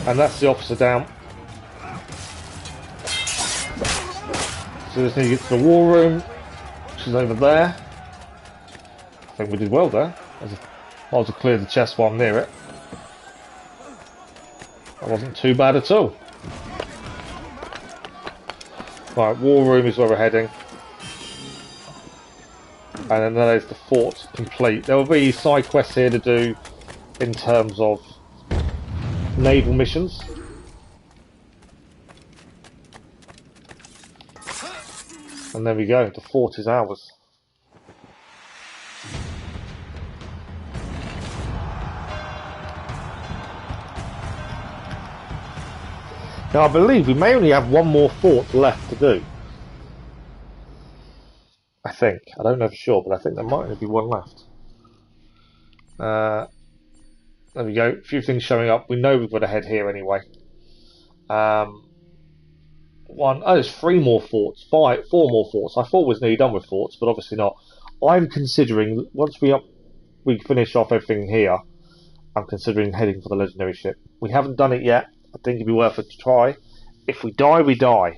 And that's the officer down. So we just need to get to the war room, which is over there. I think we did well there. I was to clear the chest while I'm near it. That wasn't too bad at all. Right, war room is where we're heading. And then there's the fort complete. There will be side quests here to do in terms of naval missions. And there we go, the fort is ours. Now I believe we may only have one more fort left to do. I think. I don't know for sure, but I think there might only be one left. There we go. A few things showing up. We know we've got to head here anyway. There's 3 more forts. 4 more forts. I thought we was nearly done with forts, but obviously not. I'm considering, once we finish off everything here, I'm considering heading for the legendary ship. We haven't done it yet. I think it'd be worth a try. If we die, we die.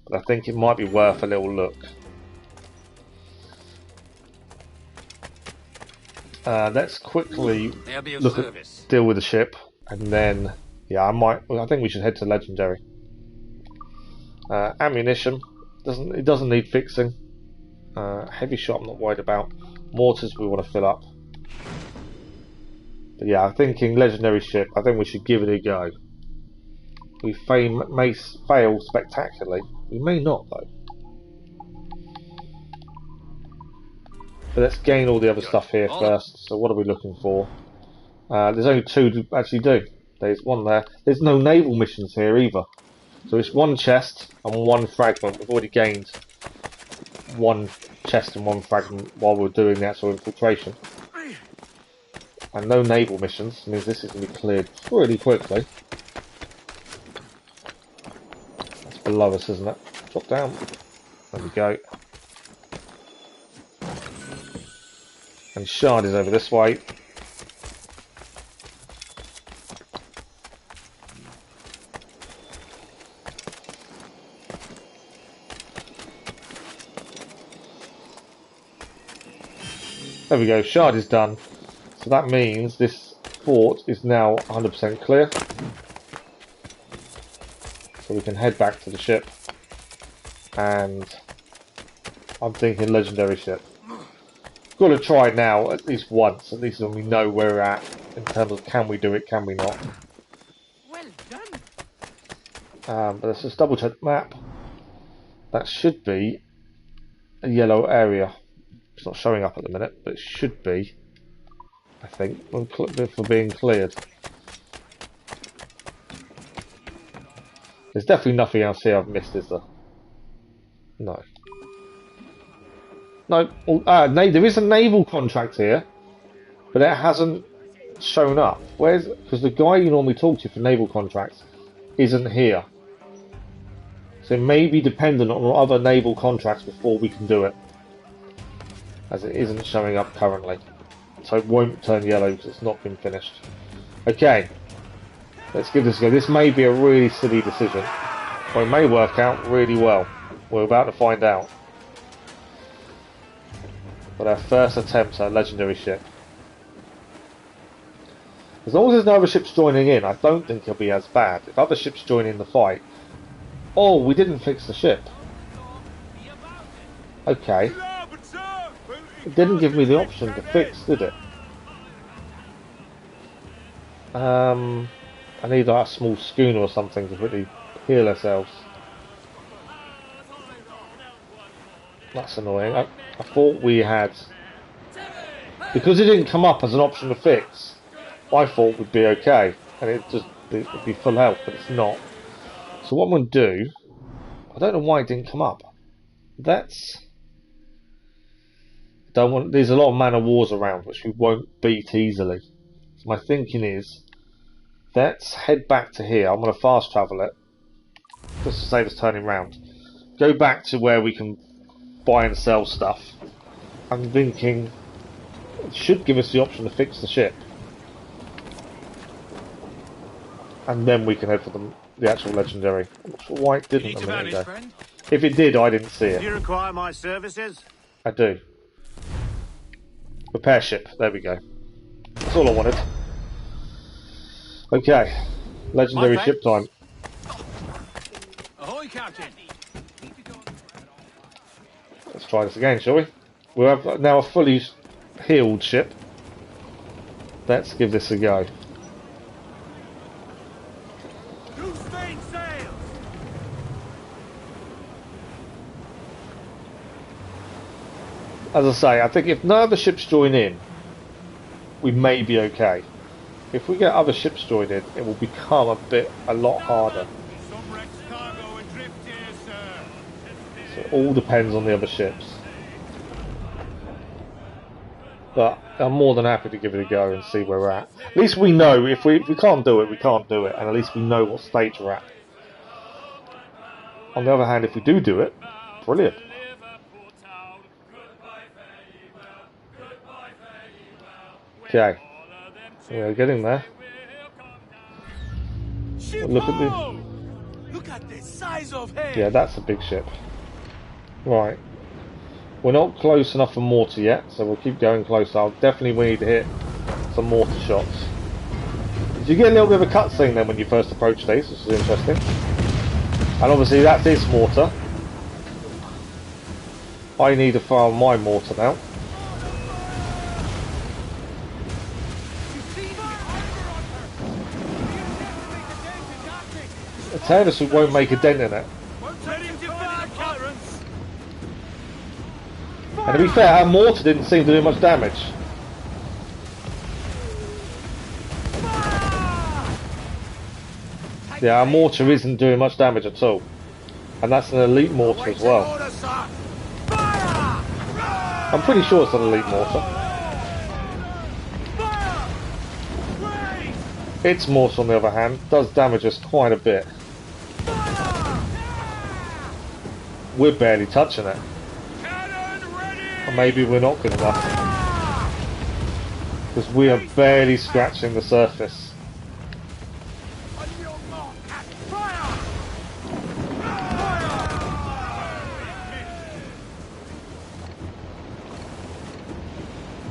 But I think it might be worth a little look. Let's quickly deal with the ship, and then I think we should head to legendary. Ammunition it doesn't need fixing. Heavy shot I'm not worried about. Mortars we want to fill up. But yeah, I'm thinking legendary ship. I think we should give it a go. We may fail spectacularly. We may not though. But let's gain all the other stuff here first. So what are we looking for? There's only 2 to actually do. There's one there. There's no naval missions here either. So it's 1 chest and 1 fragment. We've already gained 1 chest and 1 fragment while we're doing the actual infiltration. And no naval missions. Means this is going to be cleared pretty quickly. That's below us, isn't it? Drop down. There we go. And Shard is over this way. There we go, Shard is done. So that means this fort is now 100% clear. So we can head back to the ship. And I'm thinking legendary ship. Got to try now at least once, at least when we know where we're at in terms of can we do it, can we not. Well done. But let's just double check the map. That should be a yellow area. It's not showing up at the minute, but it should be, I think, for being cleared. There's definitely nothing else here I've missed, is there? No. No, there is a naval contract here, but it hasn't shown up. Because the guy you normally talk to for naval contracts isn't here. So it may be dependent on other naval contracts before we can do it. As it isn't showing up currently. So it won't turn yellow because it's not been finished. Okay, let's give this a go. This may be a really silly decision, but it may work out really well. We're about to find out. But our first attempt at a legendary ship. As long as there's no other ships joining in, I don't think it'll be as bad. If other ships join in the fight... Oh, we didn't fix the ship. Okay. It didn't give me the option to fix, did it? I need like a small schooner or something to quickly heal ourselves. That's annoying. I thought we had... Because it didn't come up as an option to fix, I thought we'd be okay. And it'd be full health, but it's not. So what I'm going to do... I don't know why it didn't come up. There's a lot of man of wars around, which we won't beat easily. So my thinking is... Let's head back to here. I'm going to fast travel it. Just to save us turning round. Go back to where we can buy and sell stuff. I'm thinking it should give us the option to fix the ship. And then we can head for the actual legendary. I'm not sure why it didn't a minute ago. If it did, I didn't see it. Do you require my services? I do. Repair ship. There we go. That's all I wanted. Okay. Legendary ship time. Ahoy, Captain. Let's try this again, shall we? We have now a fully healed ship. Let's give this a go. As I say, I think if no other ships join in, we may be okay. If we get other ships joined in, it will become a lot harder. So it all depends on the other ships. But I'm more than happy to give it a go and see where we're at. At least we know if we can't do it, we can't do it, and at least we know what stage we're at. On the other hand, if we do it, brilliant. Okay, we're getting there. Look at this. Look at the size of him. Yeah, that's a big ship. Right. We're not close enough for mortar yet, so we'll keep going closer. We need to hit some mortar shots. Did you get a little bit of a cutscene then when you first approached these, which is interesting. And obviously that is mortar. I need to fire my mortar now. Tell us we won't make a dent in it. And to be fair, our mortar didn't seem to do much damage. Yeah, our mortar isn't doing much damage at all. And that's an elite mortar as well. I'm pretty sure it's an elite mortar. Its mortar, on the other hand, does damage us quite a bit. We're barely touching it. Or maybe we're not good enough. Because we are barely scratching the surface.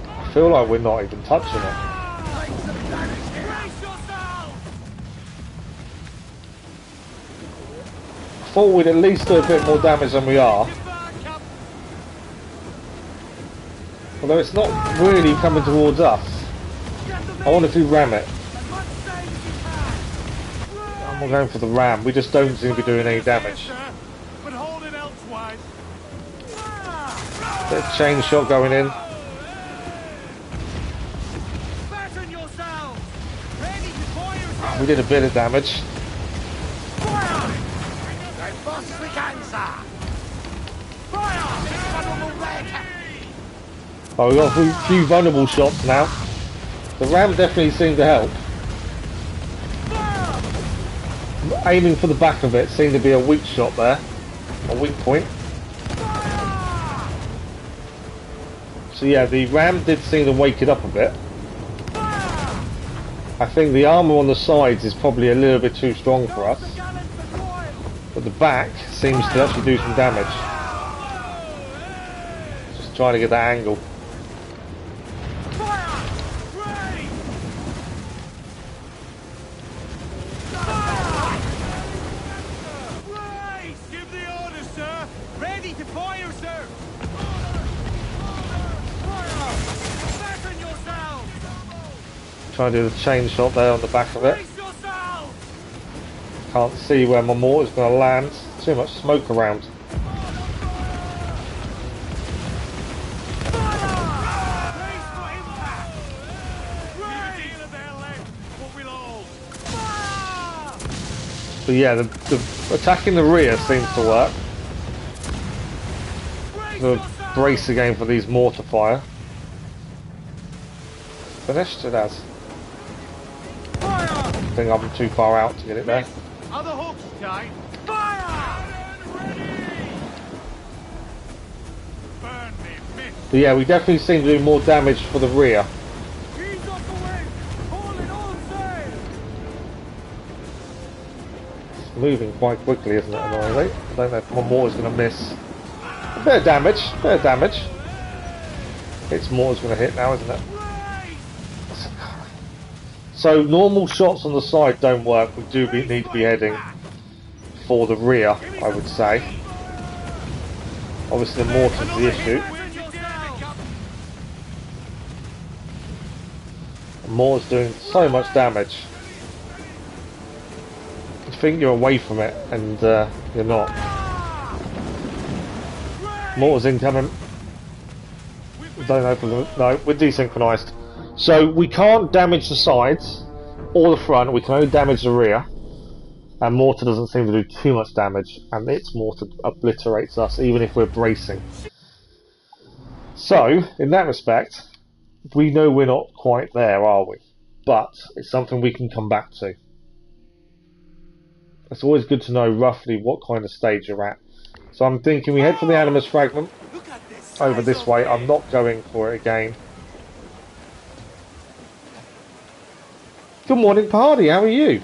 I feel like we're not even touching it. I thought we'd at least do a bit more damage than we are. Although it's not really coming towards us. I wonder if we ram it. I'm not going for the ram, we just don't seem to be doing any damage. Bit of chain shot going in. We did a bit of damage. Oh, we've got a few vulnerable shots now. The ram definitely seemed to help. Aiming for the back of it seemed to be a weak shot there. A weak point. So yeah, the ram did seem to wake it up a bit. I think the armour on the sides is probably a little bit too strong for us. But the back seems to actually do some damage. Just trying to get that angle. ready to fire, sir! Fasten yourselves! Trying to do the chain shot there on the back of it. Brace yourselves! Can't see where my mortar's going to land. Too much smoke around. But yeah, the attacking the rear seems to work. The brace again for these mortar fire. Finished? It has. I think I'm too far out to get it there. Are the hooks tight? Fire! Burn me, miss! But yeah, we definitely seem to do more damage for the rear. Ease off the wind! Hold it all sail! It's moving quite quickly, isn't it, annoyingly? I don't know if my mortar's going to miss. A bit of damage, Its mortar's going to hit now, isn't it? So normal shots on the side don't work. We do need to be heading for the rear, I would say. Obviously the mortar's the issue. The mortar's doing so much damage. You think you're away from it, and you're not. Mortar's incoming. Don't open them. No, we're desynchronized. So we can't damage the sides or the front, we can only damage the rear. And mortar doesn't seem to do too much damage, and its mortar obliterates us even if we're bracing. So, in that respect, we know we're not quite there, are we? But it's something we can come back to. It's always good to know roughly what kind of stage you're at. So I'm thinking we head for the Animus Fragment over this way. I'm not going for it again. Good morning, Pardy, how are you?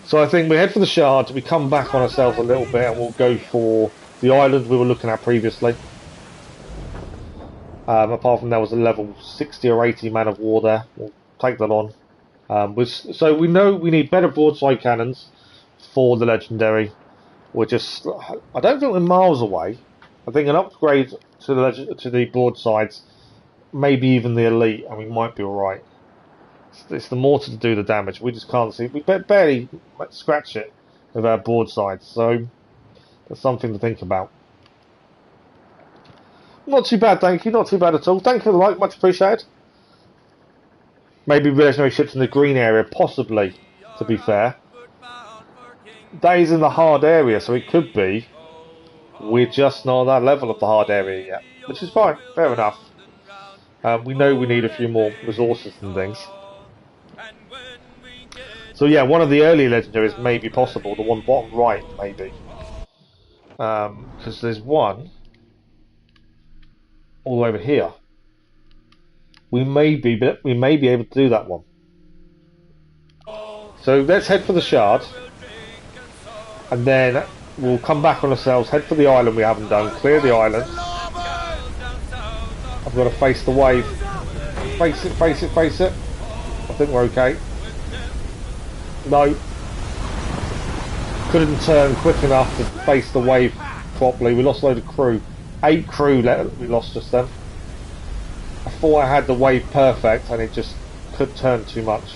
So I think we head for the shards, we come back on ourselves a little bit, and we'll go for the island we were looking at previously. Apart from there was a level 60 or 80 man of war there. We'll take that on. So we know we need better broadside cannons for the legendary. We're just, I don't think we're miles away. I think an upgrade to the broadsides, maybe even the elite, and we might be alright. It's the mortar to do the damage. We just can't see. We barely scratch it with our broadsides, so that's something to think about. Not too bad, thank you. Not too bad at all. Thank you for the like, much appreciated. Maybe legendary ships in the green area, possibly, to be fair. That is in the hard area, so it could be we're just not on that level of the hard area yet, which is fine, fair enough. We know we need a few more resources and things. So yeah, one of the early legendaries may be possible, the one bottom right, maybe. Because there's one all over here. We may be able to do that one. So let's head for the shard, and then we'll come back on ourselves, head for the island we haven't done, clear the island. I've got to face the wave. Face it, face it, face it. I think we're okay. No. Couldn't turn quick enough to face the wave properly. We lost a load of crew. 8 crew we lost just then. I thought I had the wave perfect and it just could turn too much.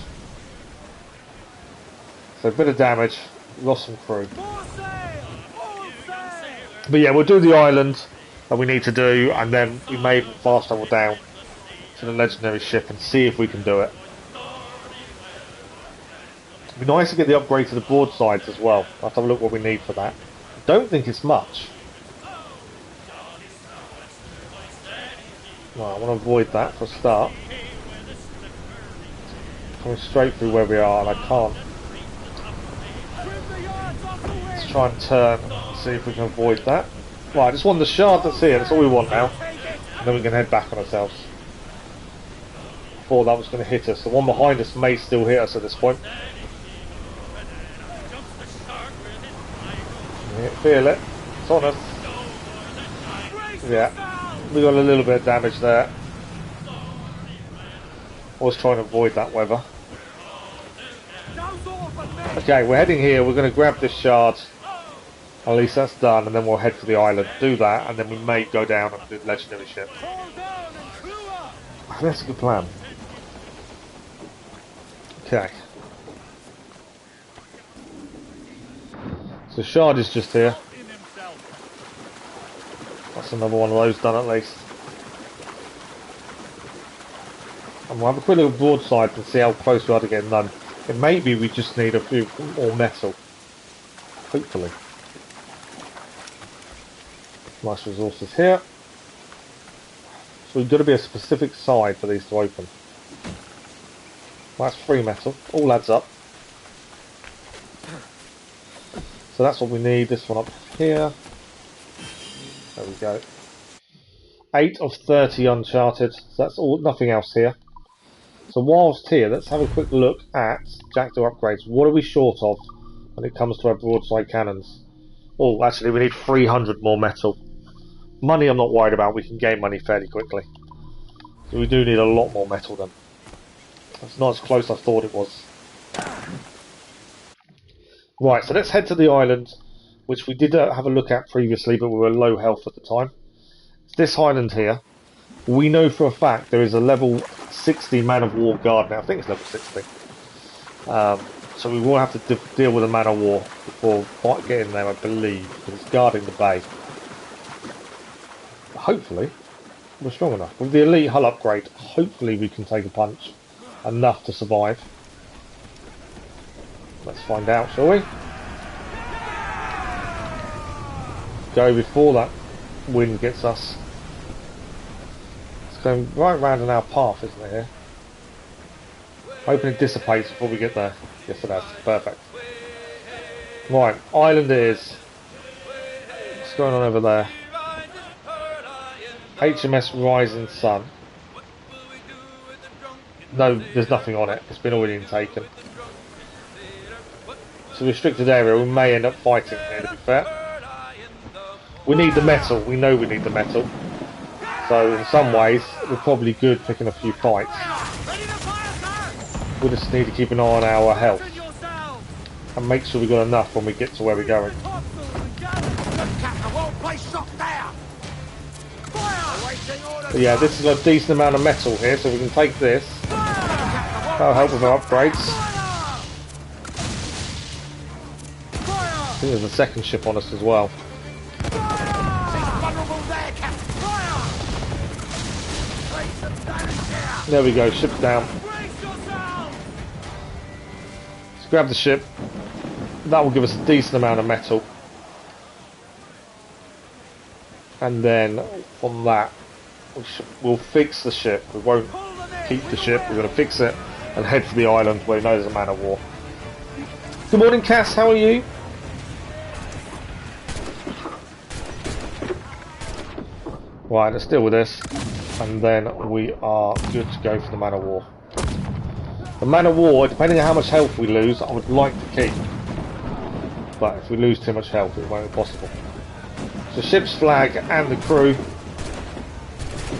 So a bit of damage. Lost some crew. But yeah, we'll do the island that we need to do, and then we may even fast travel down to the legendary ship and see if we can do it. It'd be nice to get the upgrade to the broadsides as well. I'll have to have a look what we need for that. I don't think it's much. Right, I want to avoid that for a start. Coming straight through where we are, and I can't. Let's try and turn and see if we can avoid that. Right, I just want the shard that's here, that's all we want now. And then we can head back on ourselves. I thought that was going to hit us. The one behind us may still hit us at this point. Yeah, feel it. It's on us. Yeah, we got a little bit of damage there. I was trying to avoid that weather. Okay, we're heading here. We're going to grab this shard At least that's done, and then we'll head for the island, do that, and then we may go down and do the legendary ship. Call down and crew up. I think that's a good plan. Okay. So Shard is just here. In himself. That's another one of those done at least. And we'll have a quick little broadside to see how close we are to getting done. And maybe we just need a few more metal. Hopefully. Nice resources here. So we've got to be a specific side for these to open. Well, that's 3 metal. All adds up. So that's what we need. This one up here. There we go. 8 of 30 uncharted. So that's all. Nothing else here. So whilst here, let's have a quick look at Jackdaw upgrades. What are we short of when it comes to our broadside cannons? Oh, actually, we need 300 more metal. Money I'm not worried about. We can gain money fairly quickly. So we do need a lot more metal then. That's not as close as I thought it was. Right, so let's head to the island, which we did have a look at previously, but we were low health at the time. It's this island here. We know for a fact there is a level 60 man of war guard now. I think it's level 60. So we will have to deal with a man of war before getting there, I believe, because it's guarding the bay. Hopefully, we're strong enough. With the elite hull upgrade, hopefully we can take a punch enough to survive. Let's find out, shall we? Go before that wind gets us. It's going right round in our path, isn't it, here? Hoping it dissipates before we get there. Yes, it has. Perfect. Right, island it is. What's going on over there? HMS Rising Sun. No, there's nothing on it. It's been already taken. It's a restricted area. We may end up fighting here, to be fair. We need the metal. We know we need the metal. So in some ways, we're probably good picking a few fights. We just need to keep an eye on our health. And make sure we've got enough when we get to where we're going. But yeah, this has got a decent amount of metal here, so we can take this. That'll help with our upgrades. I think there's a second ship on us as well. There we go, ship's down. Let's grab the ship. That will give us a decent amount of metal. And then from that, we'll fix the ship. We won't keep the ship, we're going to fix it and head for the island where we know there's a man of war. Good morning, Cass, how are you? Right, let's deal with this, and then we are good to go for the man of war. The man of war, depending on how much health we lose, I would like to keep. But if we lose too much health, it won't be possible. So ship's flag and the crew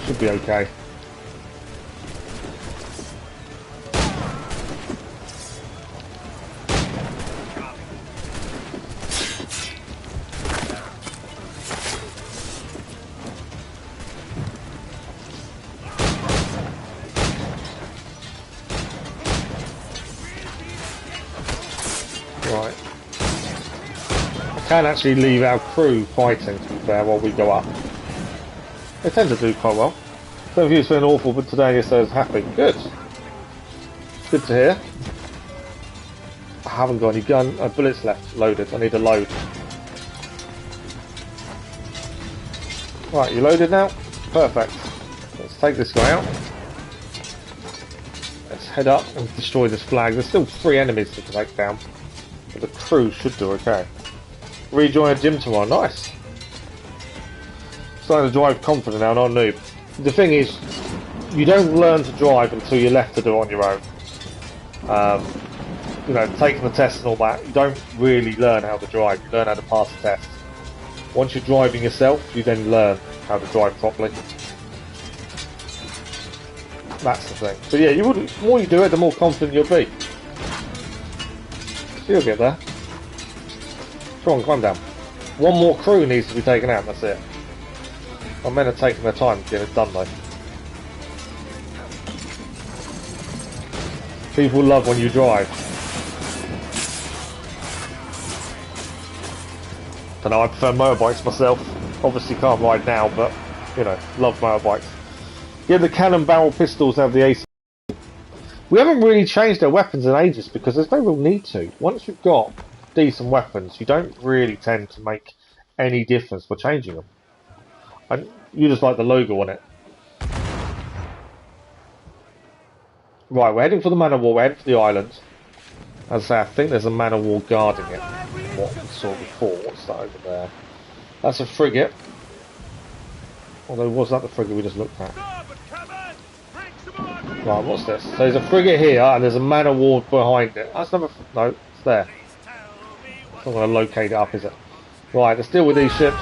should be okay. Right. I can actually leave our crew fighting, to be fair, while we go up. They tend to do quite well. Some of you feeling awful, but today you're so happy. Good. Good to hear. I haven't got any bullets left loaded. I need a load. Right, you loaded now? Perfect. Let's take this guy out. Let's head up and destroy this flag. There's still 3 enemies to take down. But the crew should do okay. Rejoin a gym tomorrow. Nice. Starting to drive confident now, not a noob. The thing is, you don't learn to drive until you're left to do it on your own. You know, taking the test and all that, you don't really learn how to drive. You learn how to pass the test. Once you're driving yourself, you then learn how to drive properly. That's the thing. But yeah, the more you do it, the more confident you'll be. So you'll get there. Come on, climb down. One more crew needs to be taken out, that's it. I'm meant to take their time to get it done though. People love when you drive. Don't know, I prefer motorbikes myself. Obviously can't ride now, but, you know, love motorbikes. Yeah, the cannon barrel pistols have the AC. We haven't really changed their weapons in ages because there's no real need to. Once you've got decent weapons, you don't really tend to make any difference by changing them. And you just like the logo on it. Right, we're heading for the Man of War, we're heading for the island. As I say, I think there's a Man of War guarding it. What we saw before, what's that over there? That's a frigate. Although, was that the frigate we just looked at? Right, what's this? So there's a frigate here, and there's a Man of War behind it. That's another... no, it's there. It's not going to locate it up, is it? Right, let's deal with these ships.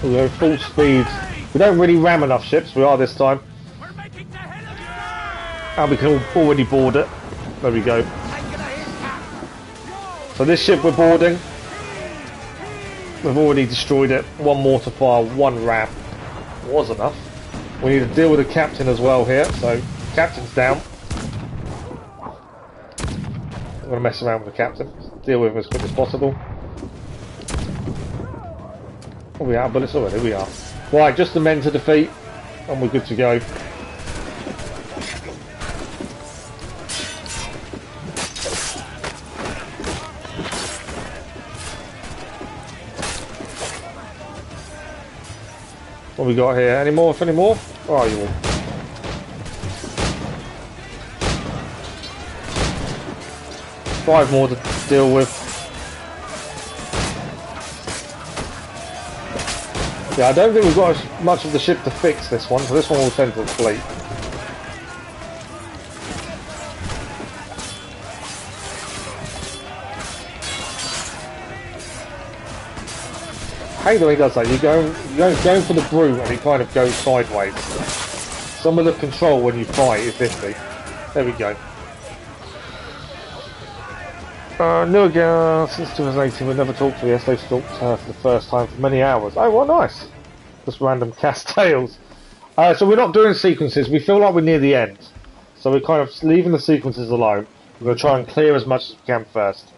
We go full speed. We don't really ram enough ships, we are this time. And we can already board it. There we go. So this ship we're boarding, we've already destroyed it. One mortar fire, one ram. Was enough. We need to deal with the captain as well here, so captain's down. I'm going to mess around with the captain. Deal with him as quick as possible. Oh, we are bullets already, we are. Right, just the men to defeat, and we're good to go. What we got here? Any more? Any more? Where are you all? Five more to deal with. Yeah, I don't think we've got as much of the ship to fix this one, so this one will send to the fleet. I hate the way he does that. You're going for the brute and he kind of goes sideways. Some of the control when you fight is iffy. There we go. New again since 2018. We've never talked to her. Yes, they've talked to her for the first time for many hours. Oh, well, nice. Just random cast tales. So we're not doing sequences. We feel like we're near the end. So we're kind of leaving the sequences alone. We're going to try and clear as much as we can first.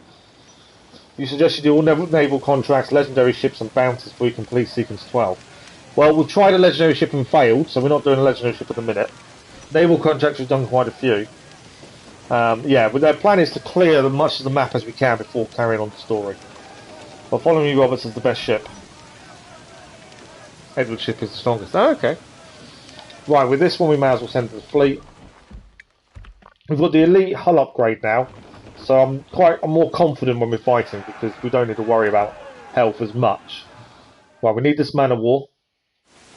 You suggest you do all naval contracts, legendary ships and bounties before you complete sequence 12. Well, we've tried a legendary ship and failed, so we're not doing a legendary ship at the minute. Naval contracts, we've done quite a few. Yeah, but their plan is to clear as much of the map as we can before carrying on the story. But following you, Roberts, is the best ship. Edward's ship is the strongest. Oh, okay. Right, with this one we may as well send to the fleet. We've got the elite hull upgrade now. So I'm more confident when we're fighting because we don't need to worry about health as much. Right, we need this Man of War.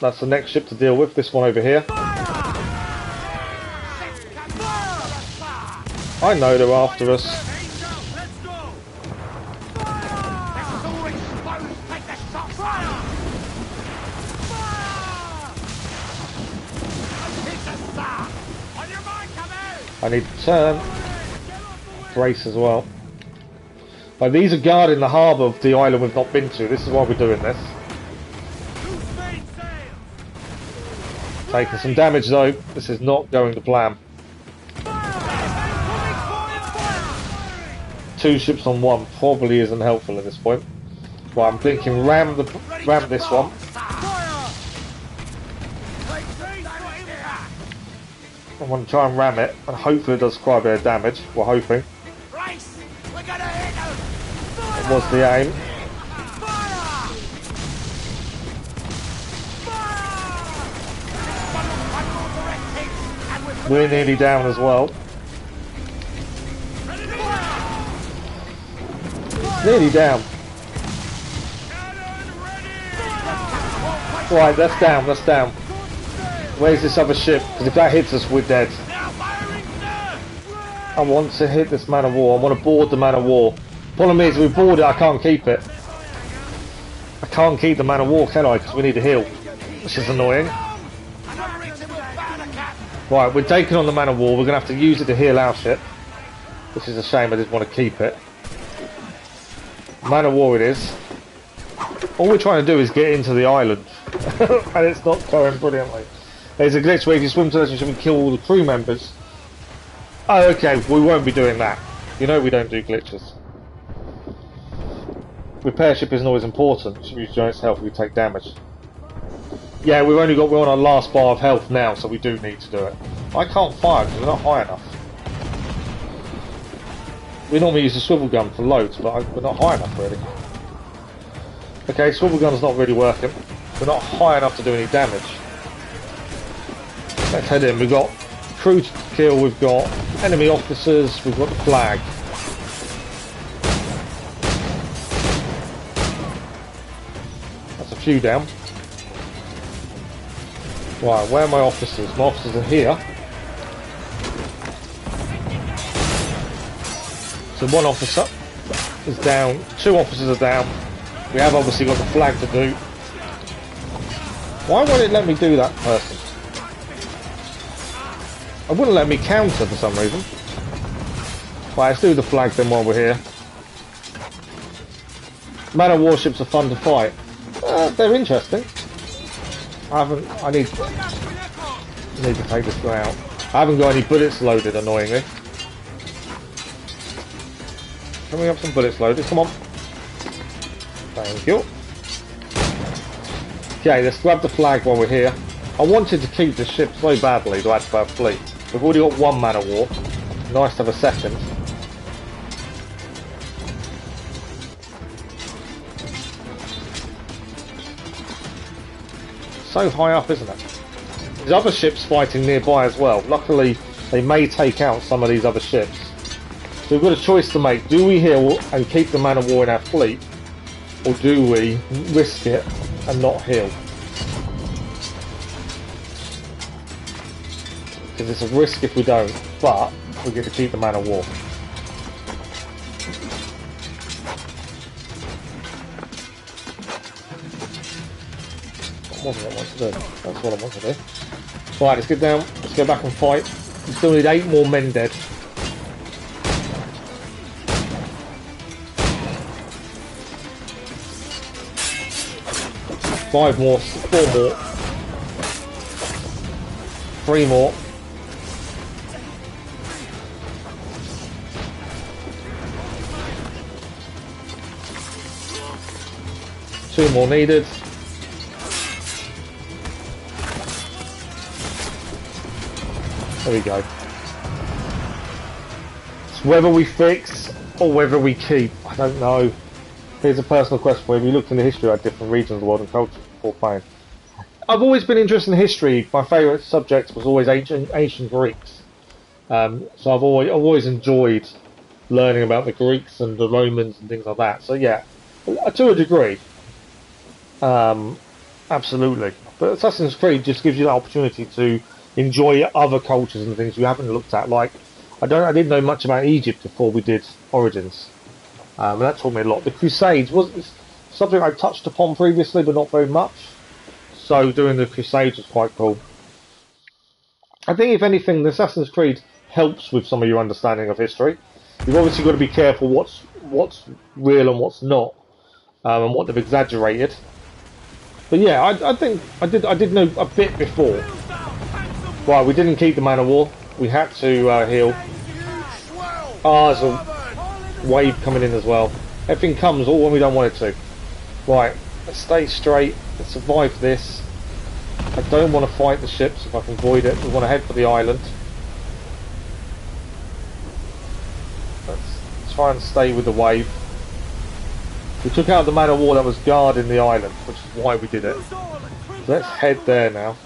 That's the next ship to deal with, this one over here. I know they're after us. I need to turn. Brace as well. But these are guarding the harbour of the island we've not been to. This is why we're doing this. Taking some damage though. This is not going to plan. Two ships on one probably isn't helpful at this point. Right, I'm thinking ram this one. I want to try and ram it, and hopefully it does quite a bit of damage. We're hoping. That was the aim. We're nearly down as well. Nearly down. Right, that's down, that's down. Where's this other ship? Because if that hits us, we're dead. I want to hit this Man of War. I want to board the Man of War. Problem is, we board it, I can't keep it. I can't keep the Man of War, can I? Because we need to heal. Which is annoying. Right, we're taking on the Man of War. We're going to have to use it to heal our ship. Which is a shame, I didn't want to keep it. Man of War it is. All we're trying to do is get into the island. And it's not going brilliantly. There's a glitch where if you swim to this, you should kill all the crew members. Oh, okay, we won't be doing that. You know we don't do glitches. Repair ship isn't always important. Should use giant's health if we take damage. Yeah, we're on our last bar of health now, so we do need to do it. I can't fire because we're not high enough. We normally use the swivel gun for loads, but we're not high enough really. Okay, swivel gun's not really working. We're not high enough to do any damage. Let's head in. We've got crew to kill, we've got enemy officers, we've got the flag. That's a few down. Right, where are my officers? My officers are here. So one officer is down, 2 officers are down. We have obviously got the flag to do. Why won't it let me do that person? It wouldn't let me counter for some reason. Right, let's do the flag then while we're here. Man of warships are fun to fight. They're interesting. I need to take this guy out. I haven't got any bullets loaded, annoyingly. Can we have some bullets loaded? Come on. Thank you. Okay, let's grab the flag while we're here. I wanted to keep the ship so badly to add to our fleet. We've already got 1 man of war. Nice to have a second. So high up, isn't it? There's other ships fighting nearby as well. Luckily, they may take out some of these other ships. So we've got a choice to make. Do we heal and keep the man of war in our fleet? Or do we risk it and not heal? Because it's a risk if we don't, but we get to keep the man of war. What wasn't it I want to do? That's what I want to do. Right, let's get down, let's go back and fight. We still need 8 more men dead. Five more, 4 more, 3 more. Two more needed. There we go. It's whether we fix or whether we keep. I don't know. Here's a personal question for you. Have you looked into history at different regions of the world and cultures before playing? I've always been interested in history. My favourite subject was always ancient Greeks. So I've always enjoyed learning about the Greeks and the Romans and things like that. So yeah, to a degree, absolutely. But Assassin's Creed just gives you the opportunity to enjoy other cultures and things you haven't looked at. Like I didn't know much about Egypt before we did Origins. And that taught me a lot. The Crusades was something I touched upon previously, but not very much. So doing the Crusades was quite cool. I think if anything, the Assassin's Creed helps with some of your understanding of history. You've obviously got to be careful what's real and what's not, and what they've exaggerated. But yeah, I think I did know a bit before. Right, we didn't keep the man of war. We had to heal. There's a wave coming in as well. Everything comes all when we don't want it to. Right, let's stay straight. Let's survive this. I don't want to fight the ships if I can avoid it. We want to head for the island. Let's try and stay with the wave. We took out the man of war that was guarding the island, which is why we did it. So let's head there now.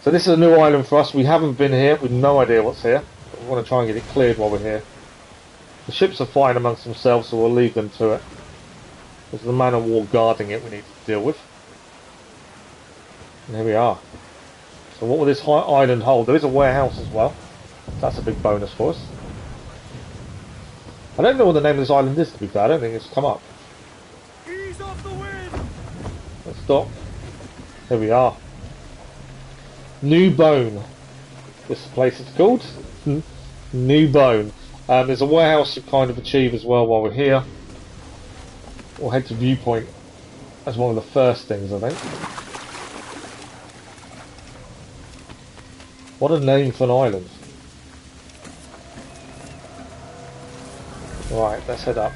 So this is a new island for us. We haven't been here. We've no idea what's here. We want to try and get it cleared while we're here. The ships are fighting amongst themselves, so we'll leave them to it. There's the man of war guarding it we need to deal with. And here we are. So what will this island hold? There is a warehouse as well. That's a big bonus for us. I don't know what the name of this island is, to be fair. I don't think it's come up. Ease off the wind. Let's stop. Here we are. New Bone. This place is called. New bone. There's a warehouse to kind of achieve as well while we're here. We'll head to Viewpoint as one of the first things, I think. What a name for an island. Right, let's head up.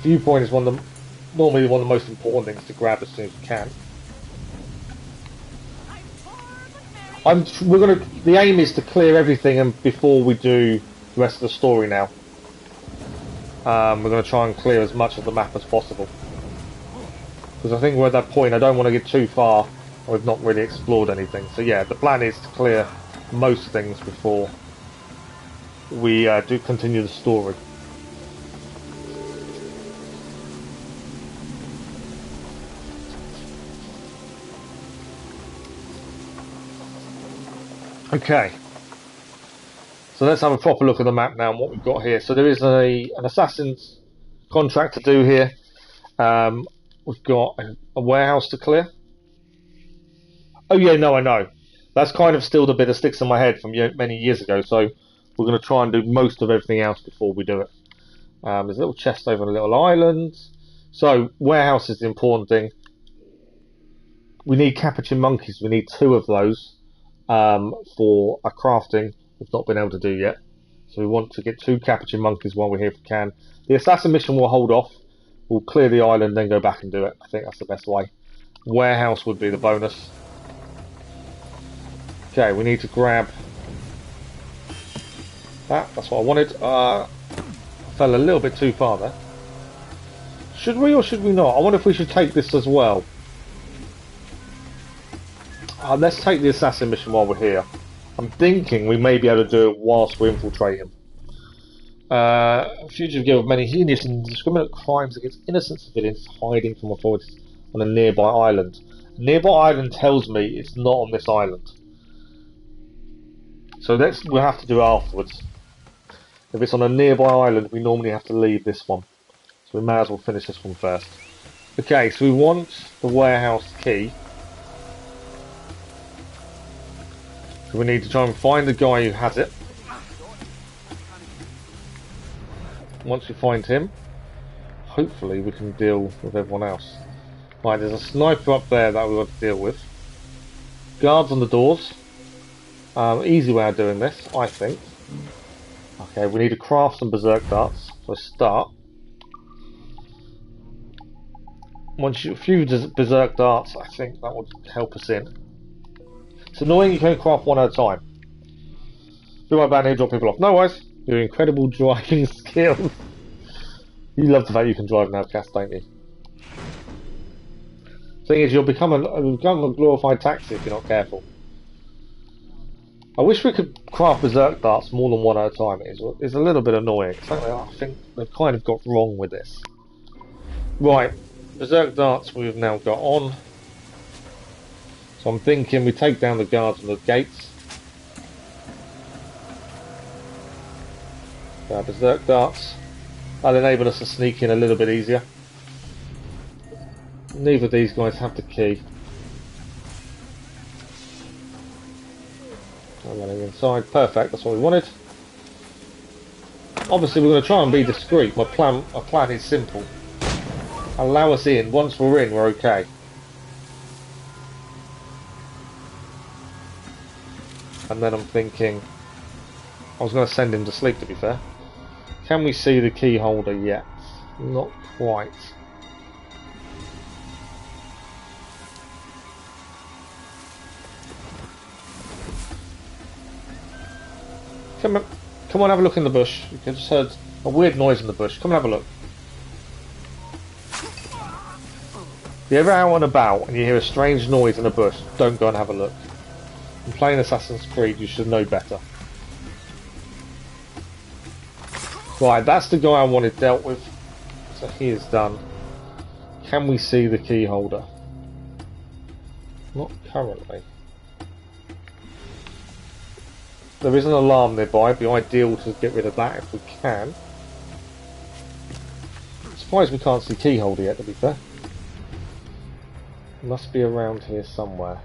Viewpoint is normally one of the most important things to grab as soon as you can. The aim is to clear everything and before we do the rest of the story now. We're going to try and clear as much of the map as possible. Because I think we're at that point, I don't want to get too far and we've not really explored anything. So yeah, the plan is to clear most things before we do continue the story. Okay, so let's have a proper look at the map now and what we've got here. So there is an assassin's contract to do here. We've got a warehouse to clear. Oh yeah, no, I know. That's kind of still the bit that sticks in my head from many years ago, so we're going to try and do most of everything else before we do it. There's a little chest over on a little island. So, warehouse is the important thing. We need capuchin monkeys. We need 2 of those. For our crafting, we've not been able to do yet. So we want to get 2 capuchin monkeys while we're here if we can. The assassin mission will hold off. We'll clear the island, then go back and do it. I think that's the best way. Warehouse would be the bonus. Okay, we need to grab that. That's what I wanted. Fell a little bit too far there. Should we or should we not? I wonder if we should take this as well. Let's take the assassin mission while we're here. I'm thinking we may be able to do it whilst we infiltrate him. Fugitive guild of many heinous and indiscriminate crimes against innocent civilians hiding from authorities on a nearby island. A nearby island tells me it's not on this island. So we'll have to do it afterwards. If it's on a nearby island, we normally have to leave this one. So we may as well finish this one first. Okay, so we want the warehouse key. So we need to try and find the guy who has it. Once we find him, hopefully we can deal with everyone else. Right, there's a sniper up there that we've got to deal with. Guards on the doors. Easy way of doing this, I think. Okay, we need to craft some berserk darts for a start. Once you a few berserk darts, I think that would help us in. It's annoying you can craft one at a time. Do my bad here, drop people off. No worries. Your incredible driving skills. You love the fact you can drive now, Cass, don't you? Thing is, you'll become a glorified taxi if you're not careful. I wish we could craft berserk darts more than one at a time. It's a little bit annoying. Something I think they've kind of got wrong with this. Right, berserk darts we've now got on. So I'm thinking we take down the guards on the gates. Berserk darts. That'll enable us to sneak in a little bit easier. Neither of these guys have the key. I'm running inside. Perfect, that's what we wanted. Obviously we're going to try and be discreet. My plan is simple. Allow us in. Once we're in, we're okay. And then I'm thinking, I was going to send him to sleep, to be fair. Can we see the key holder yet? Not quite. Come on, have a look in the bush. You just heard a weird noise in the bush. Come and have a look. If you're ever out and about and you hear a strange noise in a bush, don't go and have a look. In playing Assassin's Creed, you should know better. Right, that's the guy I wanted dealt with. So he is done. Can we see the key holder? Not currently. There is an alarm nearby. It'd be ideal to get rid of that if we can. I'm surprised we can't see key holder yet, to be fair. It must be around here somewhere.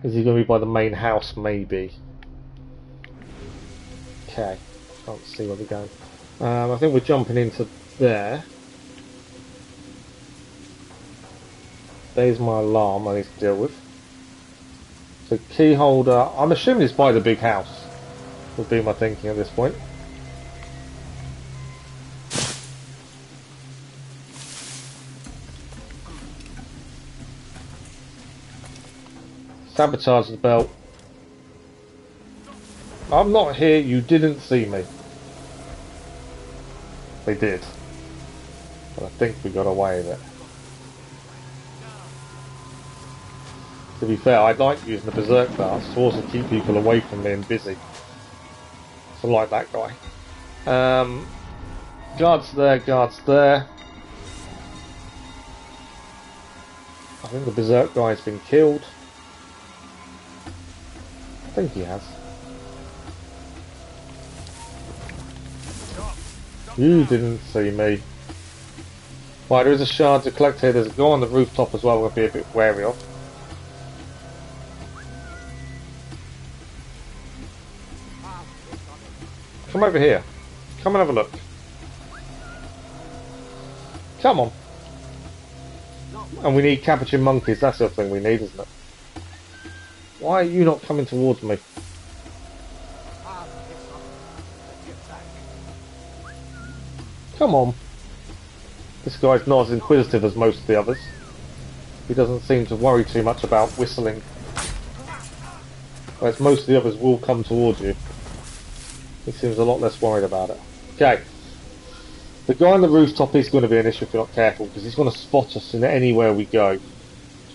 Is he going to be by the main house? Maybe. Okay. Can't see where we're going. I think we're jumping into there. There's my alarm I need to deal with. So key holder, I'm assuming it's by the big house, would be my thinking at this point. Sabotage the belt. I'm not here, you didn't see me. They did. But I think we got away with it. To be fair, I like using the berserk darts to also keep people away from me and busy. So like that guy. Guards there, guards there. I think the berserk guy's been killed. I think he has. You didn't see me. Right, there is a shard to collect here. There's a guy on the rooftop as well we'll be a bit wary of. Come over here. Come and have a look. Come on. And we need capuchin monkeys. That's the other thing we need, isn't it? Why are you not coming towards me? Come on. This guy's not as inquisitive as most of the others. He doesn't seem to worry too much about whistling. Whereas most of the others will come towards you. He seems a lot less worried about it. Okay. The guy on the rooftop is going to be an issue if you're not careful, because he's going to spot us in anywhere we go. So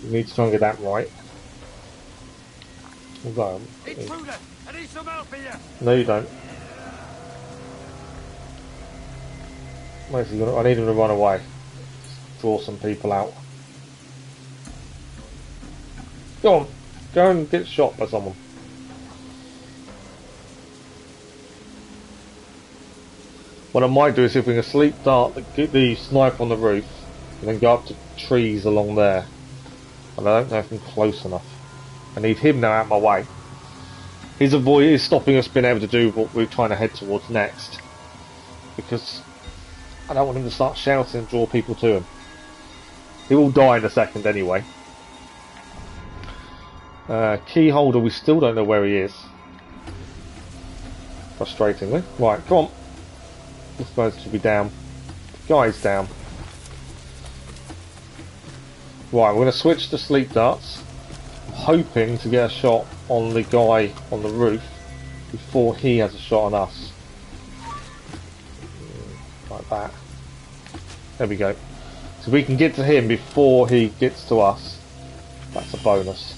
we need to try and get that right. Although, Intruder! I need some help here! no, you don't. Where's he gonna, I need him to run away. Draw some people out. Go on. Go and get shot by someone. What I might do is if we can sleep dart the sniper on the roof and then go up to trees along there. And I don't know if I'm close enough. I need him now out of my way. He's stopping us being able to do what we're trying to head towards next. Because I don't want him to start shouting and draw people to him. He will die in a second anyway. Key holder, we still don't know where he is. Frustratingly. Right, come on. This guy should be down. The guy's down. Right, we're going to switch to sleep darts. I'm hoping to get a shot on the guy on the roof before he has a shot on us. Like that. There we go. So we can get to him before he gets to us. That's a bonus.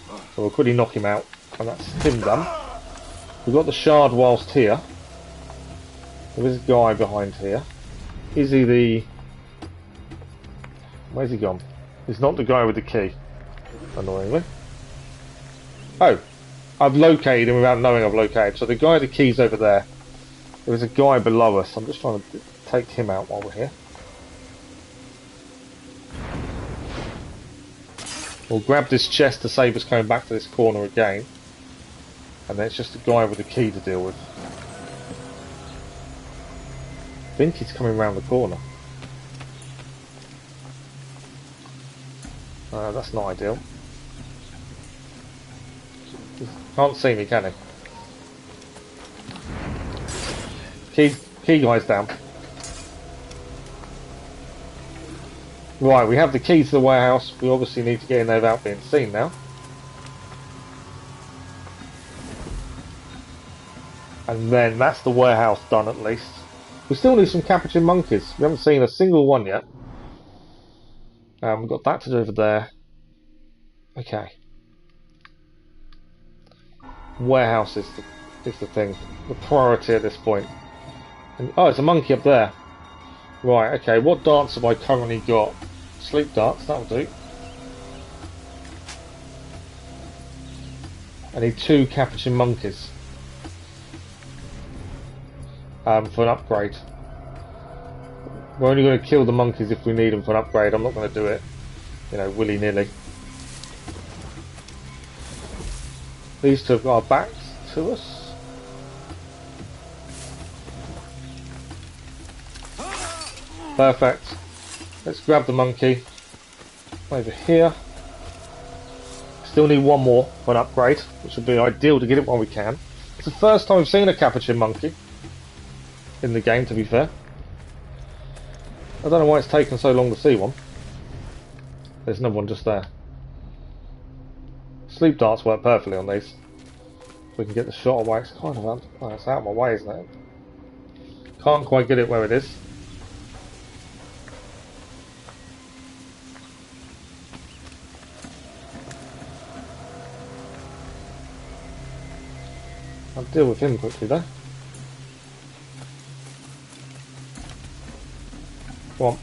So we'll quickly knock him out. And that's him done. We've got the shard whilst here. There is a guy behind here. Is he the... Where's he gone? He's not the guy with the key. Annoyingly. Oh! I've located him without knowing I've located. So the guy with the key's over there. There is a guy below us. I'm just trying to take him out while we're here. We'll grab this chest to save us coming back to this corner again. And then it's just a guy with a key to deal with. I think he's coming round the corner. That's not ideal. Can't see me, can he? Key guy's down. Right, we have the key to the warehouse. We obviously need to get in there without being seen now. And then that's the warehouse done at least. We still need some capuchin monkeys. We haven't seen a single one yet. We've got that to do over there. Okay. Warehouse is the thing. The priority at this point. And, oh, it's a monkey up there. Right, okay. What darts have I currently got? Sleep darts, that'll do. I need 2 capuchin monkeys. For an upgrade. We're only going to kill the monkeys if we need them for an upgrade. I'm not going to do it, you know, willy-nilly. These two have got our backs to us. Perfect. Let's grab the monkey over here. Still need one more for an upgrade, which would be ideal to get it while we can. It's the first time we've seen a capuchin monkey in the game, to be fair. I don't know why it's taken so long to see one. There's another one just there. Sleep darts work perfectly on these. We can get the shot away. It's kind of out, it's out of my way, isn't it? Can't quite get it where it is. I'll deal with him quickly though. Come on.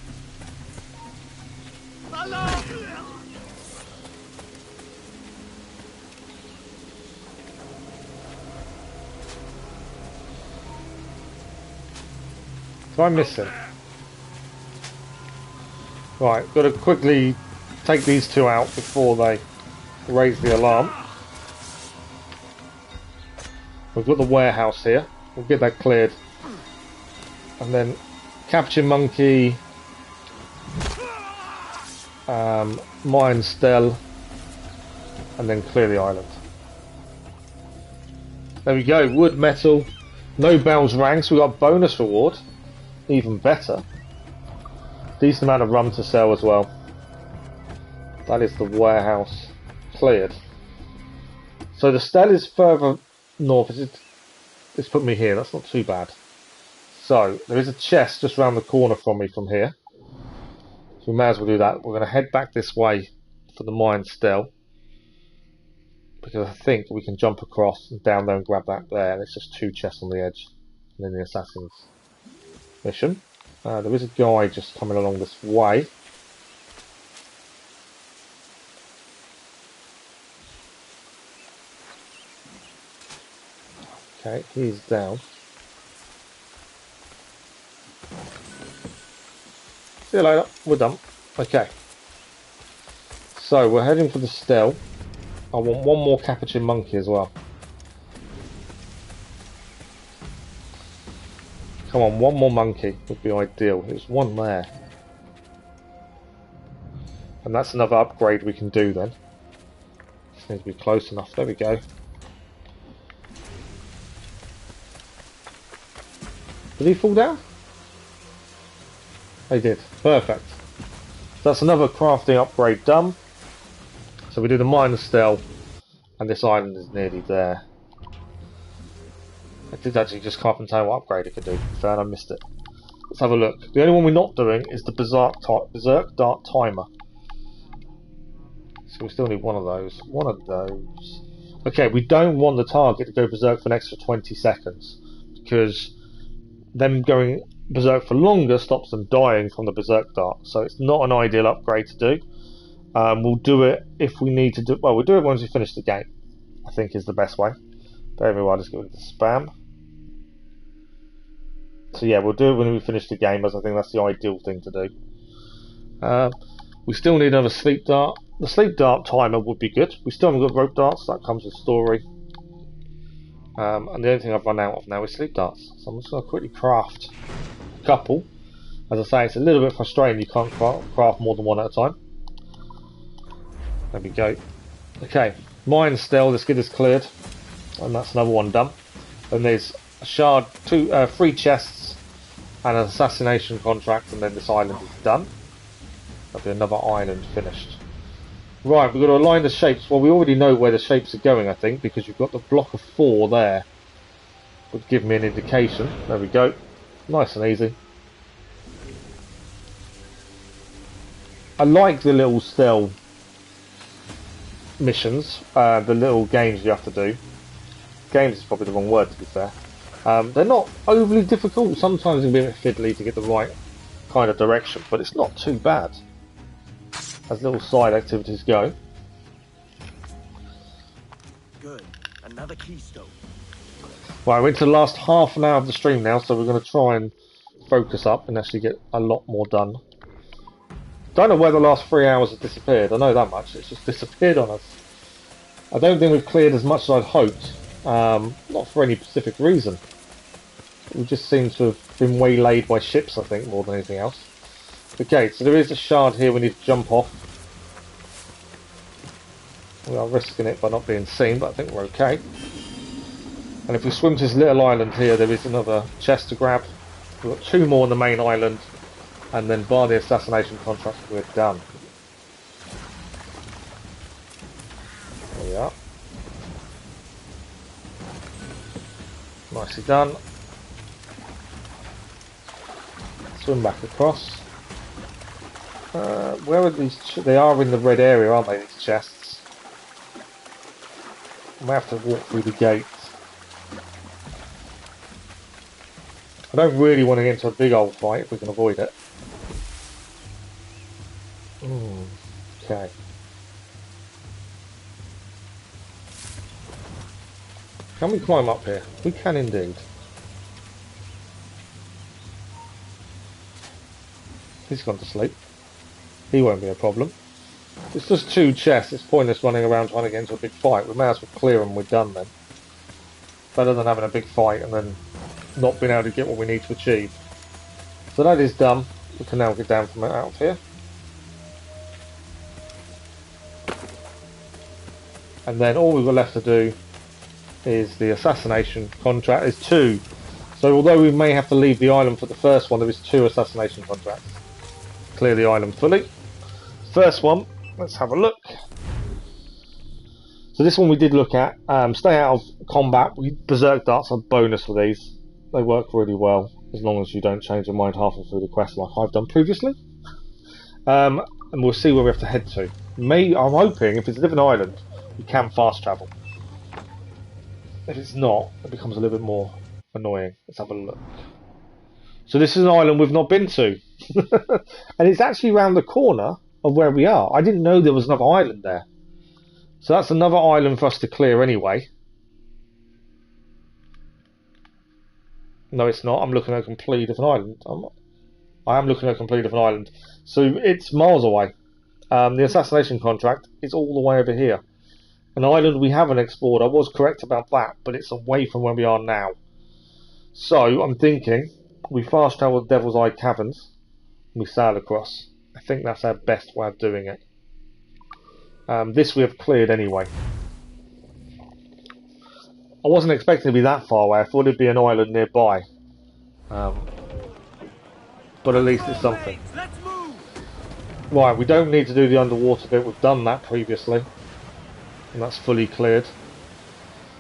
So I miss him. Right, got to quickly take these two out before they raise the alarm. We've got the warehouse here. We'll get that cleared. And then Capuchin Monkey, Mine Stell, and then clear the island. There we go, wood, metal, no bells rang, so we got a bonus reward. Even better. Decent amount of rum to sell as well. That is the warehouse cleared. So the Stell is further north. It's put me here, that's not too bad. So there is a chest just around the corner from me from here. So we may as well do that. We're going to head back this way for the Mine Stell, because I think we can jump across and down there and grab that there. And it's just two chests on the edge. And then the assassin's mission. There is a guy just coming along this way. Okay, he's down. See you later, we're done. Okay. So we're heading for the Stell. I want one more Capuchin Monkey as well. Come on, one more monkey would be ideal. There's one there. And that's another upgrade we can do then. Just need to be close enough. There we go. Did he fall down? He did. Perfect. So that's another crafting upgrade done. So we do the Miner Stell, and this island is nearly there. I did actually just can't tell what upgrade it could do, fair, and I missed it. Let's have a look. The only one we're not doing is the Berserk Dart Timer. So we still need one of those. One of those. Okay, we don't want the target to go Berserk for an extra 20 seconds, because them going Berserk for longer stops them dying from the Berserk Dart. So it's not an ideal upgrade to do. We'll do it if we need to do. Well, we'll do it once we finish the game, I think is the best way. But anyway, I'll just get rid of the spam. So yeah, we'll do it when we finish the game, as I think that's the ideal thing to do. We still need another sleep dart. The sleep dart timer would be good. We still haven't got rope darts, that comes with story. And the only thing I've run out of now is sleep darts. So I'm just going to quickly craft a couple. As I say, it's a little bit frustrating, you can't craft more than one at a time. There we go. Okay, Mine Stell, this kid is cleared. And that's another one done. And there's a shard, three chests, and an assassination contract, and then this island is done. That'll be another island finished. Right, we've got to align the shapes. Well, we already know where the shapes are going, I think, because you've got the block of 4 there. Would give me an indication. There we go. Nice and easy. I like the little Stell missions, the little games you have to do. Games is probably the wrong word, to be fair. They're not overly difficult. Sometimes it can be a bit fiddly to get the right kind of direction, but it's not too bad as little side activities go. Good. Another keystone. Right, we're into the last half an hour of the stream now, so we're going to try and focus up and actually get a lot more done. Don't know where the last 3 hours have disappeared. I know that much. It's just disappeared on us. I don't think we've cleared as much as I'd hoped. Not for any specific reason. We just seem to have been waylaid by ships, I think, more than anything else. Okay, so there is a shard here we need to jump off. We are risking it by not being seen, but I think we're okay. And if we swim to this little island here, there is another chest to grab. We've got 2 more on the main island, and then bar the assassination contract, we're done. There we are. Nicely done. Swim back across. Where are these? They are in the red area, aren't they, these chests? I may have to walk through the gate. I don't really want to get into a big old fight if we can avoid it. Okay. Can we climb up here? We can indeed. He's gone to sleep. He won't be a problem. It's just 2 chests. It's pointless running around trying to get into a big fight. We may as well clear them. We're done then. Better than having a big fight and then not being able to get what we need to achieve. So that is done. We can now get down from out of here. And then all we've got left to do is the assassination contract. There's 2. So although we may have to leave the island for the first one, there is 2 assassination contracts. Clear the island fully. First one, let's have a look. So this one we did look at. Stay out of combat. Berserk darts are bonus for these. They work really well, as long as you don't change your mind halfway through the quest like I've done previously. And we'll see where we have to head to. I'm hoping, if it's a different island, we can fast travel. If it's not, it becomes a little bit more annoying. Let's have a look. So this is an island we've not been to. And it's actually around the corner of where we are. I didn't know there was another island there. So that's another island for us to clear anyway. No, it's not. I'm looking at a completely different island. I am looking at a completely different island. So it's miles away. The assassination contract is all the way over here. An island we haven't explored. I was correct about that, but it's away from where we are now. So I'm thinking we fast travel the Devil's Eye Caverns and we sail across. I think that's our best way of doing it. This we have cleared anyway. I wasn't expecting to be that far away. I thought it'd be an island nearby. But at least it's something. Right, we don't need to do the underwater bit. We've done that previously. And that's fully cleared.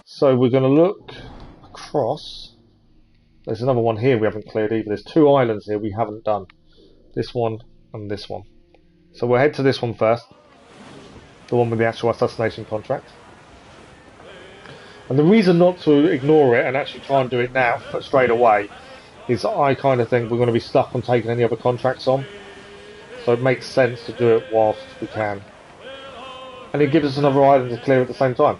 So we're going to look across. There's another one here we haven't cleared either. There's 2 islands here we haven't done. This one and this one. So we'll head to this one first. The one with the actual assassination contract. And the reason not to ignore it and actually try and do it now, straight away, is I kind of think we're going to be stuck on taking any other contracts on. So it makes sense to do it whilst we can. And it gives us another island to clear at the same time.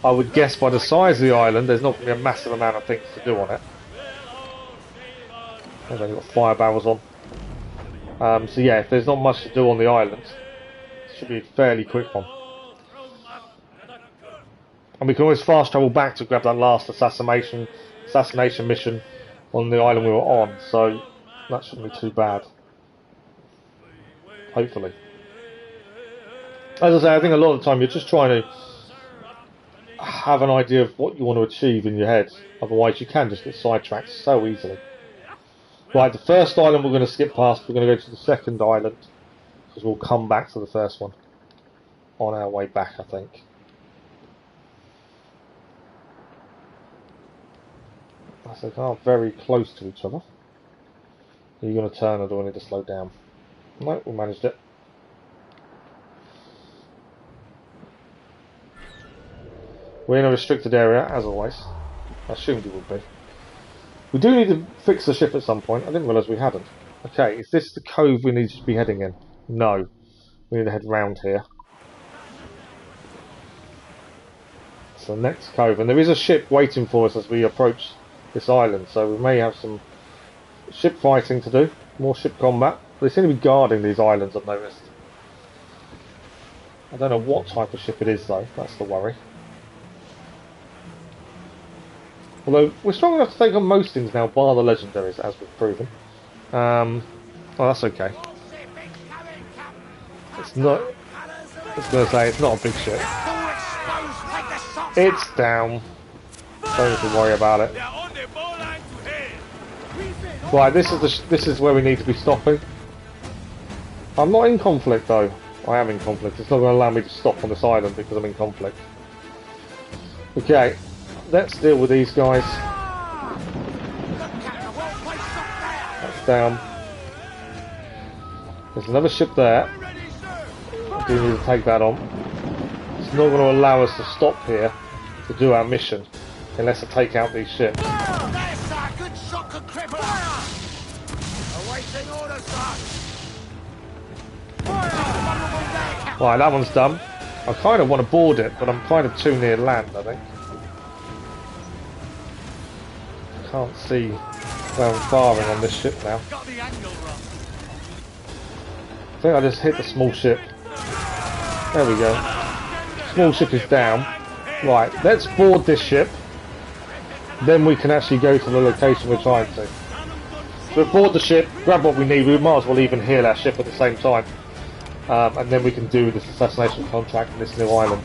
I would guess by the size of the island, there's not going to be a massive amount of things to do on it. I've only got fire barrels on. So yeah, if there's not much to do on the island, it should be a fairly quick one. And we can always fast travel back to grab that last assassination mission on the island we were on, so that shouldn't be too bad. Hopefully. As I say, I think a lot of the time you're just trying to have an idea of what you want to achieve in your head. Otherwise you can just get sidetracked so easily. Right, the first island we're going to skip past. We're going to go to the second island, because we'll come back to the first one on our way back, I think. So they are very close to each other. Are you going to turn or do I need to slow down? No, we managed it. We're in a restricted area, as always. I assumed it would be. We do need to fix the ship at some point. I didn't realise we hadn't. Okay, is this the cove we need to be heading in? No. We need to head round here. So next cove. And there is a ship waiting for us as we approach this island. So we may have some ship fighting to do. More ship combat. They seem to be guarding these islands, I've noticed. I don't know what type of ship it is though, that's the worry. Although, we're strong enough to take on most things now, bar the legendaries, as we've proven. Well, that's okay. It's not... I was going to say, it's not a big ship. It's down. Don't need to worry about it. Right, this is where we need to be stopping. I'm not in conflict though. I am in conflict. It's not going to allow me to stop on this island because I'm in conflict. Okay, let's deal with these guys. That's down. There's another ship there. I do need to take that on. It's not going to allow us to stop here to do our mission unless I take out these ships. Right, that one's done. I kind of want to board it, but I'm kind of too near land, I think. Can't see where I'm firing on this ship now. I think I just hit the small ship. There we go. Small ship is down. Right, let's board this ship. Then we can actually go to the location we're trying to. So we board the ship, grab what we need. We might as well even heal our ship at the same time. And then we can do this assassination contract in this new island.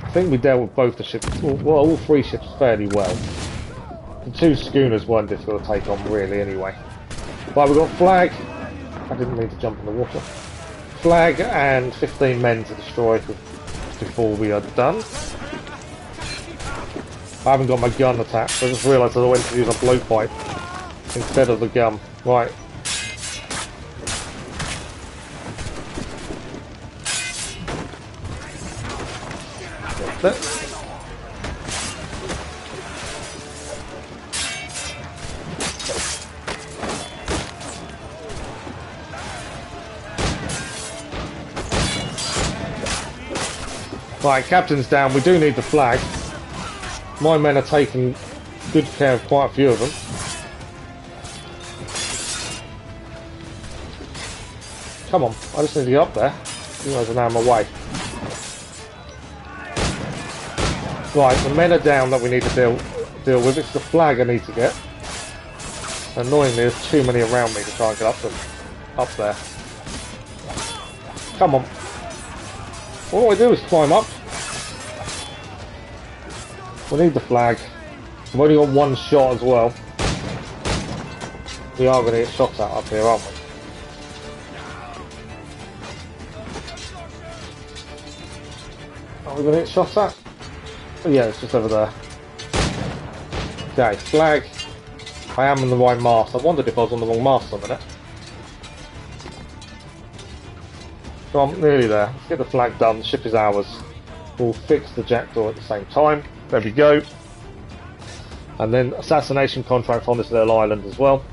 I think we dealt with both the ships, well, all three ships fairly well. The two schooners weren't difficult to take on really anyway. Right, we've got flag. I didn't mean to jump in the water. Flag and 15 men to destroy before we are done. I haven't got my gun attached, so I just realised I went to use a blowpipe instead of the gun. Right. Right, captain's down. We do need the flag. My men are taking good care of quite a few of them. Come on, I just need to get up there. You guys are now on my way. Right, the men are down that we need to deal with. It's the flag I need to get. Annoyingly, there's too many around me to try and get up there. Come on. All I do is climb up. We need the flag. We've only got one shot as well. We are going to get shots at up here, aren't we? Are we going to get shots at? Oh, yeah, it's just over there. Okay, flag. I am on the right mast. I wondered if I was on the wrong mast for a minute. So I'm nearly there. Let's get the flag done. The ship is ours. We'll fix the jackdaw at the same time. There we go. And then assassination contract on this little island as well.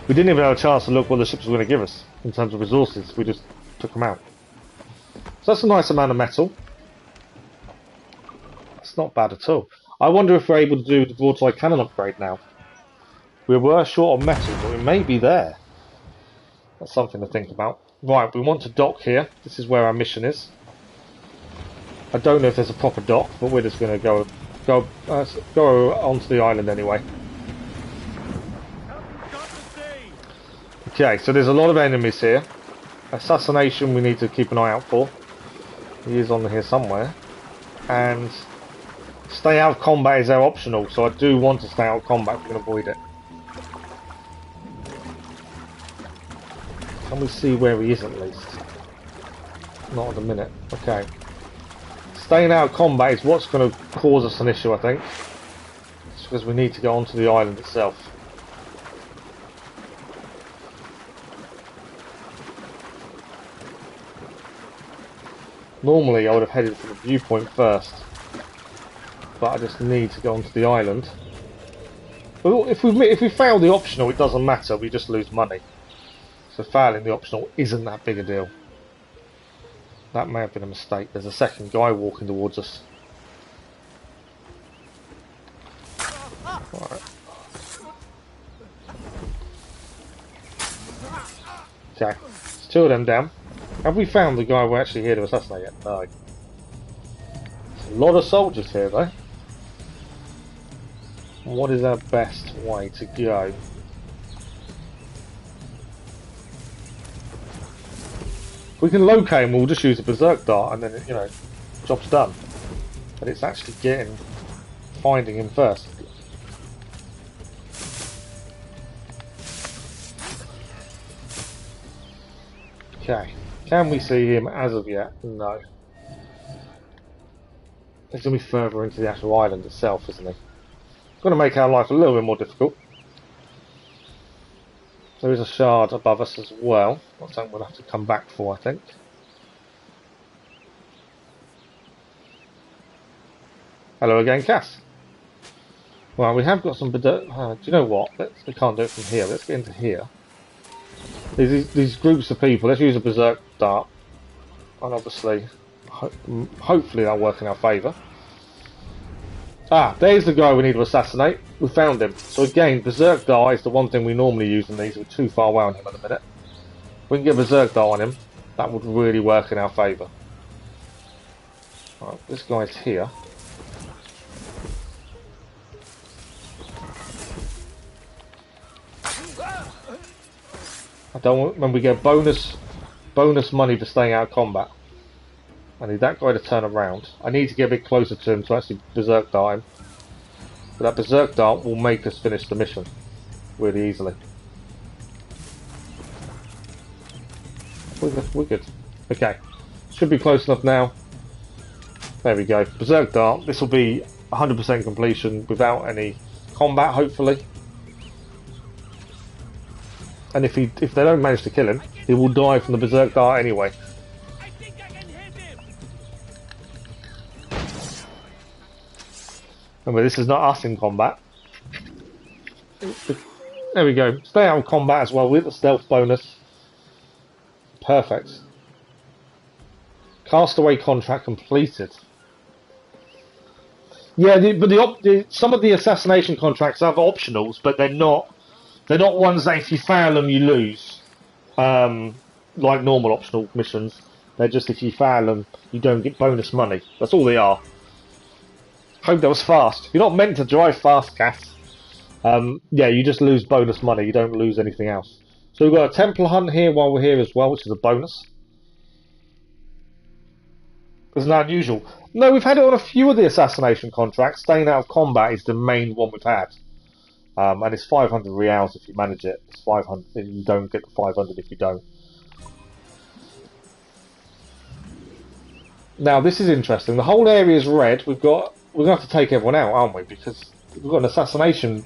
We didn't even have a chance to look what the ships were going to give us in terms of resources. We just took them out. So that's a nice amount of metal. It's not bad at all. I wonder if we're able to do the broadside cannon upgrade now. We were short on metal, but we may be there. That's something to think about. Right, we want to dock here. This is where our mission is. I don't know if there's a proper dock, but we're just going to go onto the island anyway. Okay, so there's a lot of enemies here. Assassination we need to keep an eye out for. He is on here somewhere. And stay out of combat is our optional, so I do want to stay out of combat if we can avoid it. Can we see where he is at least? Not at the minute. Okay. Staying out of combat is what's going to cause us an issue, I think. It's because we need to go onto the island itself. Normally I would have headed for the viewpoint first, but I just need to go onto the island. But if we fail the optional, it doesn't matter, we just lose money. So failing the optional isn't that big a deal. That may have been a mistake. There's a second guy walking towards us. Right. Okay, there's two of them down. Have we found the guy we're actually here to assassinate yet? No. There's a lot of soldiers here though. What is our best way to go? If we can locate him, we'll just use a berserk dart and then, you know, job's done. But it's actually finding him first. Okay, can we see him as of yet? No. He's going to be further into the actual island itself, isn't he? Going to make our life a little bit more difficult. There is a shard above us as well. That's something we'll have to come back for, I think. Hello again, Cass. Well, we have got some... do you know what? We can't do it from here. Let's get into here. These groups of people, let's use a berserk dart, and obviously, hopefully that'll work in our favour. Ah, there's the guy we need to assassinate. We found him. So again, berserk dart is the one thing we normally use in these. We're too far away on him at the minute. If we can get berserk dart on him, that would really work in our favour. Right, this guy's here. I don't want, when we get bonus money for staying out of combat. I need that guy to turn around. I need to get a bit closer to him to actually berserk dart him. But that berserk dart will make us finish the mission really easily. We're good. Okay, should be close enough now. There we go. Berserk dart. This will be 100% completion without any combat, hopefully. And if they don't manage to kill him, he will die from the berserk dart anyway. I think I can hit him. Remember, this is not us in combat. There we go. Stay out of combat as well with the stealth bonus. Perfect. Castaway contract completed. Yeah, but some of the assassination contracts have optionals, but they're not ones that if you fail them you lose, like normal optional missions. They're just if you fail them you don't get bonus money. That's all they are. Hope that was fast. You're not meant to drive fast, Cass. Yeah, you just lose bonus money. You don't lose anything else. So we've got a temple hunt here while we're here as well, which is a bonus. Isn't that unusual? No, we've had it on a few of the assassination contracts. Staying out of combat is the main one we've had. And it's 500 reals if you manage it. It's 500. You don't get the 500 if you don't. Now this is interesting. The whole area is red. We're going to have to take everyone out, aren't we? Because we've got an assassination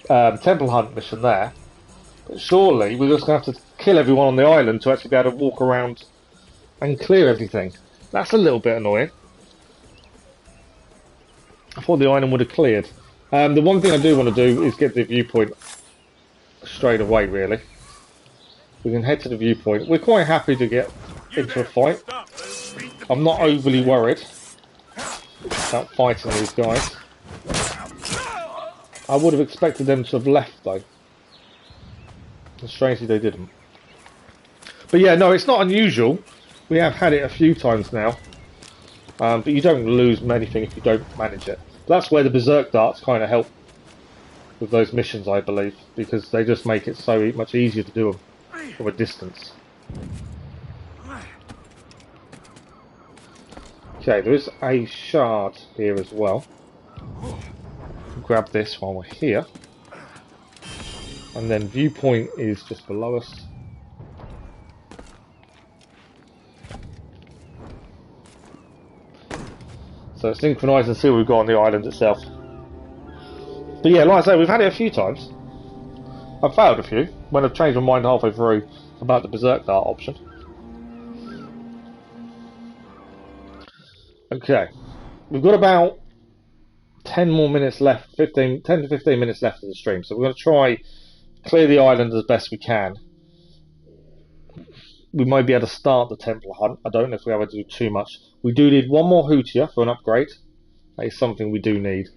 temple hunt mission there. But surely we're just going to have to kill everyone on the island to actually be able to walk around and clear everything. That's a little bit annoying. I thought the island would have cleared. The one thing I do want to do is get the viewpoint straight away, really. We can head to the viewpoint. We're quite happy to get into a fight. I'm not overly worried about fighting these guys. I would have expected them to have left, though. And strangely, they didn't. But yeah, no, it's not unusual. We have had it a few times now. But you don't lose anything if you don't manage it. That's where the berserk darts kind of help with those missions, I believe, because they just make it so much easier to do them from a distance. Okay, there is a shard here as well. Grab this while we're here. And then viewpoint is just below us. So synchronise and see what we've got on the island itself. But yeah, like I say, we've had it a few times. I've failed a few when I've changed my mind halfway through about the berserk dart option. Okay, we've got about 10 more minutes left, 10 to 15 minutes left of the stream, so we're going to try clear the island as best we can. we might be able to start the Templar hunt. I don't know if we ever do too much. We do need one more Hootier for an upgrade. That is something we do need.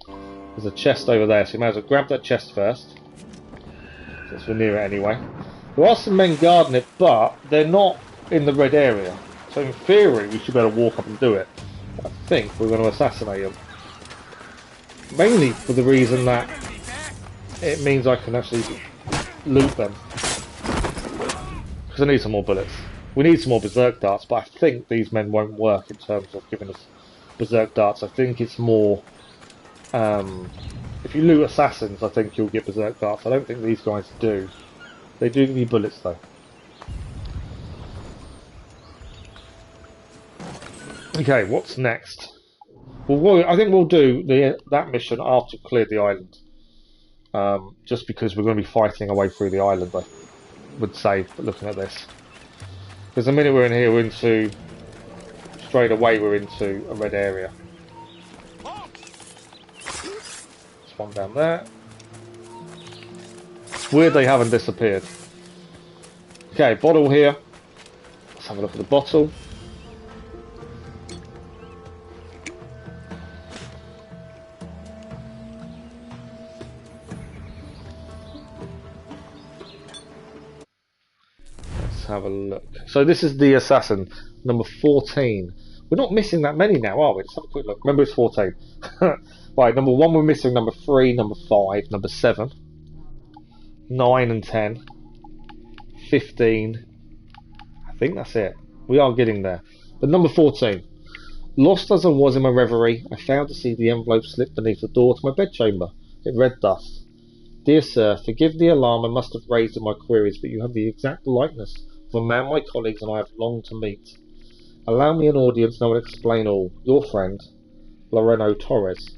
There's a chest over there, so you might as well grab that chest first, since we're near it anyway. There are some men guarding it, but they're not in the red area. So in theory, we should be able to walk up and do it. I think we're going to assassinate them. Mainly for the reason that it means I can actually loot them. Because I need some more bullets. We need some more berserk darts, but I think these men won't work in terms of giving us berserk darts. I think it's more... if you loot assassins, I think you'll get berserk darts. I don't think these guys do. They do give you bullets though. Okay, what's next? Well, I think we'll do that mission after we've cleared the island. Just because we're going to be fighting our way through the island, I would say, looking at this. Because the minute we're in here, straight away we're into a red area. There's one down there. It's weird they haven't disappeared. Okay, bottle here. Let's have a look at the bottle. Have a look. So this is the assassin, number 14. We're not missing that many now, are we? Let's have a quick look. Remember, it's 14. Right, number 1 we're missing, number 3, number 5, number 7, 9 and 10, 15. I think that's it. We are getting there. But number 14. Lost as I was in my reverie, I failed to see the envelope slip beneath the door to my bedchamber. It read thus: Dear Sir, forgive the alarm I must have raised in my queries, but you have the exact likeness of a man my colleagues and I have longed to meet. Allow me an audience and I will explain all. Your friend, Loreno Torres.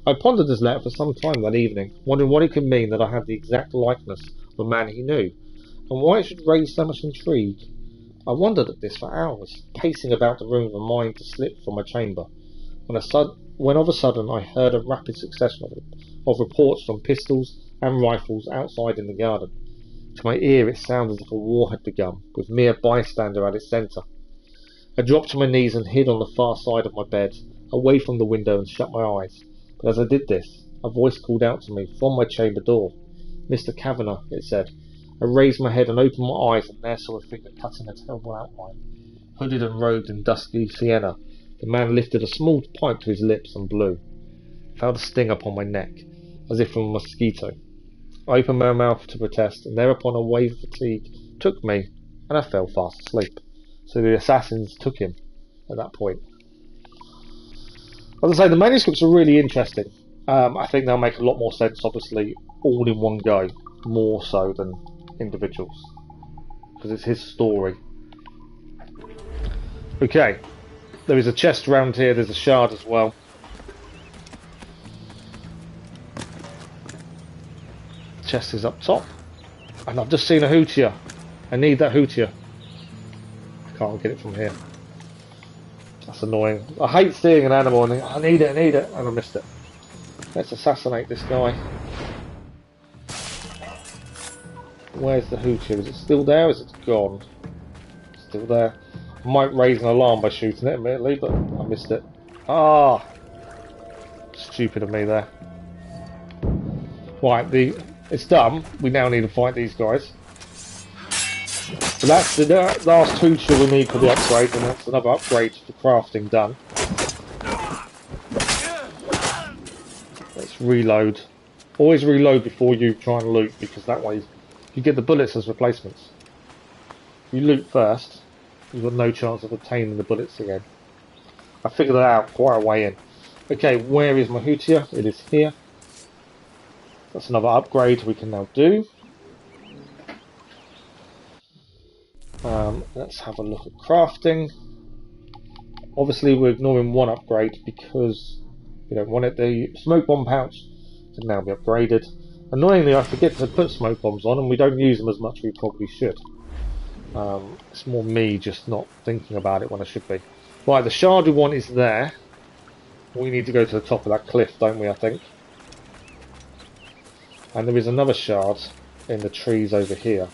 I pondered this letter for some time that evening, wondering what it could mean that I had the exact likeness of a man he knew, and why it should raise so much intrigue. I wondered at this for hours, pacing about the room with a mind to slip from my chamber, when of a sudden I heard a rapid succession of reports from pistols and rifles outside in the garden. To my ear it sounded as if a war had begun, with me a bystander at its centre. I dropped to my knees and hid on the far side of my bed, away from the window, and shut my eyes. But as I did this, a voice called out to me from my chamber door. Mr. Kavanagh, it said. I raised my head and opened my eyes, and there saw a figure cutting a terrible outline. Hooded and robed in dusky sienna, the man lifted a small pipe to his lips and blew. I felt a sting upon my neck, as if from a mosquito. I opened my mouth to protest, and thereupon a wave of fatigue took me, and I fell fast asleep. So the assassins took him at that point. As I say, the manuscripts are really interesting. I think they'll make a lot more sense, obviously, all in one go, more so than individuals, because it's his story. Okay, there is a chest around here, there's a shard as well. Chest is up top, and I've just seen a Hootier. I need that Hootier. I can't get it from here. That's annoying. I hate seeing an animal and I need it, and I missed it. Let's assassinate this guy. Where's the Hootier? Is it still there or is it gone? Still there. I might raise an alarm by shooting it, admittedly, but I missed it. Ah! Stupid of me there. Right, it's done. We now need to fight these guys. So that's the last Hootier we need for the upgrade, and that's another upgrade for crafting done. Let's reload. Always reload before you try and loot, because that way you get the bullets as replacements. If you loot first, you've got no chance of obtaining the bullets again. I figured that out quite a way in. Okay, where is my Hootier? It is here. That's another upgrade we can now do. Let's have a look at crafting. Obviously we're ignoring one upgrade because we don't want it. The smoke bomb pouch can now be upgraded. Annoyingly I forget to put smoke bombs on and we don't use them as much as we probably should. It's more me just not thinking about it when I should be. Right, the shard we want is there. We need to go to the top of that cliff, don't we, I think? And there is another shard in the trees over here.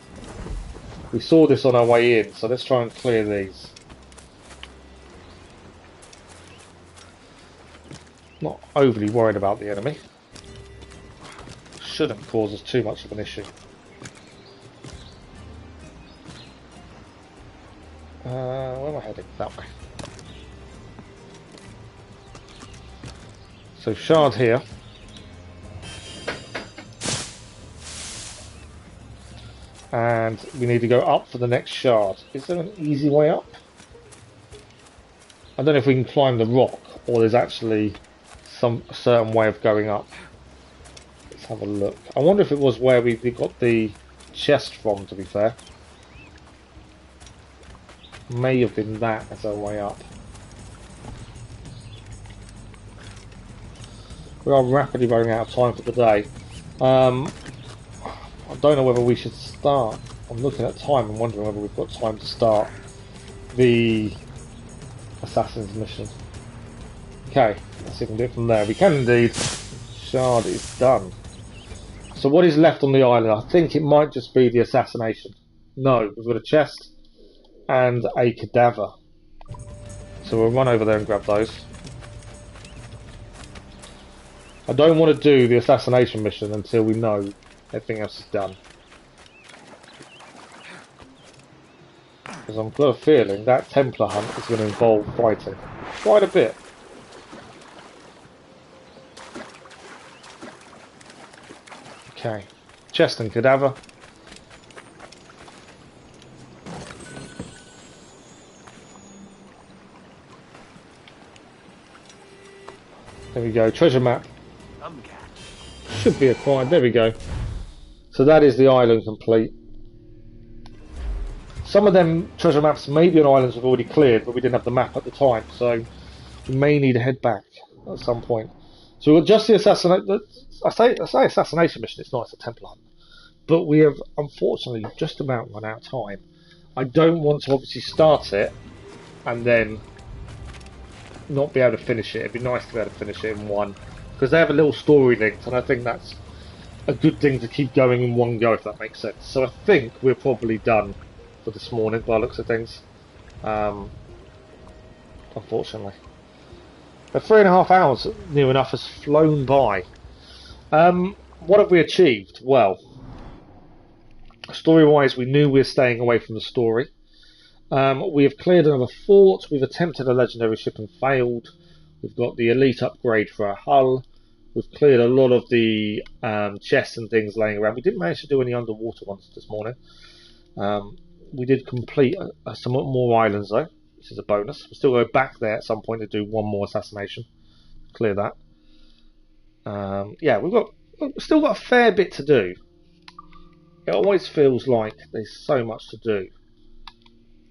We saw this on our way in, so let's try and clear these. Not overly worried about the enemy. Shouldn't cause us too much of an issue. Where am I heading? That way. So shard here. And we need to go up for the next shard. Is there an easy way up? I don't know if we can climb the rock or there's actually some certain way of going up. Let's have a look. I wonder if it was where we got the chest from, to be fair. May have been that as our way up. We are rapidly running out of time for the day. I don't know whether we should start. I'm looking at time and wondering whether we've got time to start the Assassin's mission. Okay, let's see if we can do it from there. We can indeed. Shard is done. So what is left on the island? I think it might just be the assassination. No, we've got a chest and a cadaver. So we'll run over there and grab those. I don't want to do the assassination mission until we know everything else is done. Because I've got a feeling that Templar hunt is going to involve fighting quite a bit. Okay, chest and cadaver. There we go, treasure map. Should be acquired, there we go. So that is the island complete. Some of them treasure maps may be on islands we've already cleared, but we didn't have the map at the time, so we may need to head back at some point. So we'll just the assassination. I say assassination mission. It's not. It's a Templar hunt, but we have unfortunately just about run out of time. I don't want to obviously start it and then not be able to finish it. It'd be nice to be able to finish it in one, because they have a little story linked, and I think that's a good thing to keep going in one go, if that makes sense. So I think we're probably done for this morning by the looks of things. Unfortunately. But 3.5 hours, near enough, has flown by. What have we achieved? Well, story-wise, we knew we were staying away from the story. We have cleared another fort. We've attempted a legendary ship and failed. We've got the elite upgrade for our hull. We've cleared a lot of the chests and things laying around. We didn't manage to do any underwater ones this morning. We did complete some more islands though, which is a bonus. We'll still go back there at some point to do one more assassination. Clear that. Yeah, we've still got a fair bit to do. It always feels like there's so much to do.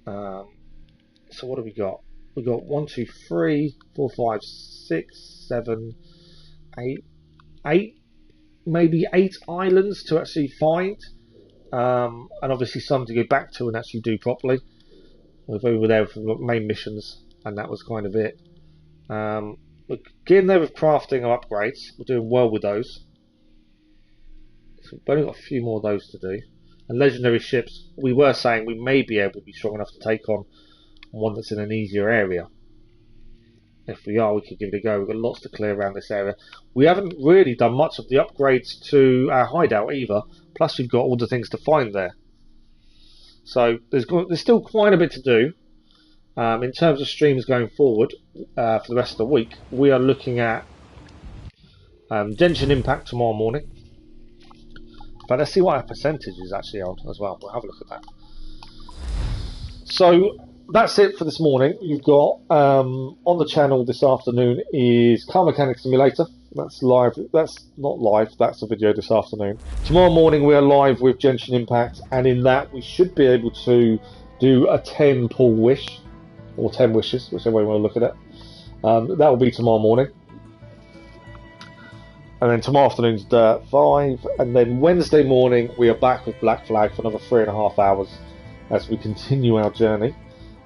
So what have we got? We've got 1, 2, 3, 4, 5, 6, 7, 8, maybe 8 islands to actually find. And obviously some to go back to and actually do properly. We're over there for the main missions, and that was kind of it. We're getting there with crafting our upgrades. We're doing well with those. So we've only got a few more of those to do. And legendary ships, we were saying we may be able to be strong enough to take on one that's in an easier area. If we are, we could give it a go. We've got lots to clear around this area. We haven't really done much of the upgrades to our hideout either. Plus we've got all the things to find there. So there's still quite a bit to do. In terms of streams going forward for the rest of the week, we are looking at Genshin Impact tomorrow morning. But let's see what our percentage is actually on as well. We'll have a look at that. So that's it for this morning. You've got on the channel this afternoon is Car Mechanic Simulator. That's live. That's not live. That's a video this afternoon. Tomorrow morning we are live with Genshin Impact, and in that we should be able to do a 10 pull wish, or 10 wishes, whichever way you want to look at it. That will be tomorrow morning. And then tomorrow afternoon's Dirt 5, and then Wednesday morning we are back with Black Flag for another 3.5 hours as we continue our journey.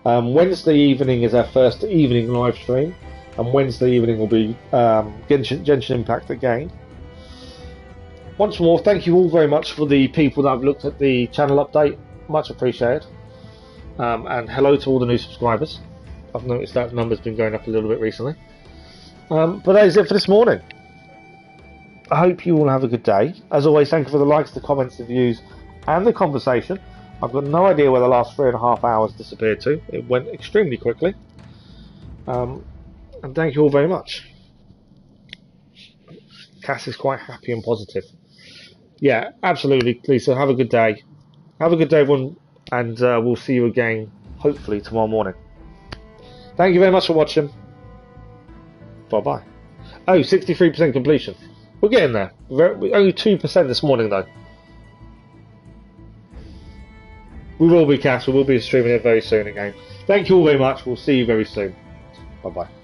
Wednesday evening is our first evening live stream, and Wednesday evening will be Genshin Impact again. Once more, thank you all very much for the people that have looked at the channel update. much appreciated. And hello to all the new subscribers. I've noticed that number's been going up a little bit recently. But that is it for this morning. I hope you all have a good day. As always, thank you for the likes, the comments, the views, and the conversation. I've got no idea where the last 3.5 hours disappeared to. It went extremely quickly. And thank you all very much. Cass is quite happy and positive. Yeah, absolutely, Lisa. Have a good day. Have a good day, everyone, and we'll see you again, hopefully, tomorrow morning. Thank you very much for watching. Bye-bye. Oh, 63% completion. We're getting there. Only 2% this morning, though. We will be, Cass. We will be streaming it very soon again. Thank you all very much. We'll see you very soon. Bye-bye.